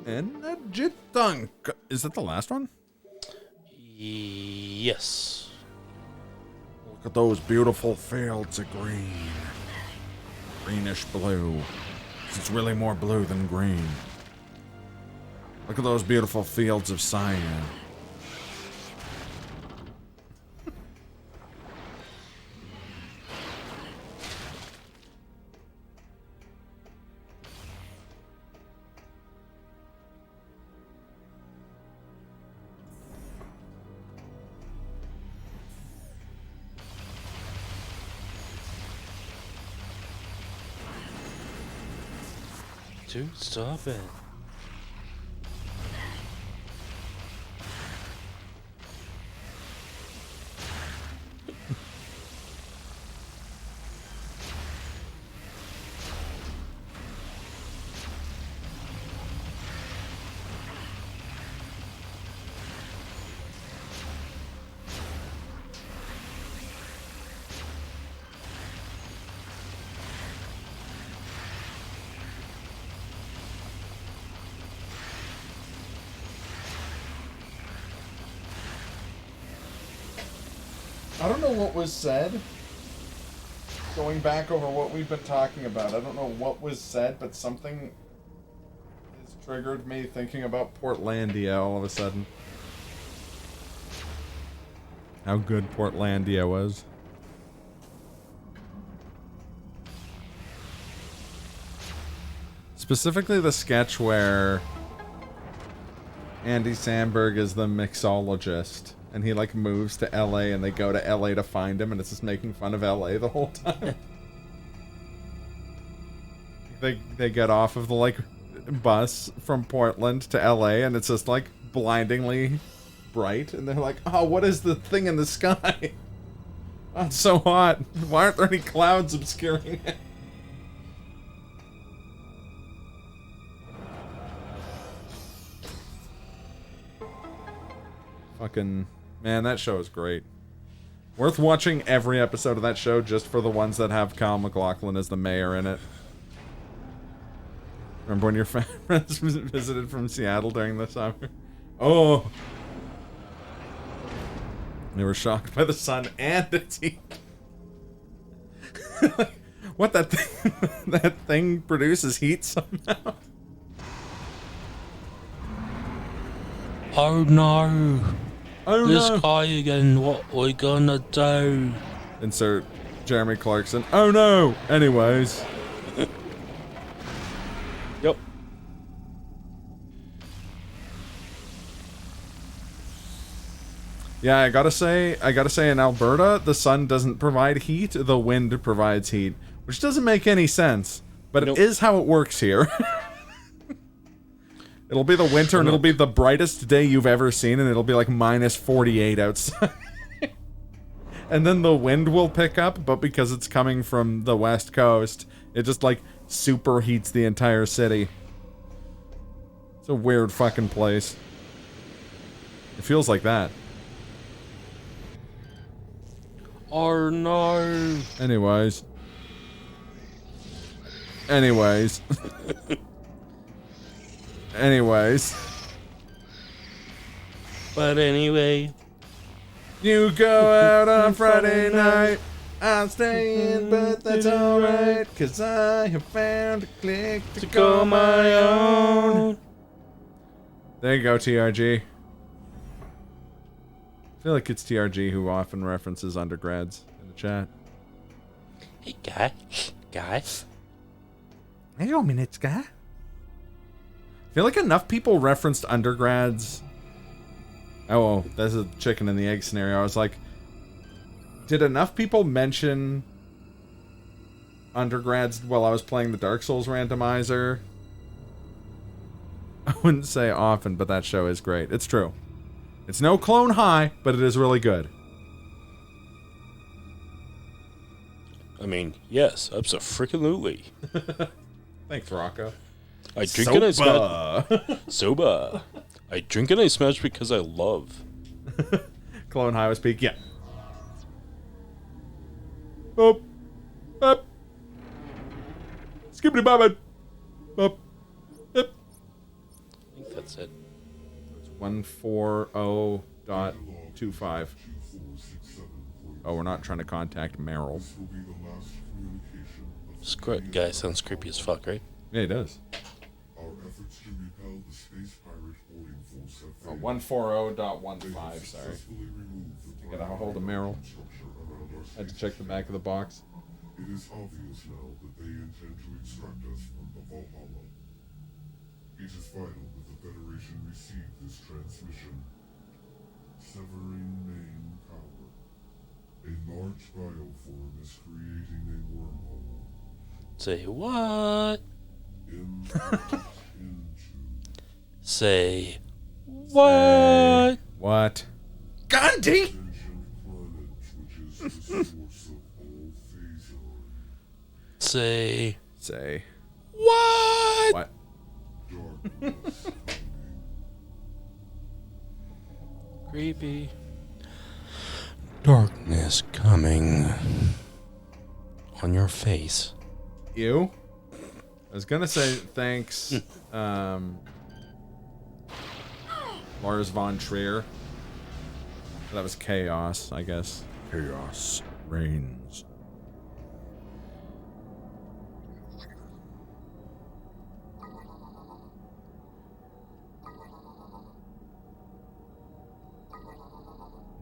Energy Tank. Is that the last one? Yes. Look at those beautiful fields of green. Greenish blue. It's really more blue than green. Look at those beautiful fields of cyan. Dude, stop it. I don't know what was said. Going back over what we've been talking about, I don't know what was said, but something has triggered me thinking about Portlandia all of a sudden. How good Portlandia was. Specifically the sketch where Andy Samberg is the mixologist. And he, like, moves to LA, and they go to LA to find him, and it's just making fun of LA the whole time. They get off of the, like, bus from Portland to LA, and it's just, like, blindingly bright. And they're like, oh, what is the thing in the sky? Oh, it's so hot. Why aren't there any clouds obscuring it? Fucking... Man, that show is great. Worth watching every episode of that show just for the ones that have Kyle MacLachlan as the mayor in it. Remember when your friends visited from Seattle during the summer? Oh! They were shocked by the sun and its heat. What, that thing produces heat somehow? Oh no! Oh this no! guy again, what we gonna do? Insert Jeremy Clarkson. Oh no! Anyways. Yep. Yeah, I gotta say in Alberta, the sun doesn't provide heat, the wind provides heat. Which doesn't make any sense. But It is how it works here. It'll be the winter and it'll be the brightest day you've ever seen, and it'll be like minus 48 outside. And then the wind will pick up, but because it's coming from the west coast, it just like superheats the entire city. It's a weird fucking place. It feels like that. Oh no. Anyways. But anyway. You go out on Friday night. I'm staying, but that's alright. Cause I have found a click to call my own. There you go, TRG. I feel like it's TRG who often references undergrads in the chat. Hey, guys. Hang on a minute, guy. I feel like enough people referenced undergrads. Oh, that's a chicken and the egg scenario. I was like, did enough people mention undergrads while I was playing the Dark Souls randomizer? I wouldn't say often, but that show is great. It's true. It's no Clone High, but it is really good. I mean, yes, absolutely. Thanks, Rocco. I drink and I smash. Soba. I drink and I smash because I love. Clone High was peak, yeah. Up. Up. Skippity bobbin. Up. Up. I think that's it. It's 140.25. Oh, we're not trying to contact Meryl. Scrut guy sounds creepy as fuck, right? Yeah, he does. Oh, 140.15, sorry. I got a hold of Meryl. Had to check the back of the box. It is obvious now that they intend to extract us from the Valhalla. It is vital that the Federation receive this transmission. Severing main power. A large bioform is creating a wormhole. Say what? Say what? What? Gandhi! Say what? What? Creepy. Darkness coming on your face. You? I was gonna say thanks, Lars von Trier. That was chaos, I guess. Chaos reigns.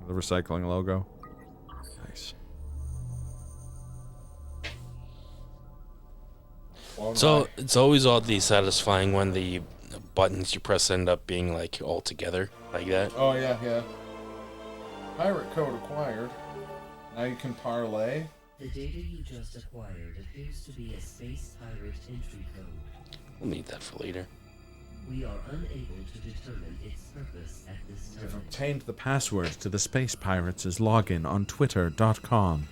The recycling logo. Nice. So it's always oddly satisfying when the buttons you press end up being like all together like that. Oh yeah, yeah. Pirate code acquired. Now you can parlay. The data you just acquired appears to be a space pirate entry code. We'll need that for later. We are unable to determine its purpose at this time. I've obtained the password to the Space Pirates' login on Twitter.com.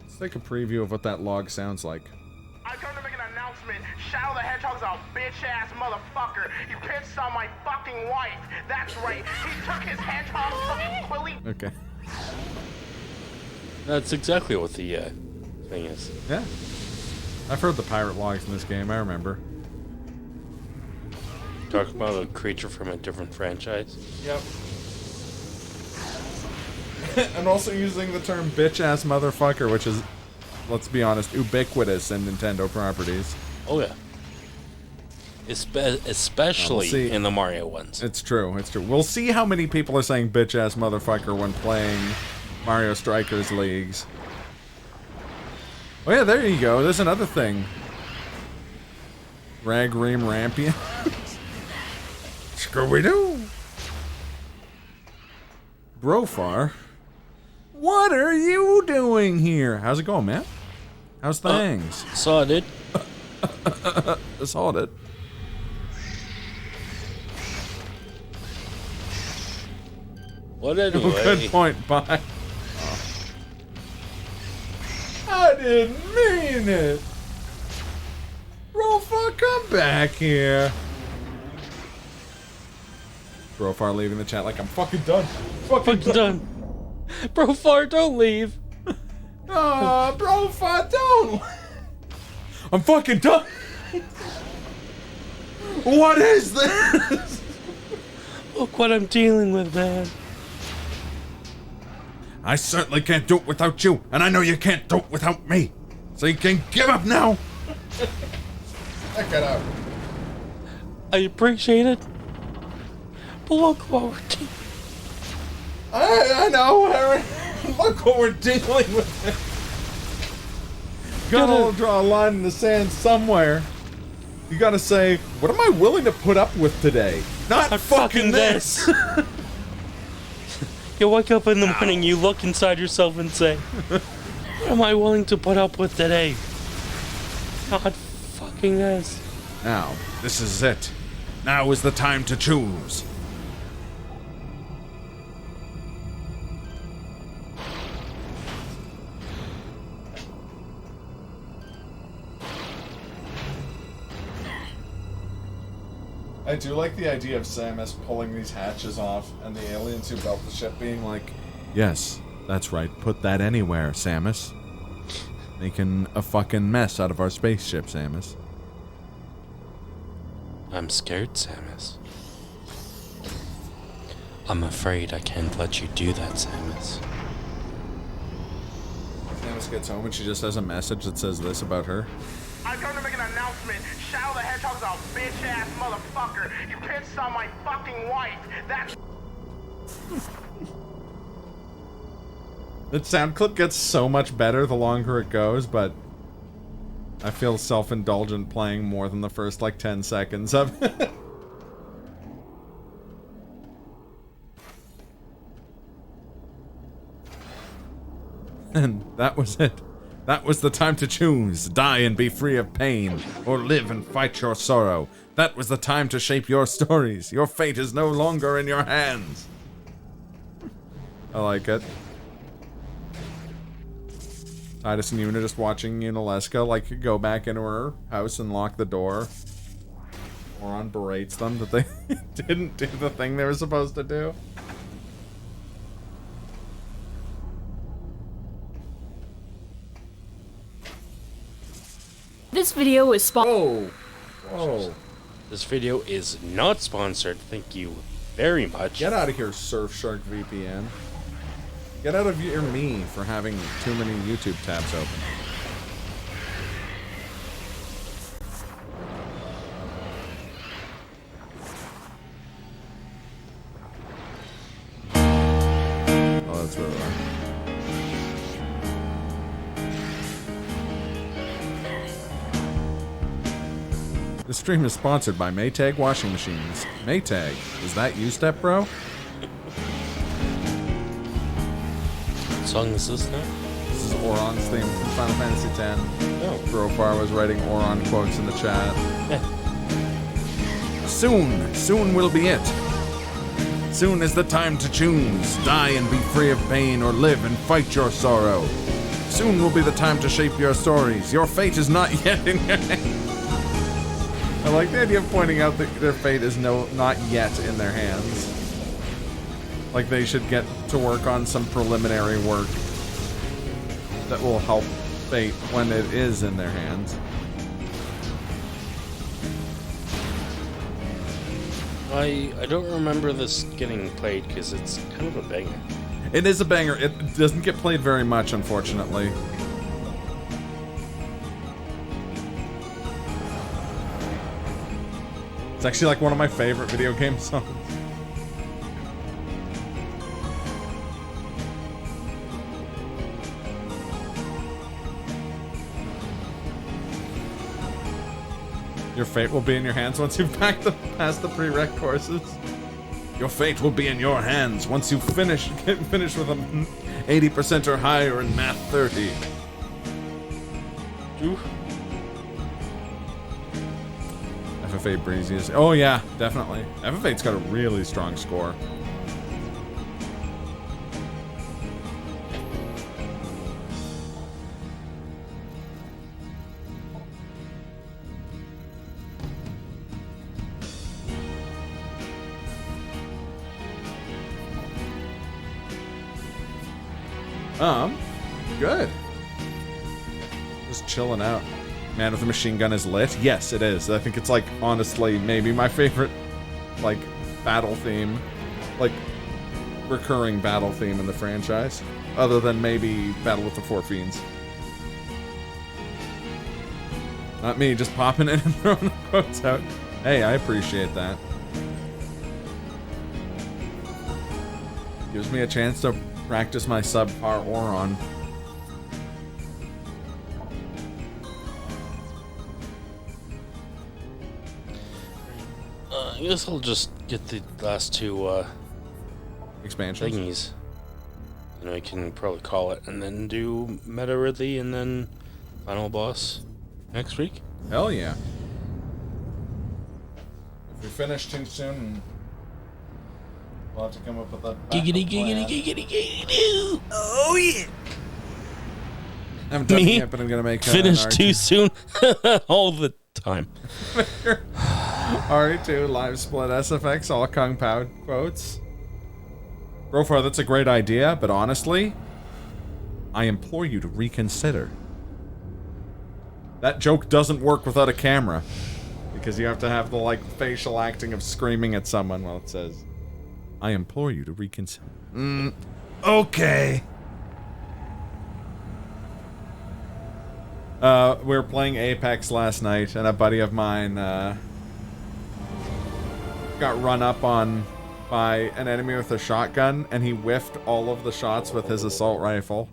Let's take a preview of what that log sounds like. I come to make an announcement. Shadow the Hedgehog's a bitch-ass motherfucker. He pissed on my fucking wife. That's right. He took his hedgehog fucking Willy. Okay. That's exactly what the thing is. Yeah. I've heard the pirate logs in this game, I remember. Talk about a creature from a different franchise. Yep. And also using the term bitch-ass motherfucker, which is, let's be honest, ubiquitous in Nintendo properties. Oh yeah. Especially in the Mario ones. It's true, it's true. We'll see how many people are saying bitch-ass motherfucker when playing Mario Strikers Leagues. Oh yeah, there you go. There's another thing. Ragream Rampion. Scooby-Doo. Brofar. What are you doing here? How's it going, man? How's things? Saw it. Saw it. What anyway? Good point, bye. I didn't mean it. Brofar, come back here. Brofar leaving the chat like I'm fucking done. Fucking done. Brofar, don't leave. Brofar, don't. I'm fucking done. What is this? Look what I'm dealing with, man. I certainly can't do it without you, and I know you can't do it without me. So you can give up now. Check it out. I appreciate it. But look what we're doing. I know, Harry. Look what we're dealing with. Gotta draw a line in the sand somewhere. You gotta say, what am I willing to put up with today? Not fucking this. You wake up in the morning, you look inside yourself and say, what am I willing to put up with today? Not fucking this. Now, this is it. Now is the time to choose. I do like the idea of Samus pulling these hatches off and the aliens who built the ship being like, yes, that's right, put that anywhere, Samus. Making a fucking mess out of our spaceship, Samus. I'm scared, Samus. I'm afraid I can't let you do that, Samus. Samus gets home and she just has a message that says this about her. I come to make an announcement. Shadow the Hedgehog's a bitch-ass motherfucker. He pissed on my fucking wife. That's... The sound clip gets so much better the longer it goes, but I feel self-indulgent playing more than the first, like, 10 seconds of it. And that was it. That was the time to choose. Die and be free of pain, or live and fight your sorrow. That was the time to shape your stories. Your fate is no longer in your hands. I like it. Titus and Una just watching Unaleska, like, go back into her house and lock the door. Moron berates them that they didn't do the thing they were supposed to do. This video is Whoa. Whoa. This video is not sponsored. Thank you very much. Get out of here, Surfshark VPN. Get out of here, me, for having too many YouTube tabs open. Oh, that's where we are. This stream is sponsored by Maytag Washing Machines. Maytag, is that you, Step Bro? What song is this now? This is Oron's theme from Final Fantasy X. Oh. Brofar was writing Oron quotes in the chat. Soon will be it. Soon is the time to choose. Die and be free of pain, or live and fight your sorrow. Soon will be the time to shape your stories. Your fate is not yet in your hands. I like the idea of pointing out that their fate is not yet in their hands. Like they should get to work on some preliminary work that will help fate when it is in their hands. I don't remember this getting played because it's kind of a banger. It is a banger. It doesn't get played very much, unfortunately. It's actually like one of my favorite video game songs. Your fate will be in your hands once you've passed the prereq courses. Your fate will be in your hands once you finish with a 80% or higher in Math 30. Ooh. FF8 Breezy is... Oh yeah, definitely. FF8's got a really strong score. Good. Just chilling out. Man with the Machine Gun is lit? Yes, it is. I think it's like, honestly, maybe my favorite, like, battle theme. Like, recurring battle theme in the franchise. Other than maybe Battle with the Four Fiends. Not me, just popping in and throwing the quotes out. Hey, I appreciate that. Gives me a chance to practice my subpar Oron. I guess I'll just get the last two expansions. Thingies. And I can probably call it, and then do Metroid and then final boss next week. Hell yeah! If we finish too soon, we'll have to come up with that. Giggity. Oh yeah! I haven't done it yet, but I'm gonna make finish too soon all the time. RE2 live split SFX all Kung Pao quotes. Brofar, that's a great idea, but honestly, I implore you to reconsider. That joke doesn't work without a camera, because you have to have the like facial acting of screaming at someone while it says, "I implore you to reconsider." Okay. We were playing Apex last night, and a buddy of mine got run up on by an enemy with a shotgun, and he whiffed all of the shots with his assault rifle.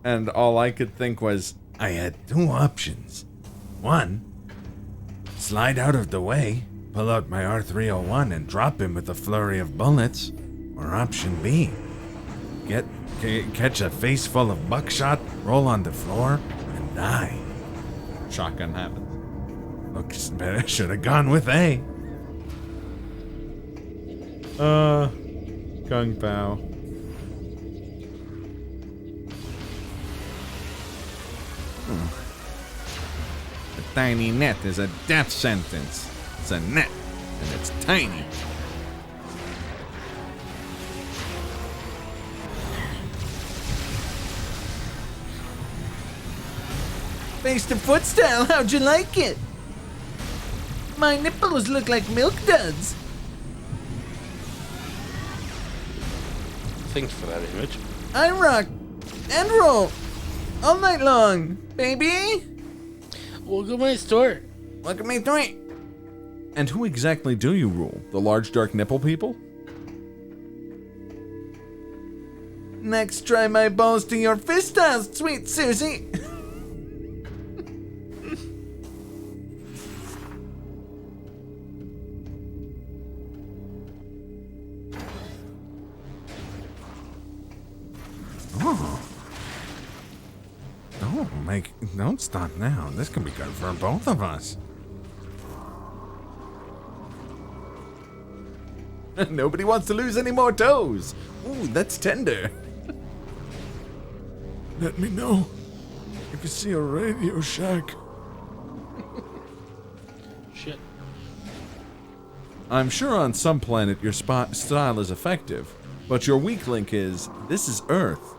And all I could think was, I had two options. One, slide out of the way, pull out my R301 and drop him with a flurry of bullets. Or option B, catch a face full of buckshot, roll on the floor, and die. Shotgun happens. Looks better, should have gone with A. Kung Pao. A tiny net is a death sentence. It's a net, and it's tiny. Face to foot style, how'd you like it? My nipples look like milk duds. Thanks for that image. I rock and roll all night long, baby. Welcome to my store. Welcome to my store. And who exactly do you rule? The large dark nipple people? Next, try my balls to your fist house, sweet Susie. Oh. Don't stop now. This can be good for both of us. Nobody wants to lose any more toes. Ooh, that's tender. Let me know if you see a Radio Shack. Shit. I'm sure on some planet your style is effective, but your weak link is, this is Earth.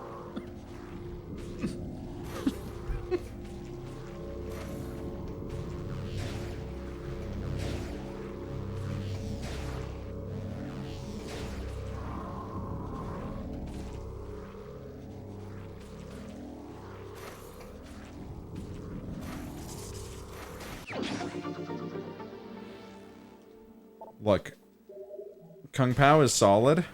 Look, Kung Pao is solid.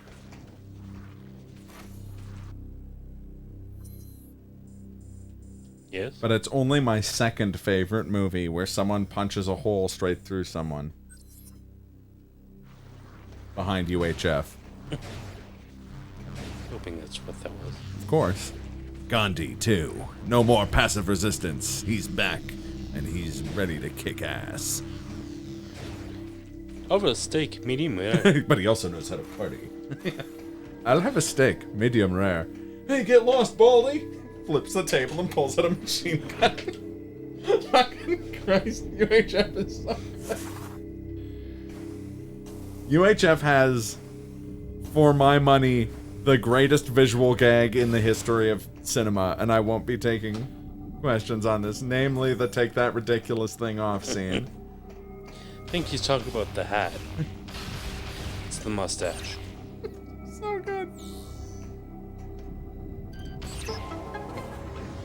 Yes. But it's only my second favorite movie where someone punches a hole straight through someone. Behind UHF. Hoping that's what that was. Of course. Gandhi, too. No more passive resistance. He's back, and he's ready to kick ass. I'll have a steak, medium rare. But he also knows how to party. I'll have a steak, medium rare. Hey, get lost, Baldy! Flips the table and pulls out a machine gun. Fucking Christ, UHF is so bad. UHF has, for my money, the greatest visual gag in the history of cinema, and I won't be taking questions on this, namely the take that ridiculous thing off scene. I think he's talking about the hat. It's the mustache. So good.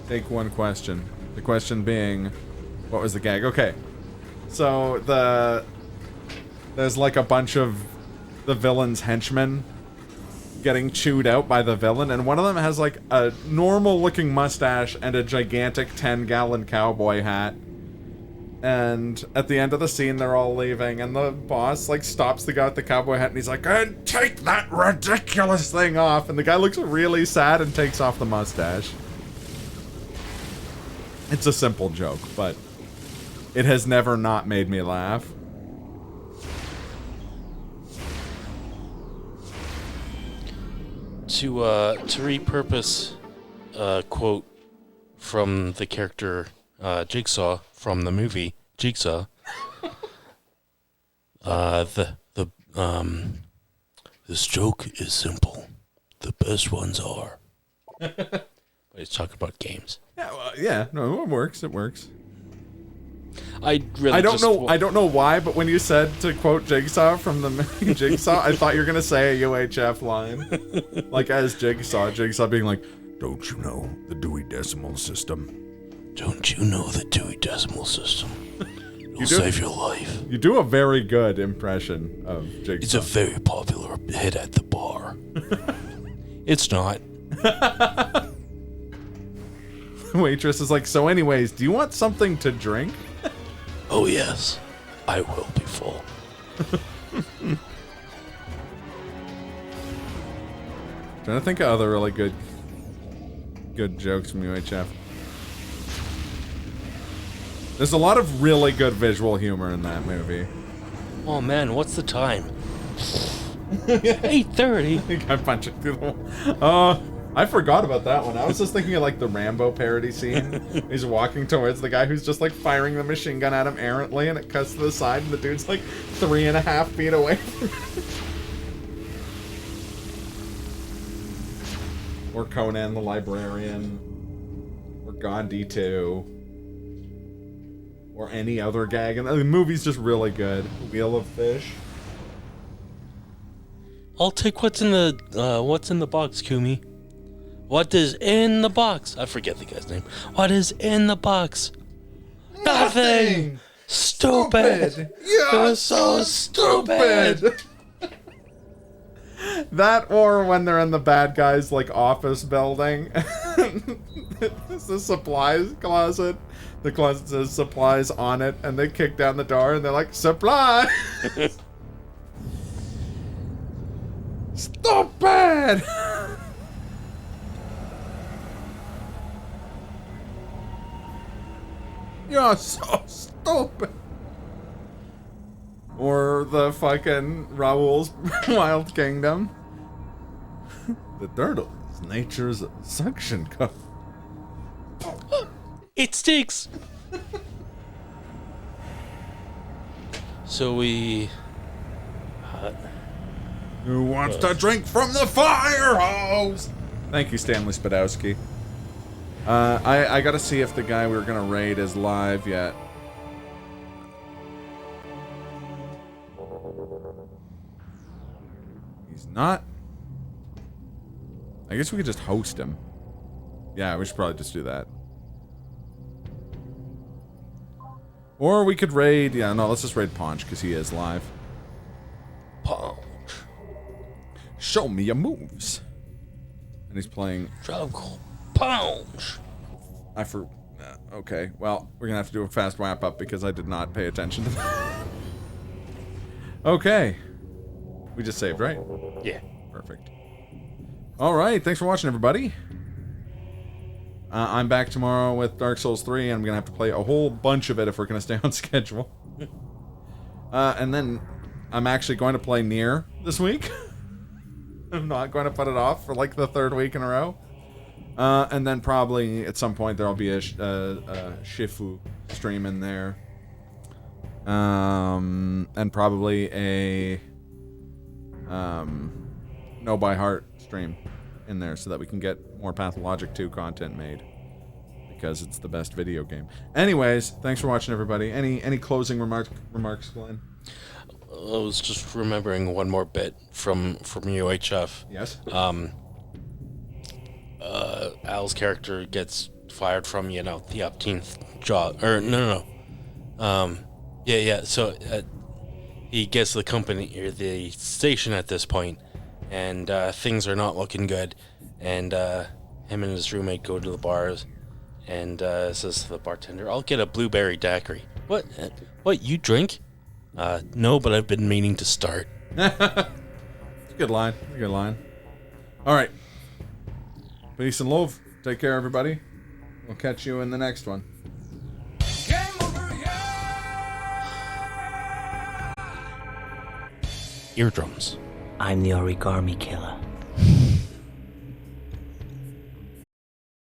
Take one question. The question being, what was the gag? Okay. So there's like a bunch of the villain's henchmen getting chewed out by the villain, and one of them has like a normal looking mustache and a gigantic 10-gallon cowboy hat. And at the end of the scene, they're all leaving, and the boss, like, stops the guy with the cowboy hat, and he's like, "And take that ridiculous thing off!" And the guy looks really sad and takes off the mustache. It's a simple joke, but it has never not made me laugh. To repurpose a quote from the character Jigsaw from the movie Jigsaw. This joke is simple. The best ones are. But he's talking about games. Yeah, well, yeah, no, it works. It works. I don't know why, but when you said to quote Jigsaw from the movie Jigsaw, I thought you were gonna say a UHF line, like as Jigsaw being like, "Don't you know the Dewey Decimal System? Don't you know the Dewey Decimal System? It'll save your life." You do a very good impression of Jigsaw. It's a very popular hit at the bar. It's not. The waitress is like, "So anyways, do you want something to drink?" Oh yes, I will be full. Trying to think of other really good jokes from UHF. There's a lot of really good visual humor in that movie. Oh man, what's the time? 8:30. I'm punching through the wall. I forgot about that one. I was just thinking of like the Rambo parody scene. He's walking towards the guy who's just like firing the machine gun at him errantly, and it cuts to the side, and the dude's like 3.5 feet away from him. Or Conan the Librarian. Or Gandhi 2. or any other gag. And the movie's just really good. Wheel of Fish. I'll take what's in the box, Kumi. What is in the box? I forget the guy's name. What is in the box? Nothing! Stupid! You're so stupid! That, or when they're in the bad guy's like office building. It's the supplies closet. The closet says supplies on it, and they kick down the door and they're like, supply! Stupid! You're so stupid. Or the fucking Raoul's Wild Kingdom. The turtle is nature's suction cup. It stinks! So we... Who wants to drink from the fire hose? Thank you, Stanley Spadowski. I gotta see if the guy we were gonna raid is live yet. He's not. I guess we could just host him. Yeah, we should probably just do that. Or we could raid... Yeah, no, let's just raid Paunch, because he is live. Paunch. Show me your moves. And he's playing... Paunch. Okay, well, we're gonna have to do a fast wrap-up, because I did not pay attention to that. Okay. We just saved, right? Yeah. Perfect. Alright, thanks for watching, everybody. I'm back tomorrow with Dark Souls 3, and I'm going to have to play a whole bunch of it if we're going to stay on schedule. And then I'm actually going to play Nier this week. I'm not going to put it off for like the 3rd week in a row. And then probably at some point there'll be a Shifu stream in there. And probably a No by Heart stream in there so that we can get more Pathologic 2 content made, because it's the best video game. Anyways, thanks for watching, everybody. Any closing remarks, Glenn? I was just remembering one more bit from UHF. Yes. Al's character gets fired from, the 18th job, or no. So he gets the company or the station at this point, and things are not looking good. And him and his roommate go to the bars, and says to the bartender, "I'll get a blueberry daiquiri." What? What? You drink? No, but I've been meaning to start. It's a good line. It's a good line. All right. Peace and love. Take care, everybody. We'll catch you in the next one. Eardrums. I'm the origami killer.